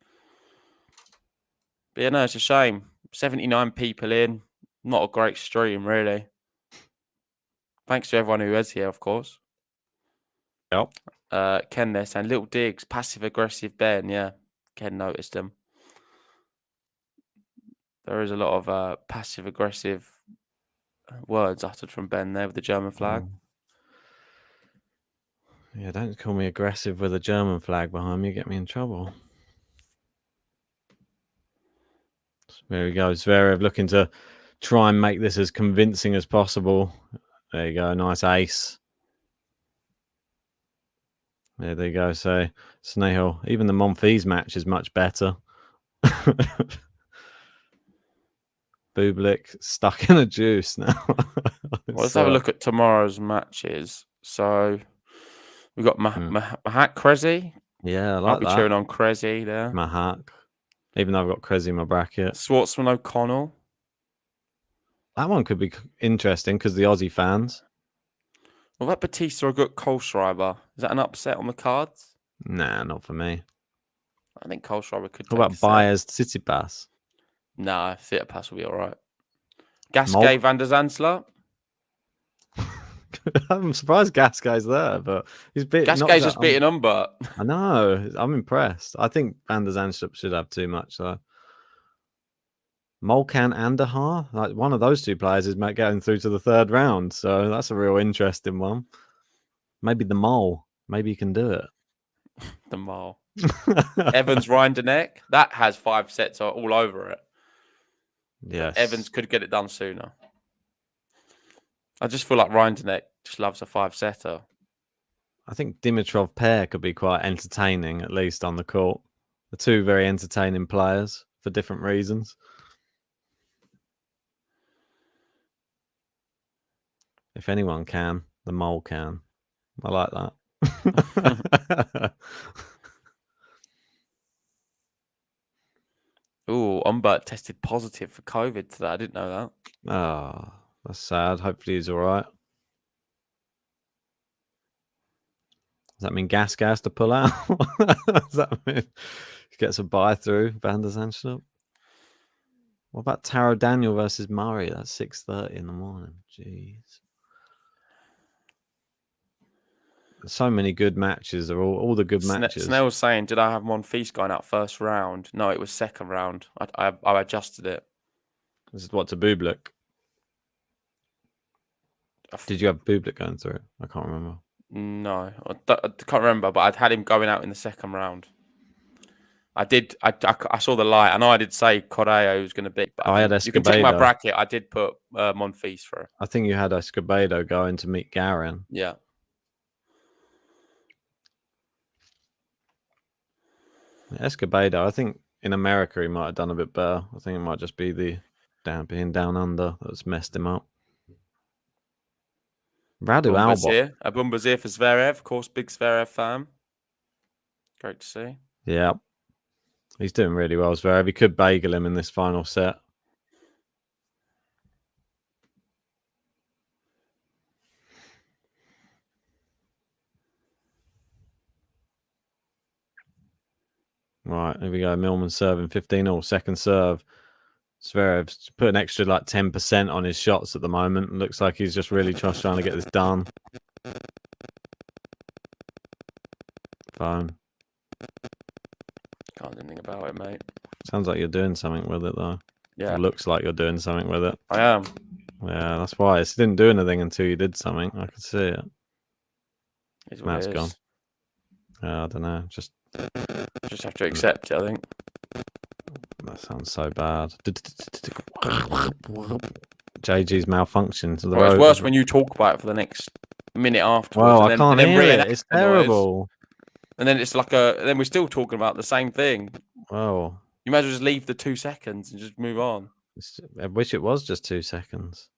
[SPEAKER 6] But yeah, no, it's a shame. 79 people in. Not a great stream, really. Thanks to everyone who is here, of course.
[SPEAKER 7] Yep.
[SPEAKER 6] Ken there saying, little digs, passive-aggressive Ben. Yeah, Ken noticed him. There is a lot of passive-aggressive words uttered from Ben there with the German flag.
[SPEAKER 7] Yeah, don't call me aggressive with a German flag behind me. Get me in trouble. There we go. Zverev looking to try and make this as convincing as possible. There you go. Nice ace. There you go. So, Snehal, even the Monfils match is much better. Bublik stuck in a juice now.
[SPEAKER 6] Well, let's have a look at tomorrow's matches. So, we've got Mahak Krezi.
[SPEAKER 7] Yeah, I like
[SPEAKER 6] I'll be
[SPEAKER 7] that.
[SPEAKER 6] cheering on Krezi there.
[SPEAKER 7] Mahak. even though I've got Krezi in my bracket.
[SPEAKER 6] Schwartzman O'Connell.
[SPEAKER 7] That one could be interesting because the Aussie fans.
[SPEAKER 6] What about Batista or Kohlschreiber? Is that an upset on the cards?
[SPEAKER 7] Nah, not for me.
[SPEAKER 6] I think Kohlschreiber could.
[SPEAKER 7] What about Baez Tsitsipas?
[SPEAKER 6] Nah, Tsitsipas will be all right. Gasquet Van der Zandsler.
[SPEAKER 7] I'm surprised Gasquet's there, but he's
[SPEAKER 6] Gasquet's just beating him, but
[SPEAKER 7] I know. I'm impressed. I think Van der Zandsler should have too much though. Molcan Andahar, like one of those two players is getting through to the third round, so that's a real interesting one. Maybe the Mole. Maybe he can do it.
[SPEAKER 6] The Mole. Evans Rinderneck. That has 5 sets all over it.
[SPEAKER 7] Yes.
[SPEAKER 6] Evans could get it done sooner. I just feel like Rinderneck just loves a 5-setter.
[SPEAKER 7] I think Dimitrov pair could be quite entertaining, at least on the court. The two very entertaining players for different reasons. If anyone can, the Mole can. I like that.
[SPEAKER 6] Ooh, Umbert tested positive for COVID today. I didn't know that.
[SPEAKER 7] Oh, that's sad. Hopefully he's all right. Does that mean Gasquet has to pull out? Does that mean he gets a buy through Van der Zandsler? What about Taro Daniel versus Murray? That's 6:30 in the morning. Jeez. So many good matches. Are all the good matches.
[SPEAKER 6] Snell's saying, did I have Monfils going out first round? No, it was second round. I adjusted it.
[SPEAKER 7] This is what to Bublik. Did you have Bublik going through? I can't remember.
[SPEAKER 6] No, I can't remember, but I'd had him going out in the second round. I did. I saw the light. I know I did say Correa was going to beat, but
[SPEAKER 7] I had Escobedo.
[SPEAKER 6] You can check my bracket. I did put Monfils through.
[SPEAKER 7] I think you had Escobedo going to meet Garin.
[SPEAKER 6] Yeah.
[SPEAKER 7] Escobedo, I think in America he might have done a bit better. I think it might just be the being down under that's messed him up. Radu Albot.
[SPEAKER 6] Abumba's here for Zverev. Of course, big Zverev fan. Great to see.
[SPEAKER 7] Yeah. He's doing really well, Zverev. He could bagel him in this final set. Right, here we go. Millman serving 15-all, second serve. Zverev's put an extra like 10% on his shots at the moment. Looks like he's just really trying to get this done. Phone.
[SPEAKER 6] Can't do anything about it, mate.
[SPEAKER 7] Sounds like you're doing something with it, though.
[SPEAKER 6] Yeah.
[SPEAKER 7] It looks like you're doing something with it.
[SPEAKER 6] I am.
[SPEAKER 7] Yeah, that's why. It didn't do anything until you did something. I could see it.
[SPEAKER 6] Now it's
[SPEAKER 7] gone. I don't know. Just
[SPEAKER 6] have to accept it, I think.
[SPEAKER 7] That sounds so bad. JG's malfunction. So
[SPEAKER 6] it's worse when you talk about it for the next minute afterwards.
[SPEAKER 7] Well, I can't hear it. It's terrible.
[SPEAKER 6] And then it's like then we're still talking about the same thing.
[SPEAKER 7] Well,
[SPEAKER 6] you might as well just leave the 2 seconds and just move on.
[SPEAKER 7] I wish it was just 2 seconds.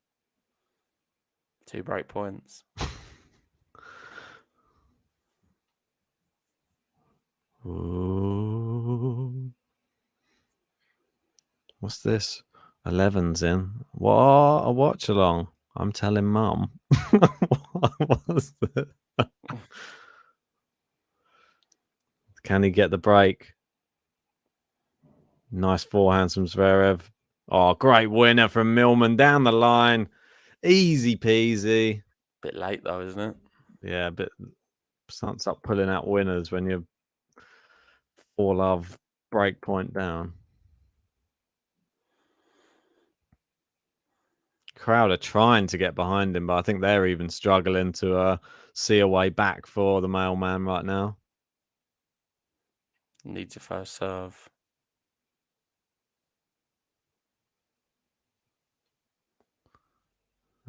[SPEAKER 6] 2 break points.
[SPEAKER 7] Ooh. What's this? 11's in. What? A watch along. I'm telling Mum. What was that? Can he get the break? Nice forehand from Zverev. Oh, great winner from Millman down the line. Easy peasy.
[SPEAKER 6] Bit late though, isn't it?
[SPEAKER 7] Yeah, but stop pulling out winners when you're 4-love break point down. Crowd are trying to get behind him, but I think they're even struggling to see a way back for the mailman right now.
[SPEAKER 6] Needs a first serve.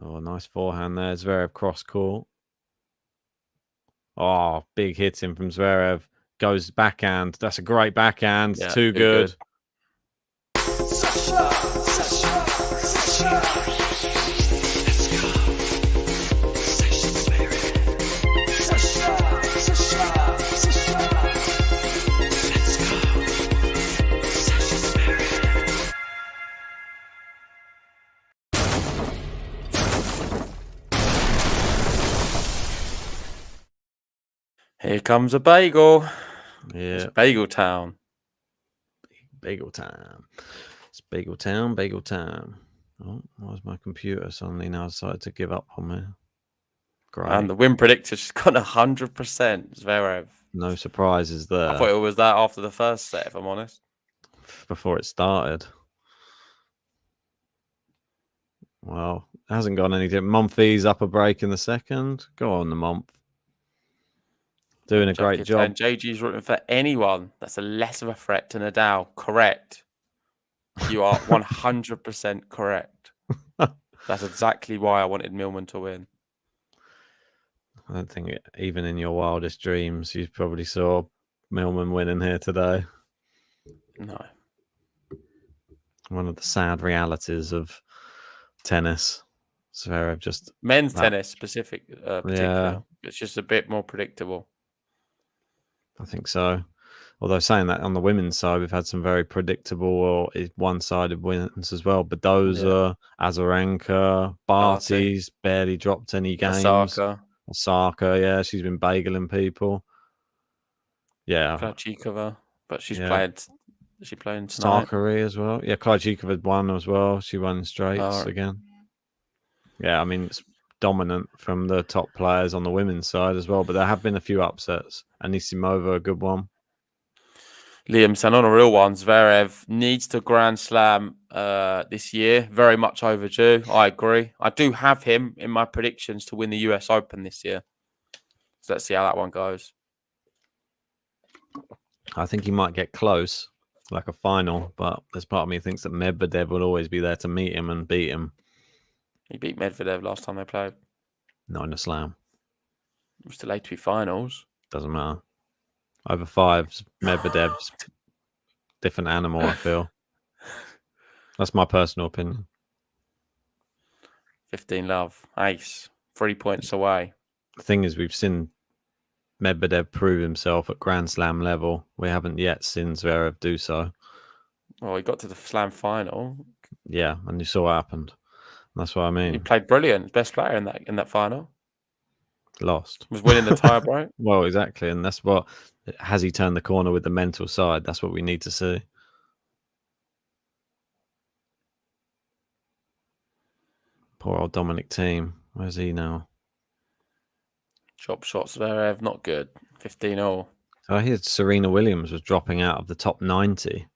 [SPEAKER 7] Oh, nice forehand there. Zverev cross court. Oh, big hitting from Zverev. Goes backhand. That's a great backhand.
[SPEAKER 6] Yeah,
[SPEAKER 7] too good.
[SPEAKER 6] Here comes a bagel.
[SPEAKER 7] Yeah,
[SPEAKER 6] It's Bagel Town.
[SPEAKER 7] bagel time. It's bagel town, bagel time. Oh, why's my computer suddenly now decided to give up on me? Great.
[SPEAKER 6] And the win predictor, she's got 100%. Zverev.
[SPEAKER 7] No surprises there.
[SPEAKER 6] I thought it was that after the first set, if I'm honest.
[SPEAKER 7] Before it started. Well, it hasn't gone anything. Mumphy's up a break in the second. Go on, the Mumph. Doing a great job.
[SPEAKER 6] And JG's rooting for anyone that's a less of a threat to Nadal. Correct. You are 100% correct. That's exactly why I wanted Millman to win.
[SPEAKER 7] I don't think even in your wildest dreams you probably saw Millman winning here today.
[SPEAKER 6] No.
[SPEAKER 7] One of the sad realities of tennis. Zverev just
[SPEAKER 6] Men's tennis particularly.
[SPEAKER 7] Yeah.
[SPEAKER 6] It's just a bit more predictable.
[SPEAKER 7] I think so. Although saying that on the women's side, we've had some very predictable or one-sided wins as well. Badoza, Azarenka, Barty's barely dropped any games. Osaka, yeah, she's been bageling people. Yeah.
[SPEAKER 6] Krajcikova, but she's playing. Is she playing tonight?
[SPEAKER 7] Sakari as well. Yeah, Krajcikova won as well. She won straights again. Yeah, I mean, it's dominant from the top players on the women's side as well, but there have been a few upsets. Anisimova, a good one.
[SPEAKER 6] Liam said on a real one, Zverev needs to Grand Slam this year. Very much overdue. I agree. I do have him in my predictions to win the US Open this year. So let's see how that one goes.
[SPEAKER 7] I think he might get close, like a final, but there's part of me thinks that Medvedev will always be there to meet him and beat him.
[SPEAKER 6] He beat Medvedev last time they played.
[SPEAKER 7] Not in a slam.
[SPEAKER 6] It was delayed to be finals.
[SPEAKER 7] Doesn't matter. Over fives, Medvedev's different animal, I feel. That's my personal opinion.
[SPEAKER 6] 15 love. Ace. 3 points away.
[SPEAKER 7] The thing is, we've seen Medvedev prove himself at Grand Slam level. We haven't yet seen Zverev do so.
[SPEAKER 6] Well, he got to the Slam final.
[SPEAKER 7] Yeah, and you saw what happened. That's what I mean.
[SPEAKER 6] He played brilliant. Best player in that final.
[SPEAKER 7] Lost.
[SPEAKER 6] Was winning the tie break.
[SPEAKER 7] Well, exactly. And that's what, has he turned the corner with the mental side? That's what we need to see. Poor old Dominic Thiem. Where's he now?
[SPEAKER 6] Chop shots Zverev, not good. 15-0.
[SPEAKER 7] So I heard Serena Williams was dropping out of the top 90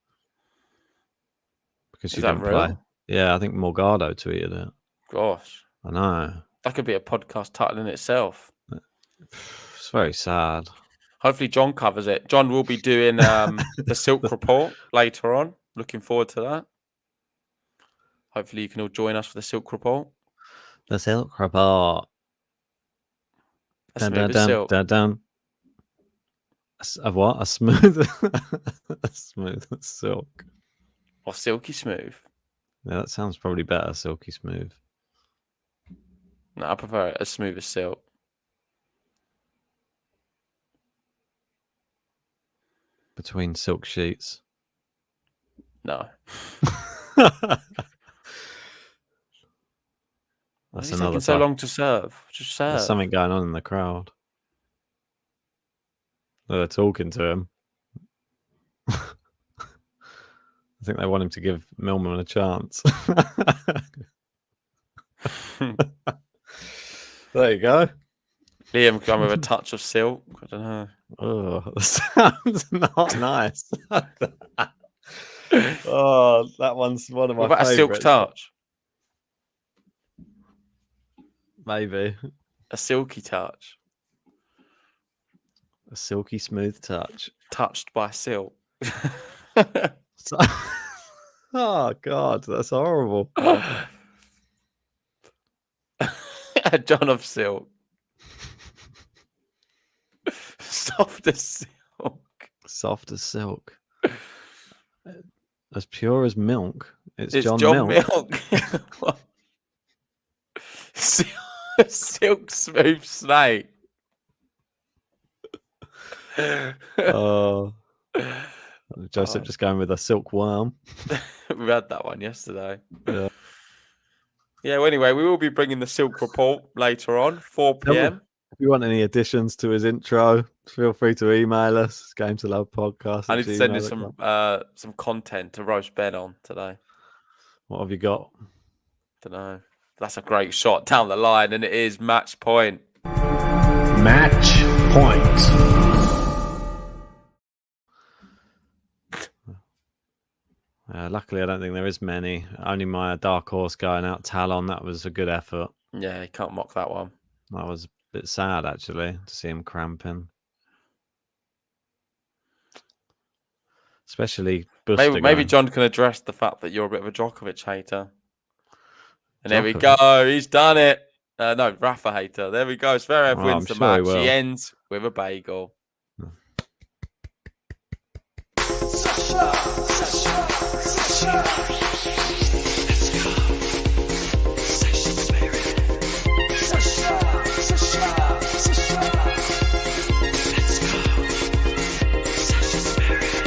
[SPEAKER 7] because she didn't play. Yeah, I think Morgado tweeted it.
[SPEAKER 6] Gosh.
[SPEAKER 7] I know.
[SPEAKER 6] That could be a podcast title in itself.
[SPEAKER 7] It's very sad.
[SPEAKER 6] Hopefully John covers it. John will be doing the Silk Report later on. Looking forward to that. Hopefully you can all join us for the Silk Report.
[SPEAKER 7] The Silk Report.
[SPEAKER 6] Dun, dun, dun, dun, dun.
[SPEAKER 7] A what? A smooth, a smooth silk.
[SPEAKER 6] Or silky smooth.
[SPEAKER 7] Yeah, that sounds probably better. Silky smooth.
[SPEAKER 6] No, I prefer it as smooth as silk.
[SPEAKER 7] Between silk sheets.
[SPEAKER 6] No.
[SPEAKER 7] That's
[SPEAKER 6] Why is it
[SPEAKER 7] another
[SPEAKER 6] taking so long to serve? Just serve.
[SPEAKER 7] There's something going on in the crowd. They're talking to him. I think they want him to give Millman a chance. There you go.
[SPEAKER 6] Liam come with a touch of silk. I don't know.
[SPEAKER 7] Oh, that sounds not nice. Oh, that one's one of my
[SPEAKER 6] What about a silk
[SPEAKER 7] favourites.
[SPEAKER 6] touch?
[SPEAKER 7] Maybe.
[SPEAKER 6] A silky touch.
[SPEAKER 7] A silky smooth touch.
[SPEAKER 6] Touched by silk.
[SPEAKER 7] Oh, God, that's horrible.
[SPEAKER 6] A John of silk. Soft as silk.
[SPEAKER 7] Soft as silk. As pure as milk. It's John
[SPEAKER 6] Milk. Silk smooth snake.
[SPEAKER 7] Oh, Joseph just going with a silkworm.
[SPEAKER 6] We had that one yesterday.
[SPEAKER 7] Yeah.
[SPEAKER 6] Yeah, well, anyway, we will be bringing the Silk Report later on, 4 p.m.
[SPEAKER 7] Have you want any additions to his intro, feel free to email us. gametolovepodcast.
[SPEAKER 6] I need to send you some content to roast Ben on today.
[SPEAKER 7] What have you got?
[SPEAKER 6] Don't know. That's a great shot down the line, and it is match point.
[SPEAKER 3] Match point.
[SPEAKER 7] Luckily, I don't think there is many. Only my dark horse going out, Talon. That was a good effort.
[SPEAKER 6] Yeah, you can't mock that one.
[SPEAKER 7] That was a bit sad, actually, to see him cramping. Especially
[SPEAKER 6] maybe John can address the fact that you're a bit of a Djokovic hater. And there we go. He's done it. No, Rafa hater. There we go. Zverev wins the match. He ends with a bagel.
[SPEAKER 2] Sasha, Sasha, Sasha. Let's go. Sasha Zverev. Sasha, Sasha, Sasha. Let's go. Sasha Zverev.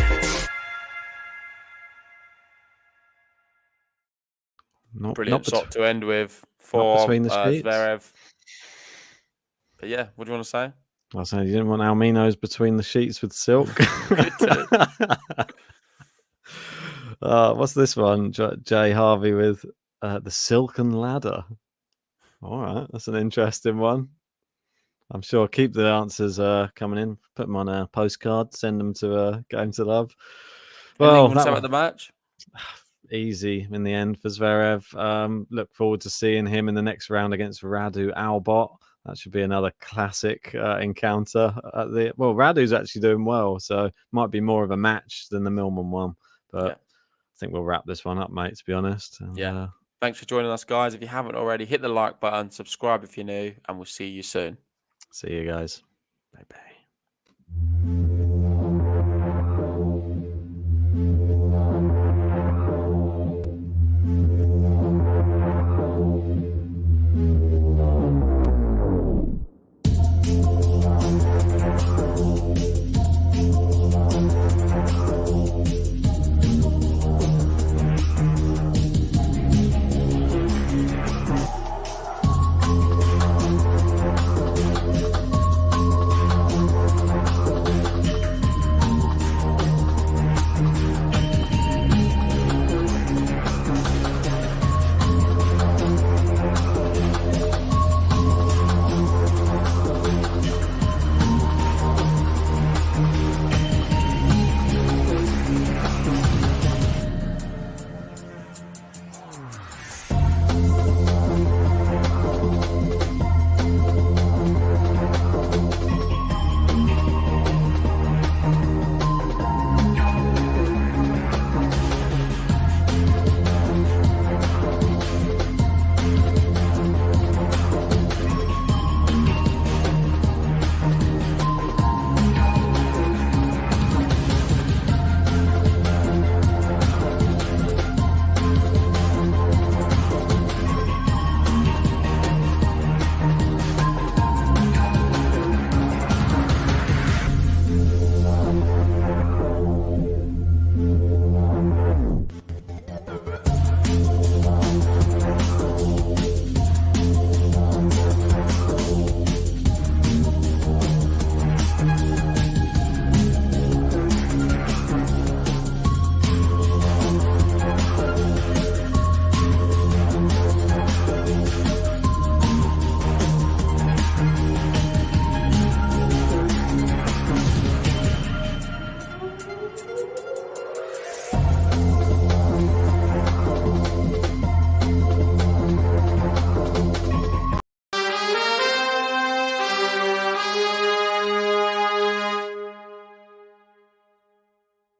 [SPEAKER 6] Brilliant shot to end with for Zverev. But yeah, what do you want to say?
[SPEAKER 7] I was saying you didn't want Alminos between the sheets with silk. What's this one? Jay Harvey with the silken ladder. All right, that's an interesting one. I'm sure. Keep the answers coming in. Put them on a postcard. Send them to Game to Love.
[SPEAKER 6] Well, that was the match.
[SPEAKER 7] Easy in the end for Zverev. Look forward to seeing him in the next round against Radu Albot. That should be another classic encounter. Radu's actually doing well, so might be more of a match than the Millman one. But I think we'll wrap this one up, mate, to be honest. And,
[SPEAKER 6] Thanks for joining us, guys. If you haven't already, hit the like button, subscribe if you're new, and we'll see you soon.
[SPEAKER 7] See you guys. Bye-bye.